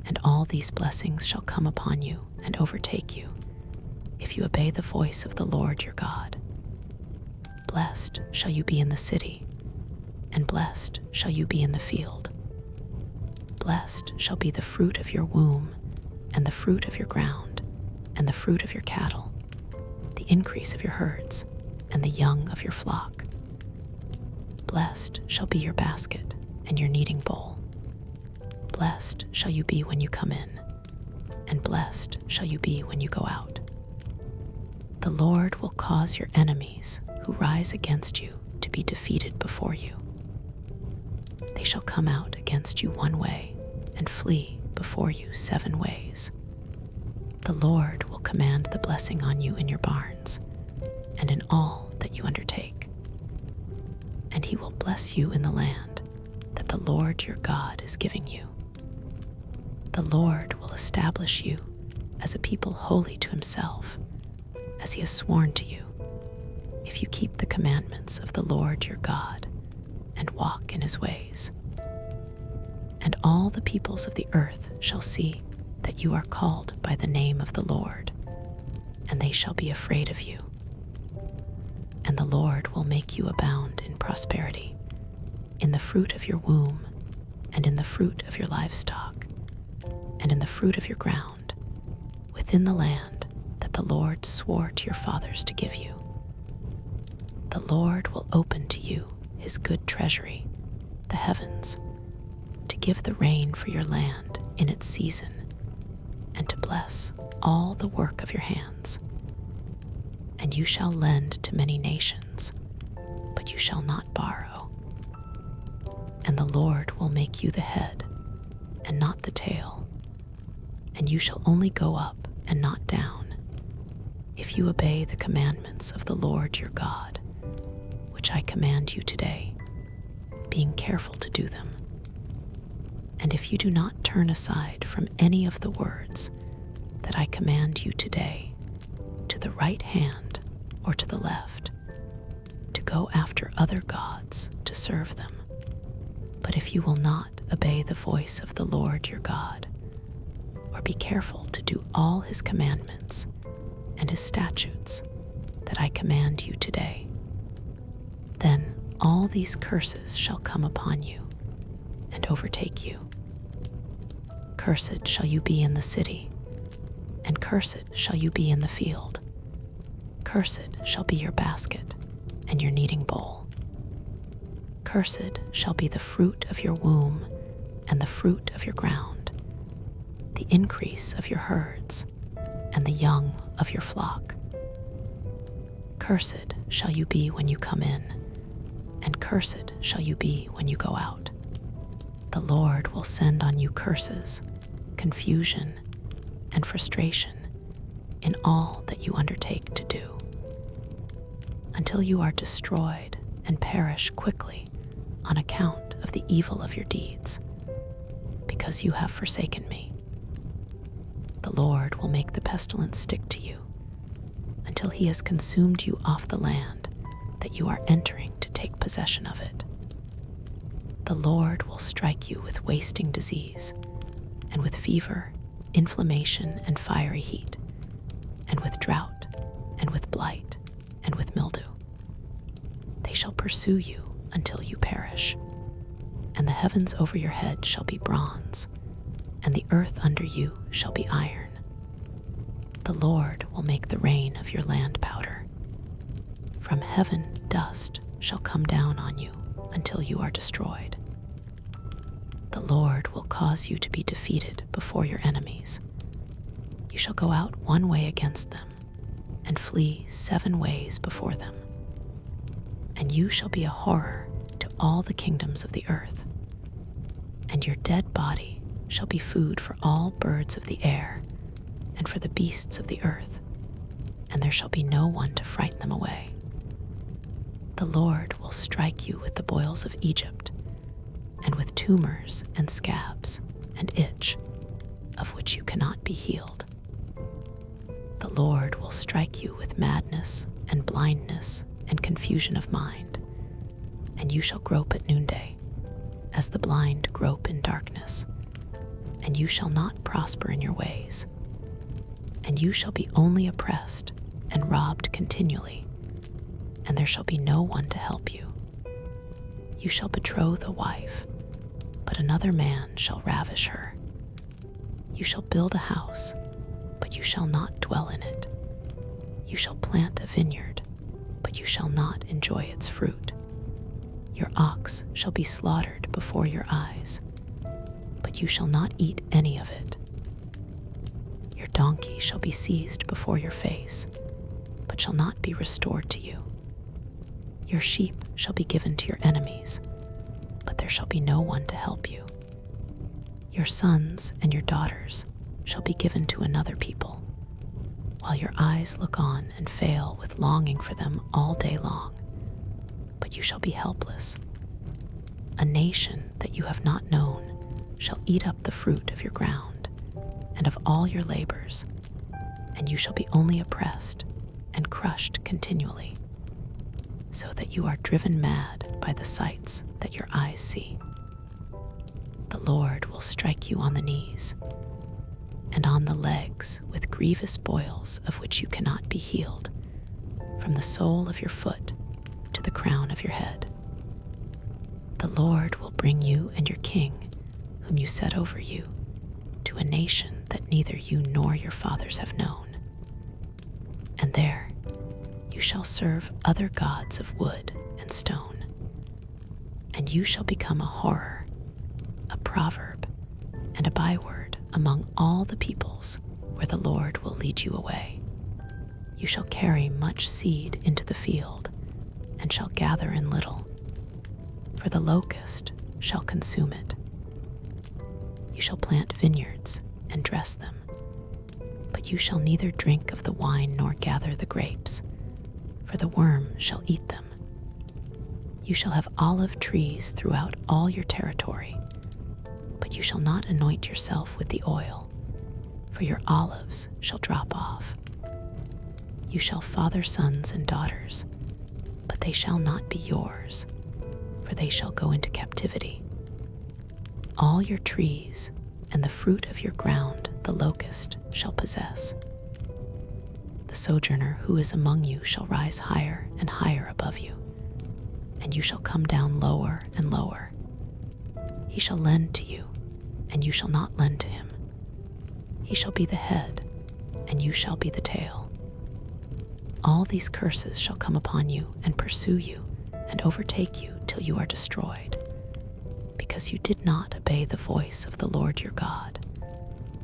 And all these blessings shall come upon you and overtake you if you obey the voice of the Lord your God. Blessed shall you be in the city, and blessed shall you be in the field. Blessed shall be the fruit of your womb, and the fruit of your ground, and the fruit of your cattle, the increase of your herds, and the young of your flock. Blessed shall be your basket and your kneading bowl. Blessed shall you be when you come in, and blessed shall you be when you go out. The Lord will cause your enemies who rise against you to be defeated before you. They shall come out against you one way and flee before you 7 ways. The Lord will command the blessing on you in your barns and in all that you undertake. And he will bless you in the land that the Lord your God is giving you. The Lord will establish you as a people holy to himself, as he has sworn to you, if you keep the commandments of the Lord your God and walk in his ways. And all the peoples of the earth shall see that you are called by the name of the Lord, and they shall be afraid of you. And the Lord will make you abound in prosperity, in the fruit of your womb, and in the fruit of your livestock, and in the fruit of your ground, within the land that the Lord swore to your fathers to give you. The Lord will open to you his good treasury, the heavens, to give the rain for your land in its season, and to bless all the work of your hands. And you shall lend to many nations, but you shall not borrow. And the Lord will make you the head, and not the tail, and you shall only go up and not down, if you obey the commandments of the Lord your God, which I command you today, being careful to do them. And if you do not turn aside from any of the words that I command you today, to the right hand or to the left, to go after other gods to serve them, but if you will not obey the voice of the Lord your God, or be careful to do all his commandments and his statutes that I command you today, then all these curses shall come upon you and overtake you. Cursed shall you be in the city, and cursed shall you be in the field. Cursed shall be your basket and your kneading bowl. Cursed shall be the fruit of your womb and the fruit of your ground, the increase of your herds and the young of your flock. Cursed shall you be when you come in, and cursed shall you be when you go out. The Lord will send on you curses, confusion, and frustration in all that you undertake to do, until you are destroyed and perish quickly on account of the evil of your deeds, because you have forsaken me. The Lord will make the pestilence stick to you until he has consumed you off the land that you are entering to take possession of it. The Lord will strike you with wasting disease, and with fever, inflammation, and fiery heat, and with drought, and with blight, and with mildew. They shall pursue you until you perish, and the heavens over your head shall be bronze, and the earth under you shall be iron. The Lord will make the rain of your land powder. From heaven dust shall come down on you until you are destroyed. The Lord will cause you to be defeated before your enemies. You shall go out one way against them, and flee 7 ways before them. And you shall be a horror to all the kingdoms of the earth. And your dead body shall be food for all birds of the air and for the beasts of the earth, and there shall be no one to frighten them away. The Lord will strike you with the boils of Egypt, and with tumors and scabs and itch, of which you cannot be healed. The Lord will strike you with madness and blindness and confusion of mind, and you shall grope at noonday, as the blind grope in darkness, and you shall not prosper in your ways. And you shall be only oppressed and robbed continually, and there shall be no one to help you. You shall betroth a wife, but another man shall ravish her. You shall build a house, but you shall not dwell in it. You shall plant a vineyard, but you shall not enjoy its fruit. Your ox shall be slaughtered before your eyes, but you shall not eat any of it. Your donkey shall be seized before your face, but shall not be restored to you. Your sheep shall be given to your enemies, but there shall be no one to help you. Your sons and your daughters shall be given to another people, while your eyes look on and fail with longing for them all day long, but you shall be helpless. A nation that you have not known shall eat up the fruit of your ground and of all your labors, and you shall be only oppressed and crushed continually, so that you are driven mad by the sights that your eyes see. The Lord will strike you on the knees and on the legs with grievous boils of which you cannot be healed, from the sole of your foot to the crown of your head. The Lord will bring you and your king, whom you set over you, to a nation that neither you nor your fathers have known. And there you shall serve other gods of wood and stone, and you shall become a horror, a proverb, and a byword among all the peoples where the Lord will lead you away. You shall carry much seed into the field, and shall gather in little, for the locust shall consume it. You shall plant vineyards and dress them, but you shall neither drink of the wine nor gather the grapes, for the worm shall eat them. You shall have olive trees throughout all your territory, but you shall not anoint yourself with the oil, for your olives shall drop off. You shall father sons and daughters, but they shall not be yours, for they shall go into captivity. All your trees and the fruit of your ground the locust shall possess. The sojourner who is among you shall rise higher and higher above you, and you shall come down lower and lower. He shall lend to you, and you shall not lend to him. He shall be the head, and you shall be the tail. All these curses shall come upon you and pursue you and overtake you till you are destroyed, because you did not obey the voice of the Lord your God,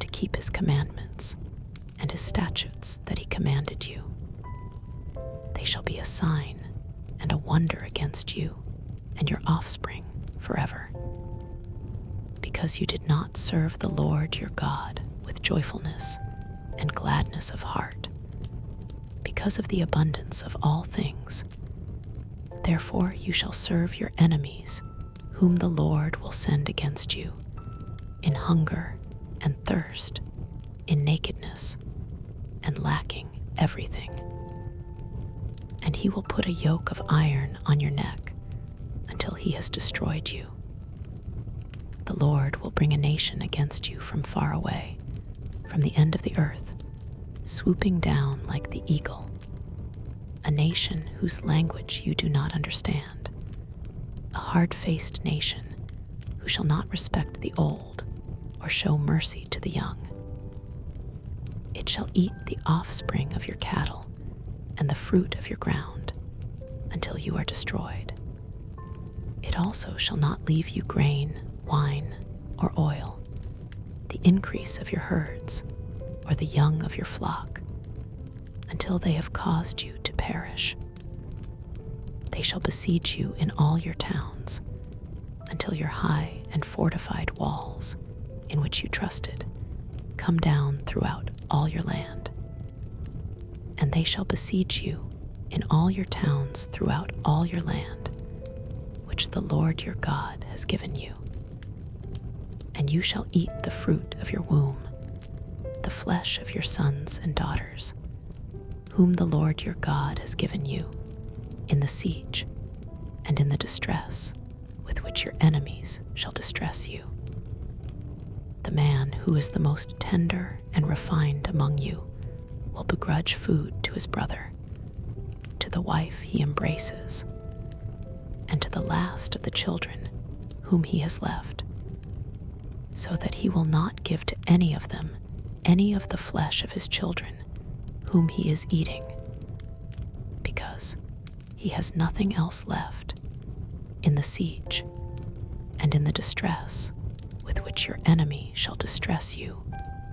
to keep his commandments and his statutes that he commanded you. They shall be a sign and a wonder against you and your offspring forever, because you did not serve the Lord your God with joyfulness and gladness of heart, because of the abundance of all things. Therefore you shall serve your enemies, whom the Lord will send against you, in hunger and thirst, in nakedness, and lacking everything. And he will put a yoke of iron on your neck until he has destroyed you. The Lord will bring a nation against you from far away, from the end of the earth, swooping down like the eagle, a nation whose language you do not understand, a hard-faced nation who shall not respect the old or show mercy to the young. It shall eat the offspring of your cattle and the fruit of your ground until you are destroyed. It also shall not leave you grain, wine, or oil, the increase of your herds, or the young of your flock, until they have caused you to perish. They shall besiege you in all your towns, until your high and fortified walls, in which you trusted, come down throughout all your land. And they shall besiege you in all your towns throughout all your land, which the Lord your God has given you. And you shall eat the fruit of your womb, the flesh of your sons and daughters, whom the Lord your God has given you, in the siege and in the distress with which your enemies shall distress you. The man who is the most tender and refined among you will begrudge food to his brother, to the wife he embraces, and to the last of the children whom he has left, so that he will not give to any of them any of the flesh of his children whom he is eating, because he has nothing else left in the siege and in the distress with which your enemy shall distress you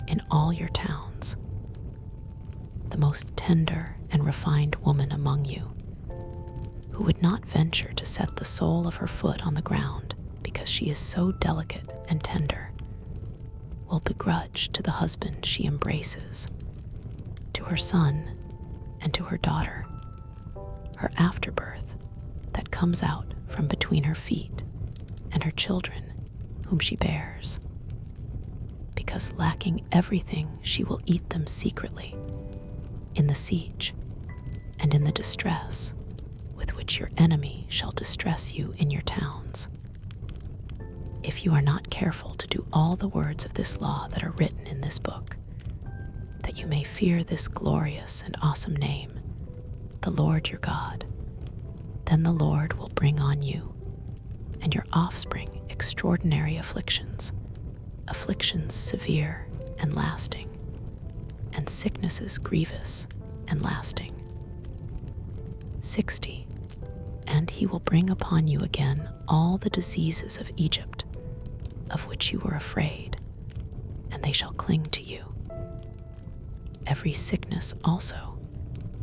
in all your towns. The most tender and refined woman among you, who would not venture to set the sole of her foot on the ground because she is so delicate and tender, will begrudge to the husband she embraces, to her son and to her daughter, her afterbirth that comes out from between her feet, and her children whom she bears. Because lacking everything, she will eat them secretly, in the siege and in the distress with which your enemy shall distress you in your towns. If you are not careful to do all the words of this law that are written in this book, that you may fear this glorious and awesome name, the Lord your God, then the Lord will bring on you and your offspring extraordinary afflictions, afflictions severe and lasting, and sicknesses grievous and lasting. 60. And he will bring upon you again all the diseases of Egypt, of which you were afraid, and they shall cling to you. Every sickness also,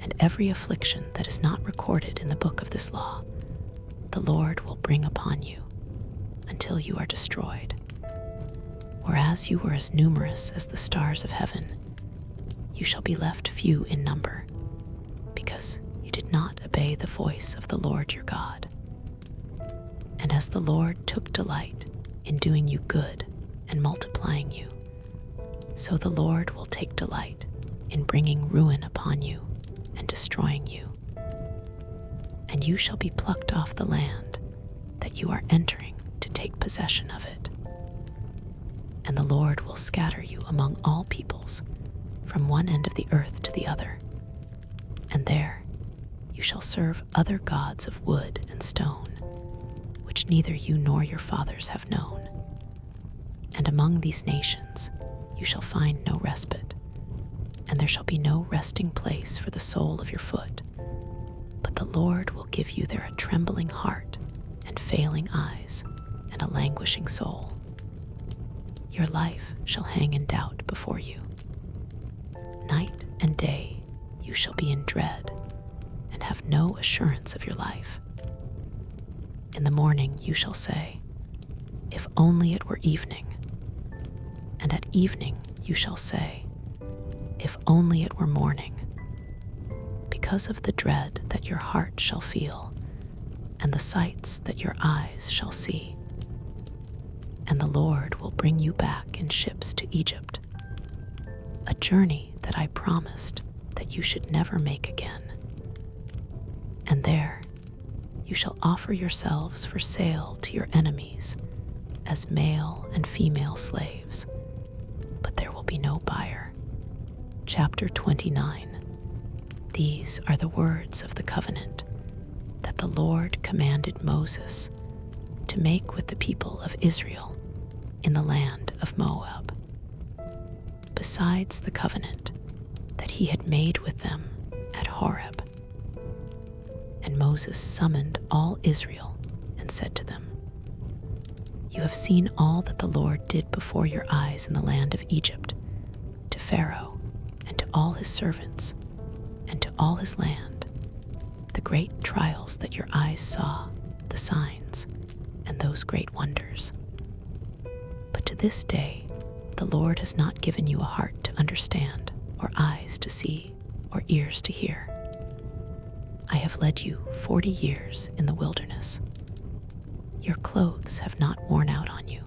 and every affliction that is not recorded in the book of this law, the Lord will bring upon you until you are destroyed. Whereas you were as numerous as the stars of heaven, you shall be left few in number, because you did not obey the voice of the Lord your God. And as the Lord took delight in doing you good and multiplying you, so the Lord will take delight in bringing ruin upon you and destroying you. And you shall be plucked off the land that you are entering to take possession of it. And the Lord will scatter you among all peoples, from one end of the earth to the other. And there you shall serve other gods of wood and stone, which neither you nor your fathers have known. And among these nations you shall find no respite, and there shall be no resting place for the sole of your foot. But the Lord will give you there a trembling heart and failing eyes and a languishing soul. Your life shall hang in doubt before you. Night and day you shall be in dread and have no assurance of your life. In the morning you shall say, if only it were evening. And at evening you shall say, if only it were morning. Because of the dread that your heart shall feel, and the sights that your eyes shall see. And the Lord will bring you back in ships to Egypt, a journey that I promised that you should never make again. And there you shall offer yourselves for sale to your enemies as male and female slaves, but there will be no buyer. Chapter 29. These are the words of the covenant that the Lord commanded Moses to make with the people of Israel in the land of Moab, besides the covenant that he had made with them at Horeb. And Moses summoned all Israel and said to them, you have seen all that the Lord did before your eyes in the land of Egypt, to Pharaoh and to all his servants, and to all his land, the great trials that your eyes saw, the signs, and those great wonders. But to this day, the Lord has not given you a heart to understand, or eyes to see, or ears to hear. I have led you 40 years in the wilderness. Your clothes have not worn out on you,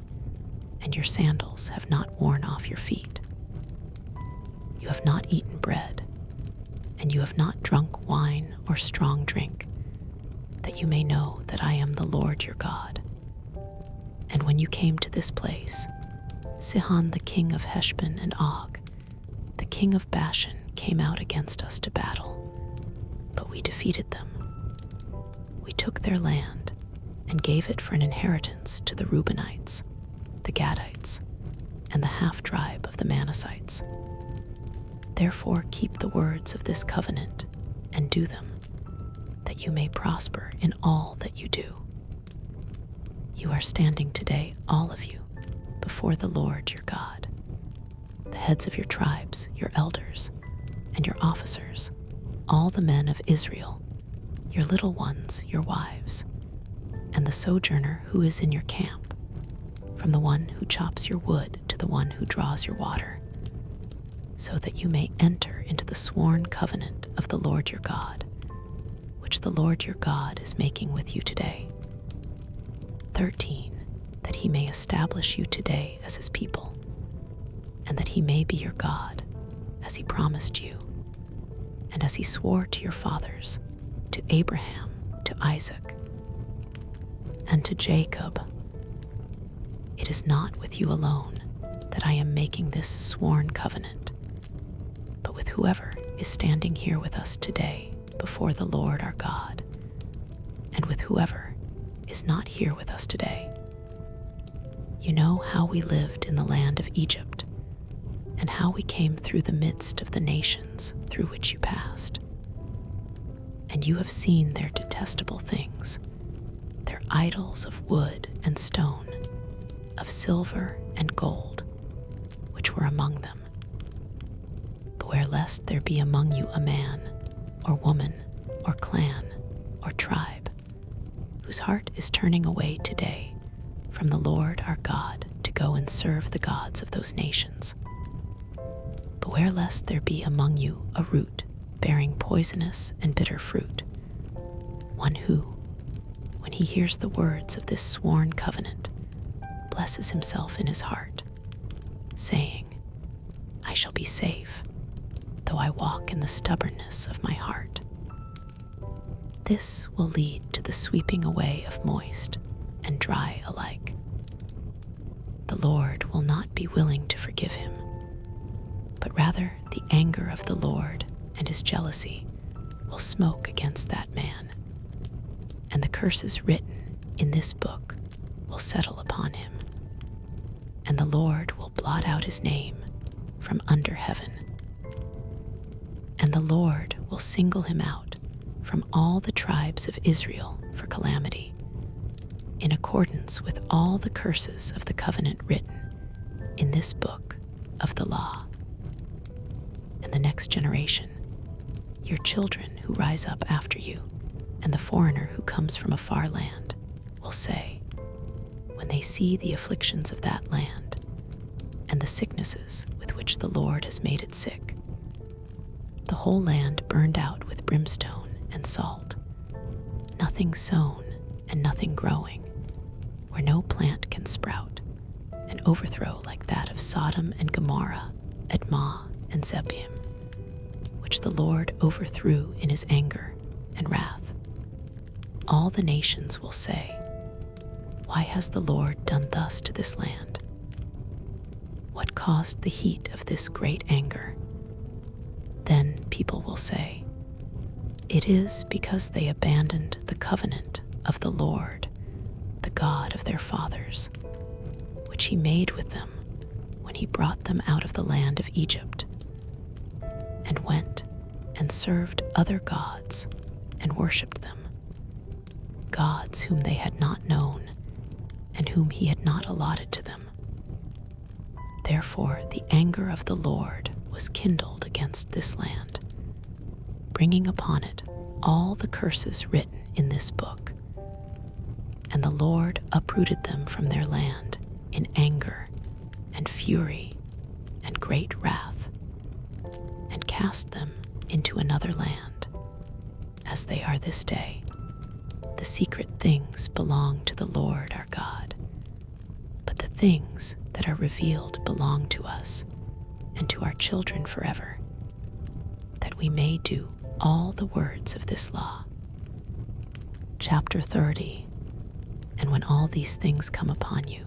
and your sandals have not worn off your feet. You have not eaten bread, and you have not drunk wine or strong drink, that you may know that I am the Lord your God. And when you came to this place, Sihon the king of Heshbon and Og, the king of Bashan, came out against us to battle, but we defeated them. We took their land and gave it for an inheritance to the Reubenites, the Gadites, and the half-tribe of the Manassites. Therefore keep the words of this covenant and do them, that you may prosper in all that you do. You are standing today, all of you, before the Lord your God, the heads of your tribes, your elders, and your officers, all the men of Israel, your little ones, your wives, and the sojourner who is in your camp, from the one who chops your wood to the one who draws your water, so that you may enter into the sworn covenant of the Lord your God, which the Lord your God is making with you today. 13, that he may establish you today as his people, and that he may be your God, as he promised you, and as he swore to your fathers, to Abraham, to Isaac, and to Jacob. It is not with you alone that I am making this sworn covenant, but with whoever is standing here with us today before the Lord our God, and with whoever is not here with us today. You know how we lived in the land of Egypt, and how we came through the midst of the nations through which you passed. And you have seen their detestable things, their idols of wood and stone, of silver and gold, which were among them. Beware lest there be among you a man, or woman, or clan, or tribe, whose heart is turning away today from the Lord our God to go and serve the gods of those nations. Beware lest there be among you a root bearing poisonous and bitter fruit, one who, when he hears the words of this sworn covenant, blesses himself in his heart, saying, I shall be safe, though I walk in the stubbornness of my heart. This will lead to the sweeping away of moist and dry alike. The Lord will not be willing to forgive him, but rather the anger of the Lord and his jealousy will smoke against that man, and the curses written in this book will settle upon him, and the Lord will blot out his name from under heaven, and the Lord will single him out from all the tribes of Israel for calamity, in accordance with all the curses of the covenant written in this book of the law. And the next generation, your children who rise up after you, and the foreigner who comes from a far land, will say, when they see the afflictions of that land, and the sicknesses with which the Lord has made it sick, the whole land burned out with brimstone and salt, nothing sown and nothing growing, where no plant can sprout, an overthrow like that of Sodom and Gomorrah, Admah and Zeboim, which the Lord overthrew in his anger and wrath. All the nations will say, why has the Lord done thus to this land? What caused the heat of this great anger? Then people will say, it is because they abandoned the covenant of the Lord, the God of their fathers, which he made with them when he brought them out of the land of Egypt, and went and served other gods and worshipped them, gods whom they had not known and whom he had not allotted to them. Therefore the anger of the Lord was kindled against this land, bringing upon it all the curses written in this book. And the Lord uprooted them from their land in anger and fury and great wrath, and cast them into another land, as they are this day. The secret things belong to the Lord our God, but the things that are revealed belong to us and to our children forever, that we may do all the words of this law. Chapter 30. And when all these things come upon you,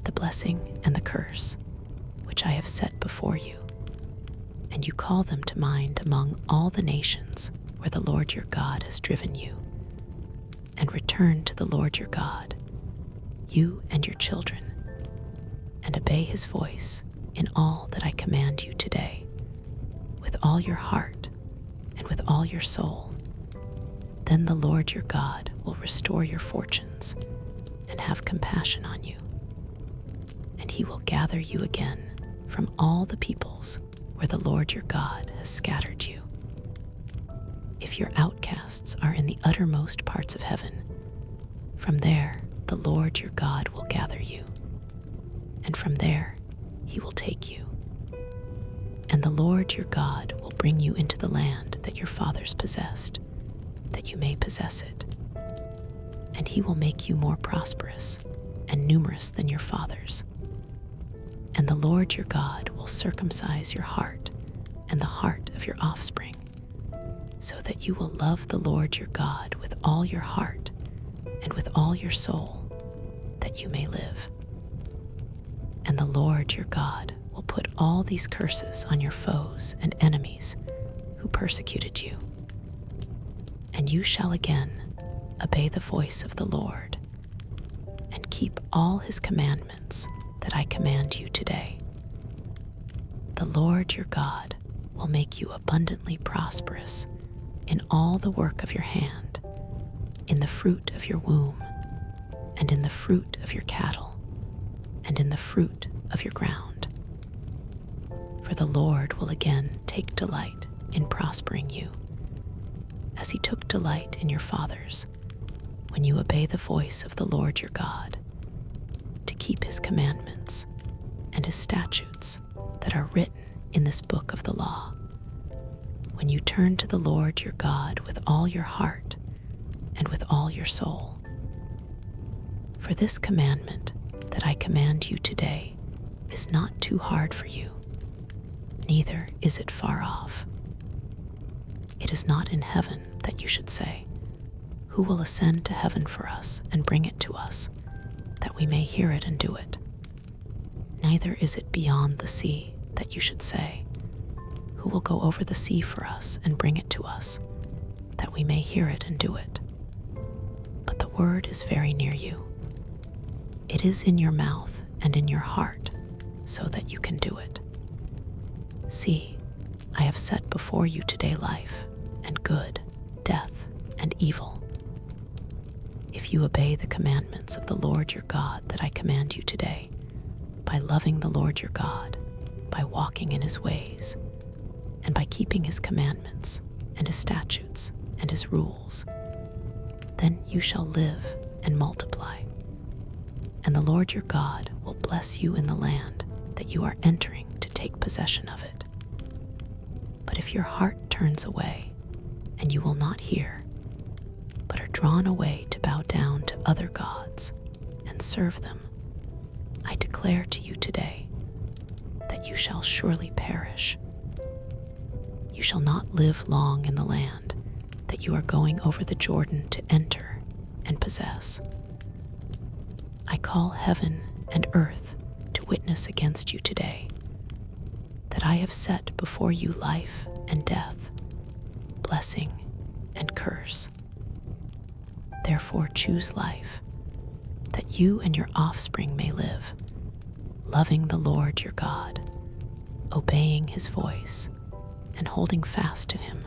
the blessing and the curse, which I have set before you, and you call them to mind among all the nations where the Lord your God has driven you, and return to the Lord your God, you and your children, and obey his voice in all that I command you today, with all your heart and with all your soul, then the Lord your God will restore your fortunes and have compassion on you, and he will gather you again from all the peoples where the Lord your God has scattered you. If your outcasts are in the uttermost parts of heaven, from there the Lord your God will gather you, and from there he will take you. And the Lord your God will bring you into the land that your fathers possessed, that you may possess it. And he will make you more prosperous and numerous than your fathers. And the Lord your God will circumcise your heart and the heart of your offspring, so that you will love the Lord your God with all your heart and with all your soul, that you may live. And the Lord your God will put all these curses on your foes and enemies who persecuted you. And you shall again obey the voice of the Lord, and keep all his commandments that I command you today. The Lord your God will make you abundantly prosperous in all the work of your hand, in the fruit of your womb, and in the fruit of your cattle, and in the fruit of your ground. For the Lord will again take delight in prospering you, as he took delight in your fathers, when you obey the voice of the Lord your God, to keep his commandments and his statutes that are written in this book of the law, when you turn to the Lord your God with all your heart and with all your soul. For this commandment that I command you today is not too hard for you, neither is it far off. It is not in heaven that you should say, who will ascend to heaven for us and bring it to us, that we may hear it and do it? Neither is it beyond the sea that you should say, who will go over the sea for us and bring it to us, that we may hear it and do it? But the word is very near you. It is in your mouth and in your heart, so that you can do it. See, I have set before you today life and good, death and evil. If you obey the commandments of the Lord your God that I command you today, by loving the Lord your God, by walking in his ways, and by keeping his commandments and his statutes and his rules, then you shall live and multiply. And the Lord your God will bless you in the land that you are entering to take possession of it. But if your heart turns away, and you will not hear, but are drawn away to bow down to other gods and serve them, I declare to you today that you shall surely perish. You shall not live long in the land that you are going over the Jordan to enter and possess. I call heaven and earth to witness against you today, that I have set before you life and death, blessing and curse. Therefore choose life, that you and your offspring may live, loving the Lord your God, obeying his voice, and holding fast to him.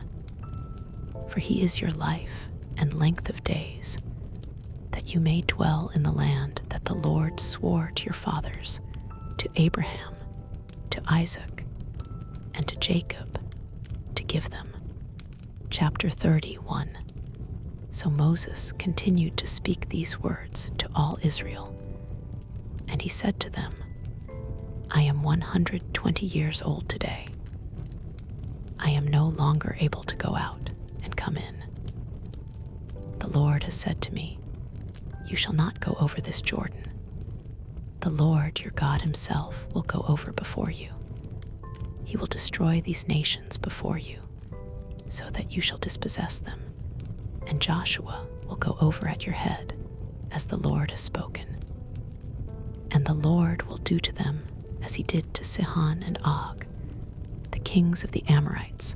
For he is your life and length of days, that you may dwell in the land that the Lord swore to your fathers, to Abraham, to Isaac, and to Jacob, to give them. Chapter 31. So Moses continued to speak these words to all Israel, and he said to them, I am 120 years old today. I am no longer able to go out and come in. The Lord has said to me, you shall not go over this Jordan. The Lord your God himself will go over before you. He will destroy these nations before you, so that you shall dispossess them, and Joshua will go over at your head, as the Lord has spoken. And the Lord will do to them as he did to Sihon and Og, the kings of the Amorites,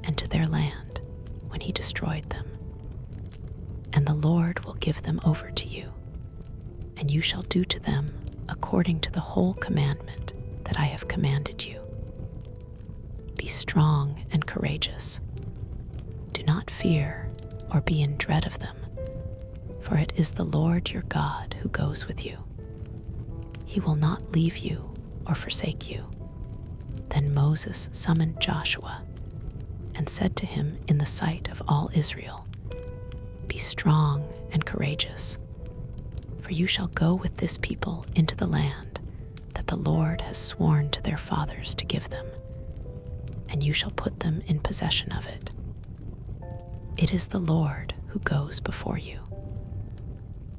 and to their land, when he destroyed them. And the Lord will give them over to you, and you shall do to them according to the whole commandment that I have commanded you. Be strong and courageous. Do not fear or be in dread of them, for it is the Lord your God who goes with you. He will not leave you or forsake you. Then Moses summoned Joshua and said to him in the sight of all Israel, Be strong and courageous, for you shall go with this people into the land that the Lord has sworn to their fathers to give them, and you shall put them in possession of it. It is the Lord who goes before you.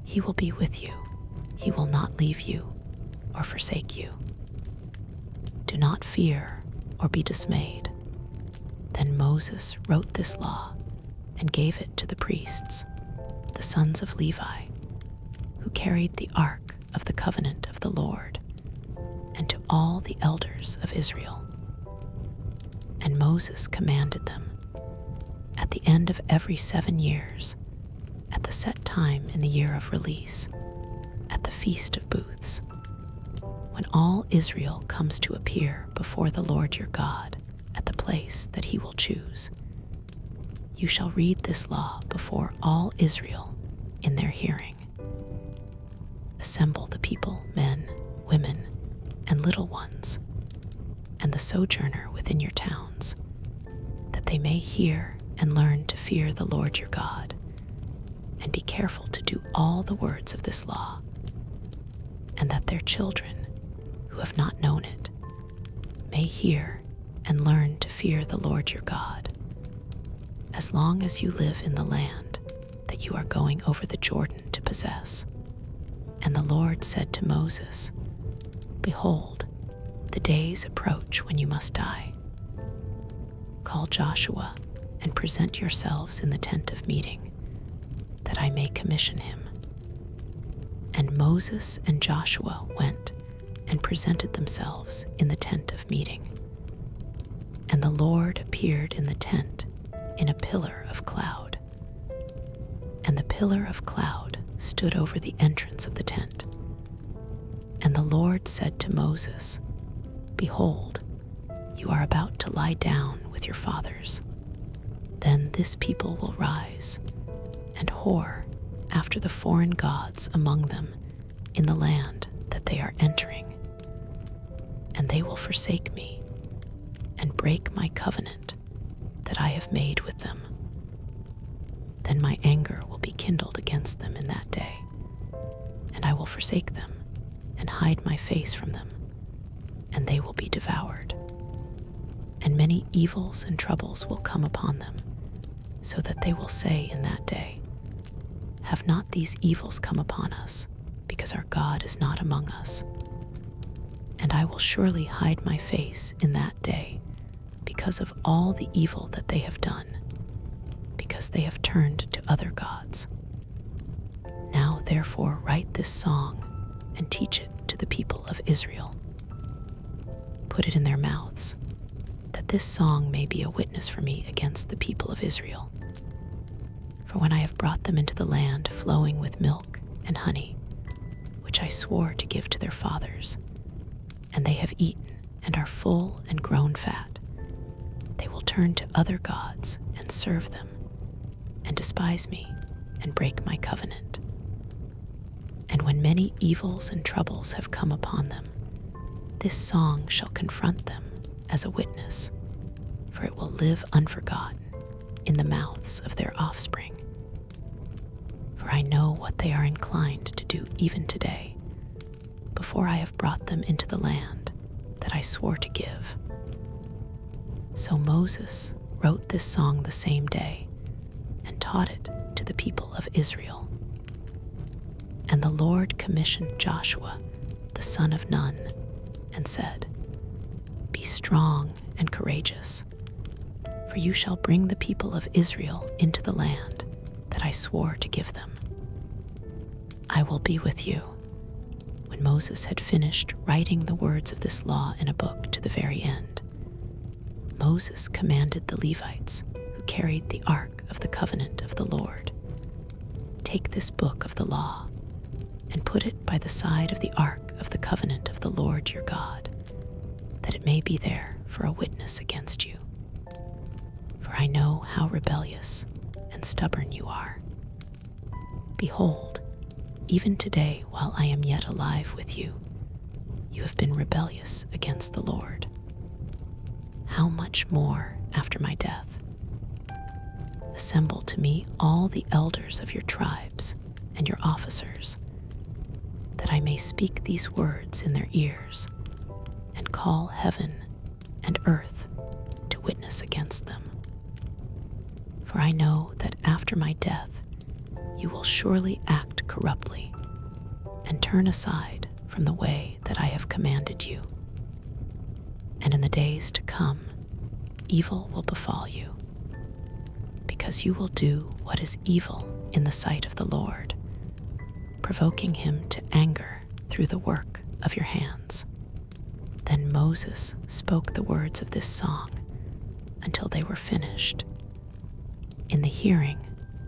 He will be with you. He will not leave you or forsake you. Do not fear or be dismayed. Then Moses wrote this law and gave it to the priests, the sons of Levi, who carried the ark of the covenant of the Lord, and to all the elders of Israel. And Moses commanded them, at the end of every 7 years, at the set time in the year of release, at the Feast of Booths, when all Israel comes to appear before the Lord your God at the place that he will choose, you shall read this law before all Israel in their hearing. Assemble the people, men, women, and little ones, and the sojourner within your towns, that they may hear and learn to fear the Lord your God, and be careful to do all the words of this law, and that their children, who have not known it, may hear and learn to fear the Lord your God, as long as you live in the land that you are going over the Jordan to possess. And the Lord said to Moses, Behold, the days approach when you must die. Call Joshua and present yourselves in the tent of meeting, that I may commission him. And Moses and Joshua went and presented themselves in the tent of meeting. And the Lord appeared in the tent in a pillar of cloud. And the pillar of cloud stood over the entrance of the tent. And the Lord said to Moses, Behold, you are about to lie down with your fathers. Then this people will rise and whore after the foreign gods among them in the land that they are entering. And they will forsake me and break my covenant that I have made with them. Then my anger will be kindled against them in that day, and I will forsake them and hide my face from them, and they will be devoured. And many evils and troubles will come upon them, so that they will say in that day, Have not these evils come upon us, because our God is not among us? And I will surely hide my face in that day, because of all the evil that they have done, because they have turned to other gods. Now therefore write this song and teach it to the people of Israel. Put it in their mouths, that this song may be a witness for me against the people of Israel. For when I have brought them into the land flowing with milk and honey, which I swore to give to their fathers, and they have eaten and are full and grown fat, they will turn to other gods and serve them, and despise me and break my covenant. And when many evils and troubles have come upon them, this song shall confront them as a witness, for it will live unforgotten in the mouths of their offspring. For I know what they are inclined to do even today, before I have brought them into the land that I swore to give. So Moses wrote this song the same day and taught it to the people of Israel. And the Lord commissioned Joshua, the son of Nun, and said, "Be strong and courageous, for you shall bring the people of Israel into the land that I swore to give them. I will be with you." When Moses had finished writing the words of this law in a book to the very end, Moses commanded the Levites who carried the ark of the covenant of the Lord, "Take this book of the law and put it by the side of the ark of the covenant of the Lord your God, that it may be there for a witness against you. For I know how rebellious and stubborn you are. Behold, even today while I am yet alive with you, you have been rebellious against the Lord. How much more after my death? Assemble to me all the elders of your tribes and your officers, that I may speak these words in their ears and call heaven and earth to witness against them. For I know that after my death you will surely act corruptly and turn aside from the way that I have commanded you. And in the days to come, evil will befall you, because you will do what is evil in the sight of the Lord, provoking him to anger through the work of your hands." Then Moses spoke the words of this song until they were finished, in the hearing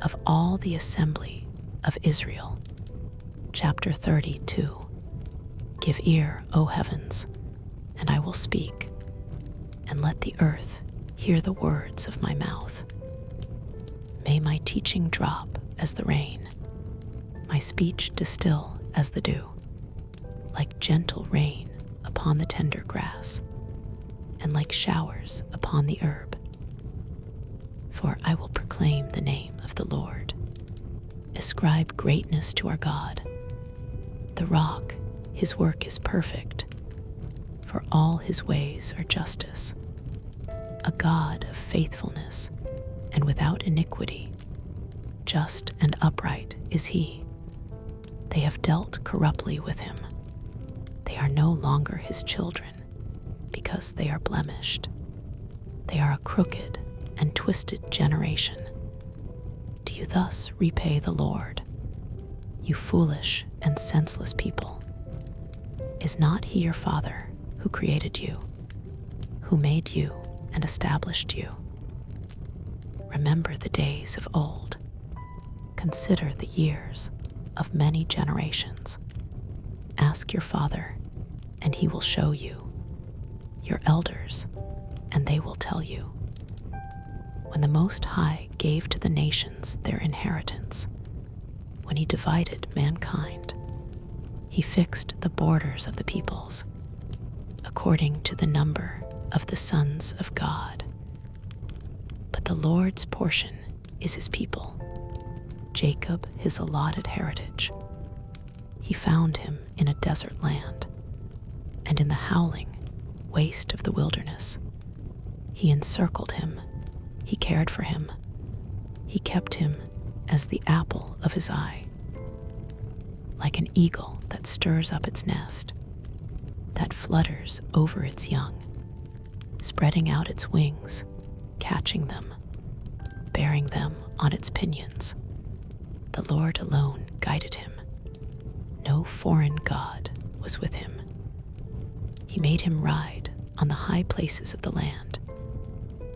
of all the assembly of Israel. Chapter 32. Give ear, O heavens, and I will speak, and let the earth hear the words of my mouth. May my teaching drop as the rain, my speech distill as the dew, like gentle rain upon the tender grass, and like showers upon the herb. For I will proclaim the name of the Lord. Ascribe greatness to our God. The rock, his work is perfect, for all his ways are justice. A God of faithfulness and without iniquity, just and upright is he. They have dealt corruptly with him. They are no longer his children, because they are blemished. They are a crooked and twisted generation. Do you thus repay the Lord, you foolish and senseless people? Is not he your Father who created you, who made you and established you? Remember the days of old. Consider the years of many generations. Ask your father, and he will show you, your elders, and they will tell you. When the Most High gave to the nations their inheritance, when he divided mankind, he fixed the borders of the peoples according to the number of the sons of God. But the Lord's portion is his people, Jacob his allotted heritage. He found him in a desert land, and in the howling waste of the wilderness. He encircled him, he cared for him, he kept him as the apple of his eye. Like an eagle that stirs up its nest, that flutters over its young, spreading out its wings, catching them, bearing them on its pinions. The Lord alone guided him. No foreign god was with him. He made him ride on the high places of the land,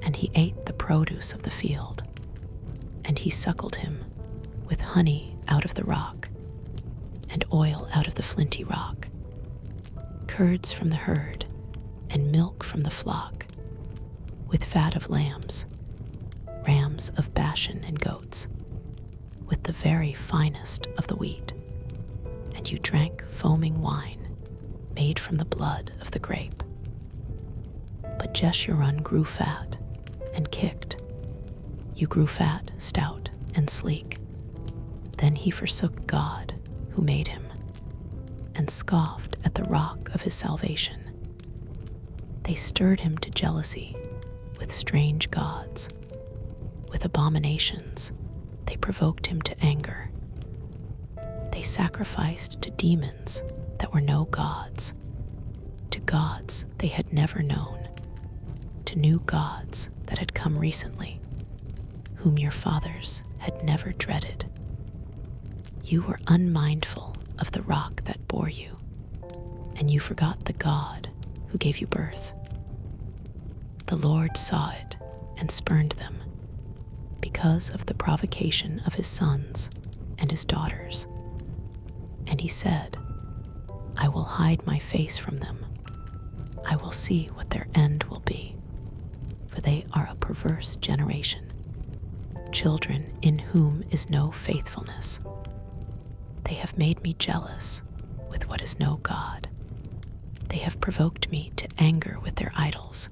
and he ate the produce of the field, and he suckled him with honey out of the rock, and oil out of the flinty rock, curds from the herd, and milk from the flock, with fat of lambs, rams of Bashan and goats, with the very finest of the wheat. And you drank foaming wine, made from the blood of the grape. But Jeshurun grew fat and kicked. You grew fat, stout, and sleek. Then he forsook God, who made him, and scoffed at the rock of his salvation. They stirred him to jealousy with strange gods. With abominations, they provoked him to anger. They sacrificed to demons that were no gods, to gods they had never known, to new gods that had come recently, whom your fathers had never dreaded. You were unmindful of the rock that bore you, and you forgot the God who gave you birth. The Lord saw it and spurned them because of the provocation of his sons and his daughters. And he said, I will hide my face from them. I will see what their end will be, for they are a perverse generation, children in whom is no faithfulness. They have made me jealous with what is no God. They have provoked me to anger with their idols.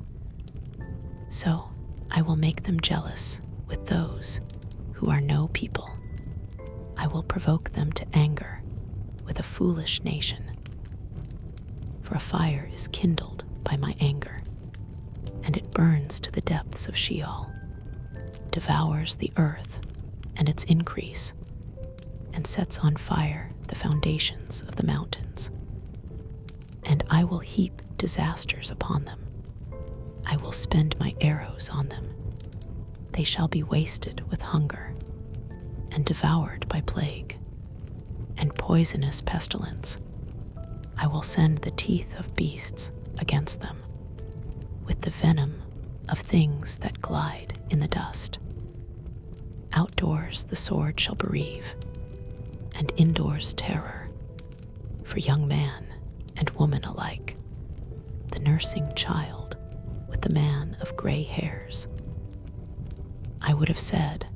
So I will make them jealous with those who are no people. I will provoke them to anger with a foolish nation. For a fire is kindled by my anger, and it burns to the depths of Sheol, devours the earth and its increase, and sets on fire the foundations of the mountains. And I will heap disasters upon them. I will spend my arrows on them. They shall be wasted with hunger, and devoured by plague, and poisonous pestilence. I will send the teeth of beasts against them, with the venom of things that glide in the dust. Outdoors the sword shall bereave, and indoors terror, for young man and woman alike, the nursing child with the man of gray hairs. I would have said,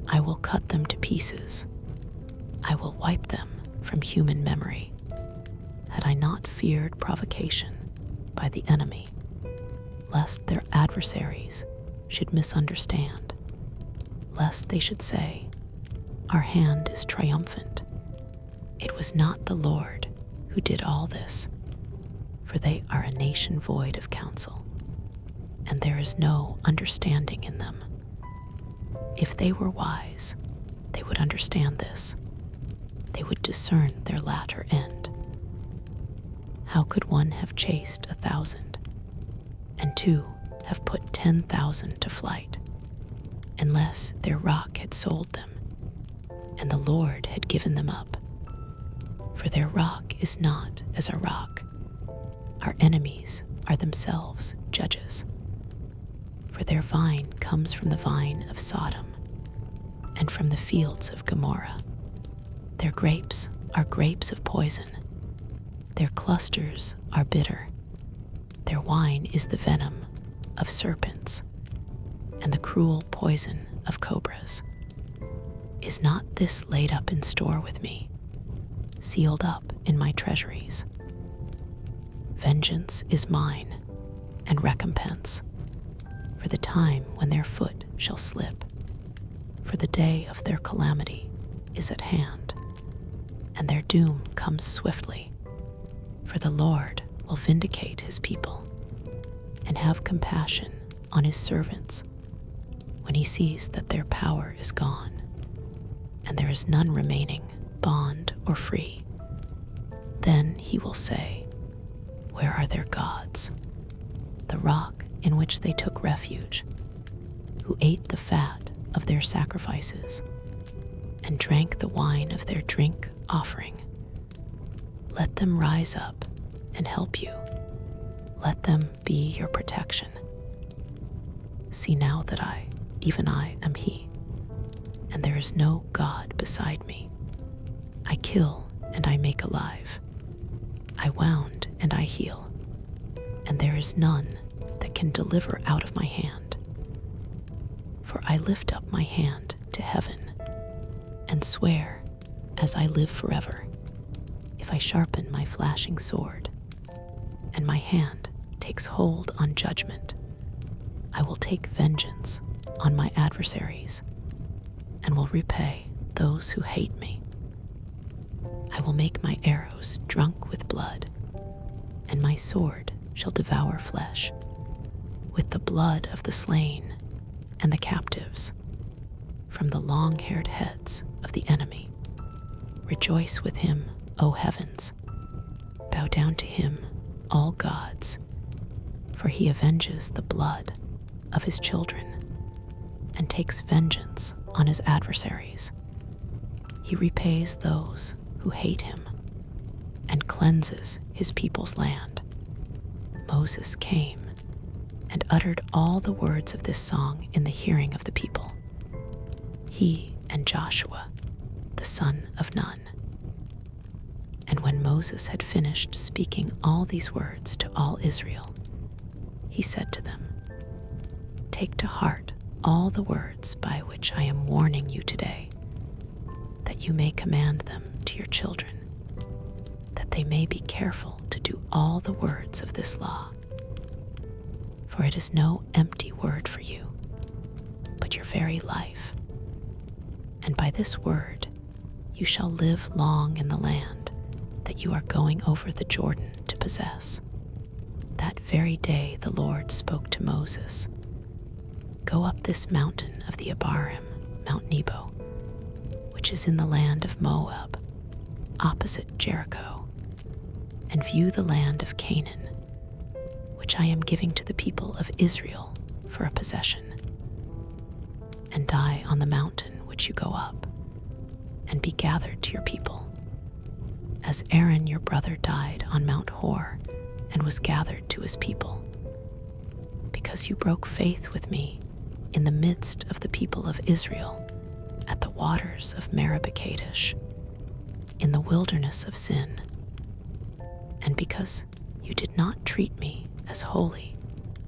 I will cut them to pieces. I will wipe them from human memory, had I not feared provocation by the enemy, lest their adversaries should misunderstand, lest they should say, our hand is triumphant. It was not the Lord who did all this, for they are a nation void of counsel, and there is no understanding in them. If they were wise, they would understand this. They would discern their latter end. How could one have chased 1,000, and two have put 10,000 to flight, unless their rock had sold them, and the Lord had given them up? For their rock is not as a rock. Our enemies are themselves judges. For their vine comes from the vine of Sodom, and from the fields of Gomorrah. Their grapes are grapes of poison. Their clusters are bitter. Their wine is the venom of serpents, and the cruel poison of cobras. Is not this laid up in store with me, sealed up in my treasuries? Vengeance is mine, and recompense, for the time when their foot shall slip. For the day of their calamity is at hand, and their doom comes swiftly. For the Lord will vindicate his people, and have compassion on his servants, when he sees that their power is gone, and there is none remaining, bond or free. Then he will say, where are their gods, the rock in which they took refuge, who ate the fat of their sacrifices, and drank the wine of their drink offering? Let them rise up and help you. Let them be your protection. See now that I, even I, am he, and there is no God beside me. I kill and I make alive. I wound and I heal, and there is none that can deliver out of my hand. For I lift up my hand to heaven, and swear, as I live forever, if I sharpen my flashing sword, and my hand takes hold on judgment, I will take vengeance on my adversaries and will repay those who hate me. I will make my arrows drunk with blood, and my sword shall devour flesh, with the blood of the slain and the captives, from the long-haired heads of the enemy. Rejoice with him, O heavens. Bow down to him, all gods, for he avenges the blood of his children and takes vengeance on his adversaries. He repays those who hate him and cleanses his people's land. Moses came and uttered all the words of this song in the hearing of the people, he and Joshua, the son of Nun. And when Moses had finished speaking all these words to all Israel, he said to them, "Take to heart all the words by which I am warning you today, that you may command them to your children, that they may be careful to do all the words of this law. For it is no empty word for you, but your very life. And by this word you shall live long in the land that you are going over the Jordan to possess." That very day the Lord spoke to Moses, "Go up this mountain of the Abarim, Mount Nebo, which is in the land of Moab, opposite Jericho, and view the land of Canaan, which I am giving to the people of Israel for a possession. And die on the mountain which you go up, and be gathered to your people, as Aaron your brother died on Mount Hor and was gathered to his people, because you broke faith with me in the midst of the people of Israel at the waters of Meribah Kadesh, in the wilderness of Zin, and because you did not treat me as holy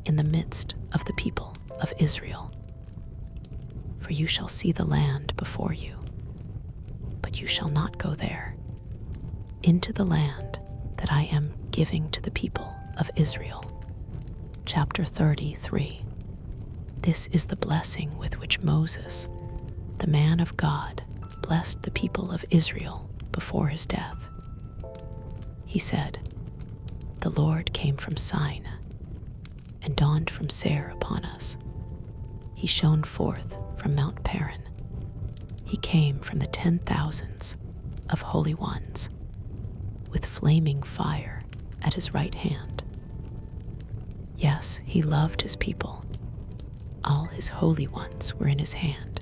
in the midst of the people of Israel. For you shall see the land before you, but you shall not go there, into the land that I am giving to the people of Israel." Chapter 33. This is the blessing with which Moses, the man of God, blessed the people of Israel before his death. He said, "The Lord came from Sinai and dawned from Seir upon us. He shone forth from Mount Paran. He came from the 10,000s of holy ones, with flaming fire at his right hand. Yes, he loved his people. All his holy ones were in his hand.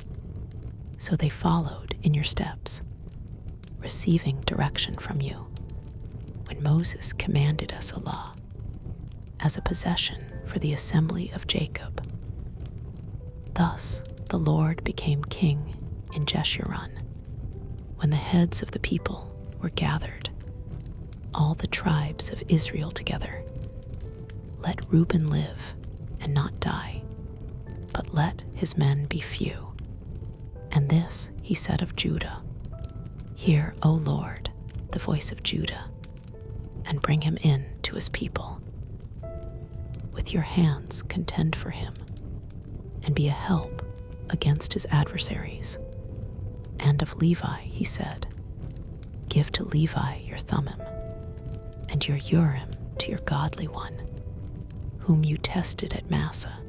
So they followed in your steps, receiving direction from you, when Moses commanded us a law, as a possession for the assembly of Jacob. Thus the Lord became king in Jeshurun, when the heads of the people were gathered, all the tribes of Israel together. Let Reuben live and not die, but let his men be few." And this he said of Judah, "Hear, O Lord, the voice of Judah, and bring him in to his people. With your hands contend for him, and be a help against his adversaries." And of Levi he said, "Give to Levi your Thummim, and your Urim to your godly one, whom you tested at Massah,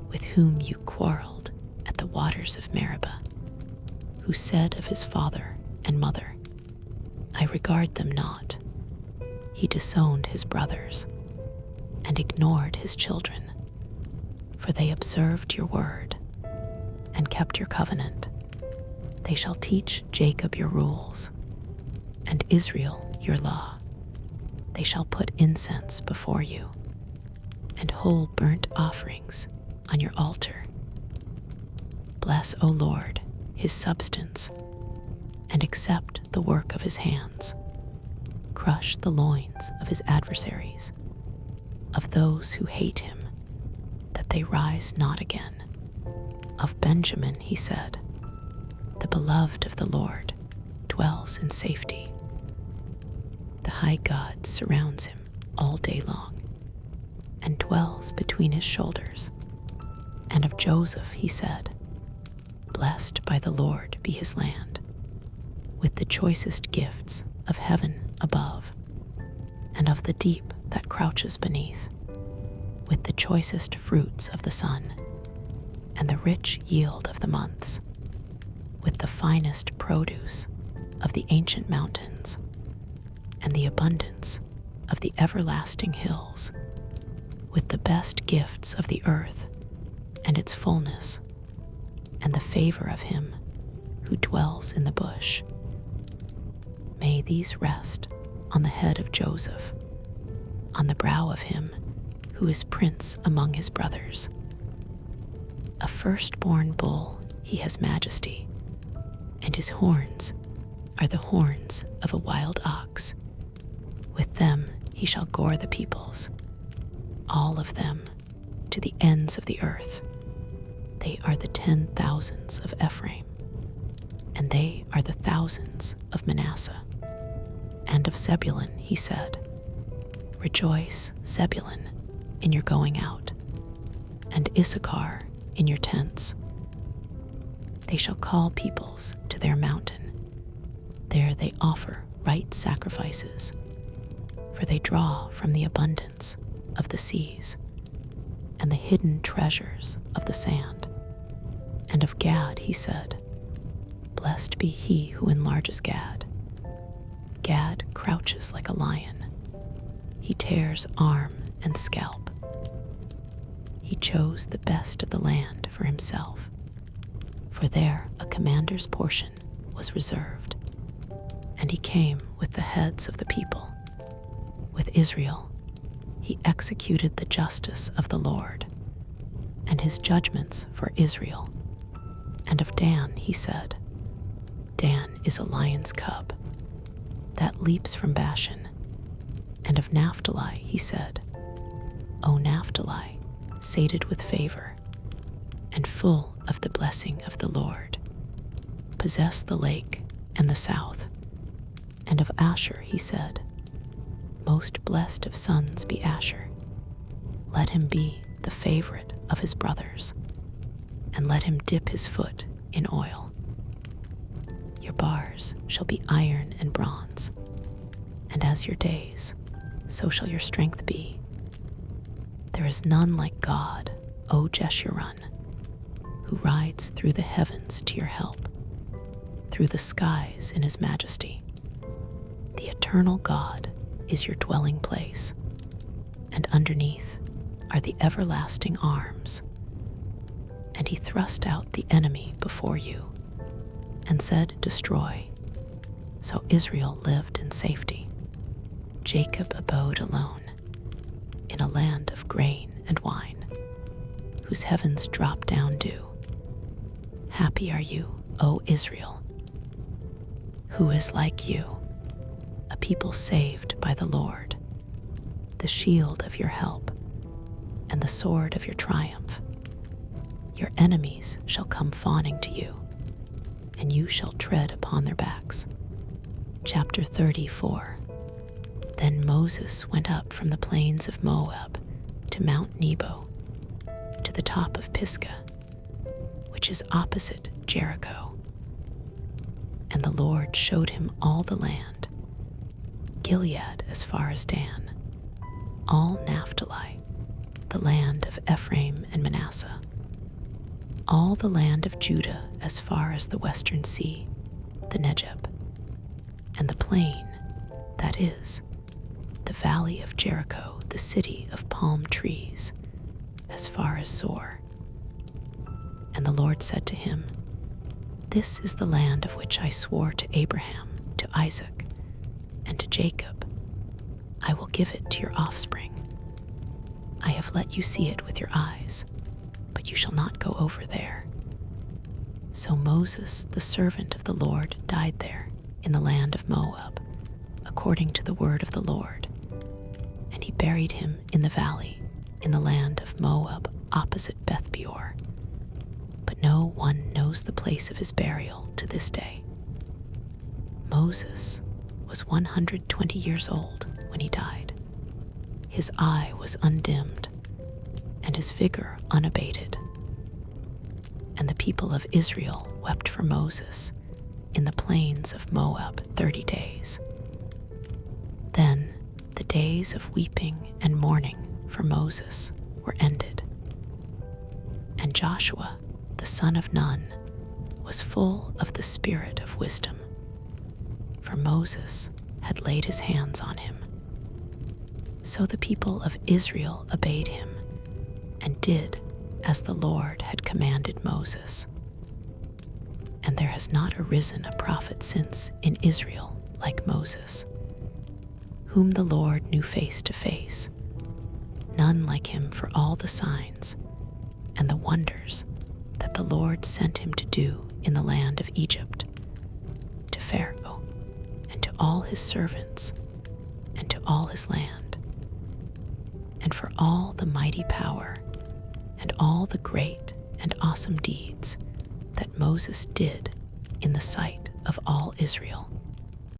with whom you quarreled at the waters of Meribah, who said of his father and mother, 'I regard them not.' He disowned his brothers and ignored his children, for they observed your word and kept your covenant. They shall teach Jacob your rules, and Israel your law. They shall put incense before you, and whole burnt offerings on your altar. Bless, O Lord, his substance, and accept the work of his hands. Crush the loins of his adversaries, of those who hate him, that they rise not again. Of Benjamin he said, 'The beloved of the Lord dwells in safety.' The high God surrounds him all day long, and dwells between his shoulders. And of Joseph he said, "Blessed by the Lord be his land, with the choicest gifts of heaven above, and of the deep that crouches beneath, with the choicest fruits of the sun, and the rich yield of the months, with the finest produce of the ancient mountains, and the abundance of the everlasting hills, with the best gifts of the earth and its fullness, and the favor of him who dwells in the bush. May these rest on the head of Joseph, on the brow of him who is prince among his brothers. A firstborn bull he has majesty, and his horns are the horns of a wild ox. With them he shall gore the peoples, all of them, to the ends of the earth. They are the 10,000s of Ephraim, and they are the thousands of Manasseh. And of Zebulun he said, Rejoice, Zebulun, in your going out, and Issachar in your tents. They shall call peoples to their mountain. There they offer right sacrifices, for they draw from the abundance of the seas and the hidden treasures of the sand. And of Gad he said, Blessed be he who enlarges Gad. Gad crouches like a lion. He tears arm and scalp. He chose the best of the land for himself, for there a commander's portion was reserved. And he came with the heads of the people. With Israel he executed the justice of the Lord, and his judgments for Israel. And of Dan he said, Dan is a lion's cub that leaps from Bashan. And of Naphtali he said, O Naphtali, sated with favor, and full of the blessing of the Lord, possess the lake and the south. And of Asher he said, Most blessed of sons be Asher. Let him be the favorite of his brothers, and let him dip his foot in oil. Your bars shall be iron and bronze, and as your days, so shall your strength be. There is none like God, O Jeshurun, who rides through the heavens to your help, through the skies in his majesty. The eternal God is your dwelling place, and underneath are the everlasting arms. And he thrust out the enemy before you, and said, Destroy. So Israel lived in safety. Jacob abode alone, in a land of grain and wine, whose heavens drop down dew. Happy are you, O Israel. Who is like you, a people saved by the Lord, the shield of your help, and the sword of your triumph. Your enemies shall come fawning to you, and you shall tread upon their backs. Chapter 34. Then Moses went up from the plains of Moab to Mount Nebo, to the top of Pisgah, which is opposite Jericho. And the Lord showed him all the land, Gilead as far as Dan, all Naphtali, the land of Ephraim and Manasseh, all the land of Judah as far as the western sea, the Negeb, and the plain, that is, the valley of Jericho, the city of palm trees, as far as Zor. And the Lord said to him, This is the land of which I swore to Abraham, to Isaac, and to Jacob. I will give it to your offspring. I have let you see it with your eyes, but you shall not go over there. So Moses, the servant of the Lord, died there in the land of Moab, according to the word of the Lord. And he buried him in the valley, in the land of Moab, opposite Beth Peor. But no one knows the place of his burial to this day. Moses was 120 years old when he died. His eye was undimmed, and his vigor unabated. And the people of Israel wept for Moses in the plains of Moab 30 days. Then the days of weeping and mourning for Moses were ended. And Joshua, the son of Nun, was full of the spirit of wisdom, for Moses had laid his hands on him. So the people of Israel obeyed him and did as the Lord had commanded Moses. And there has not arisen a prophet since in Israel like Moses, whom the Lord knew face to face, none like him for all the signs and the wonders that the Lord sent him to do in the land of Egypt, to Pharaoh and to all his servants and to all his land, and for all the mighty power and all the great and awesome deeds that Moses did in the sight of all Israel.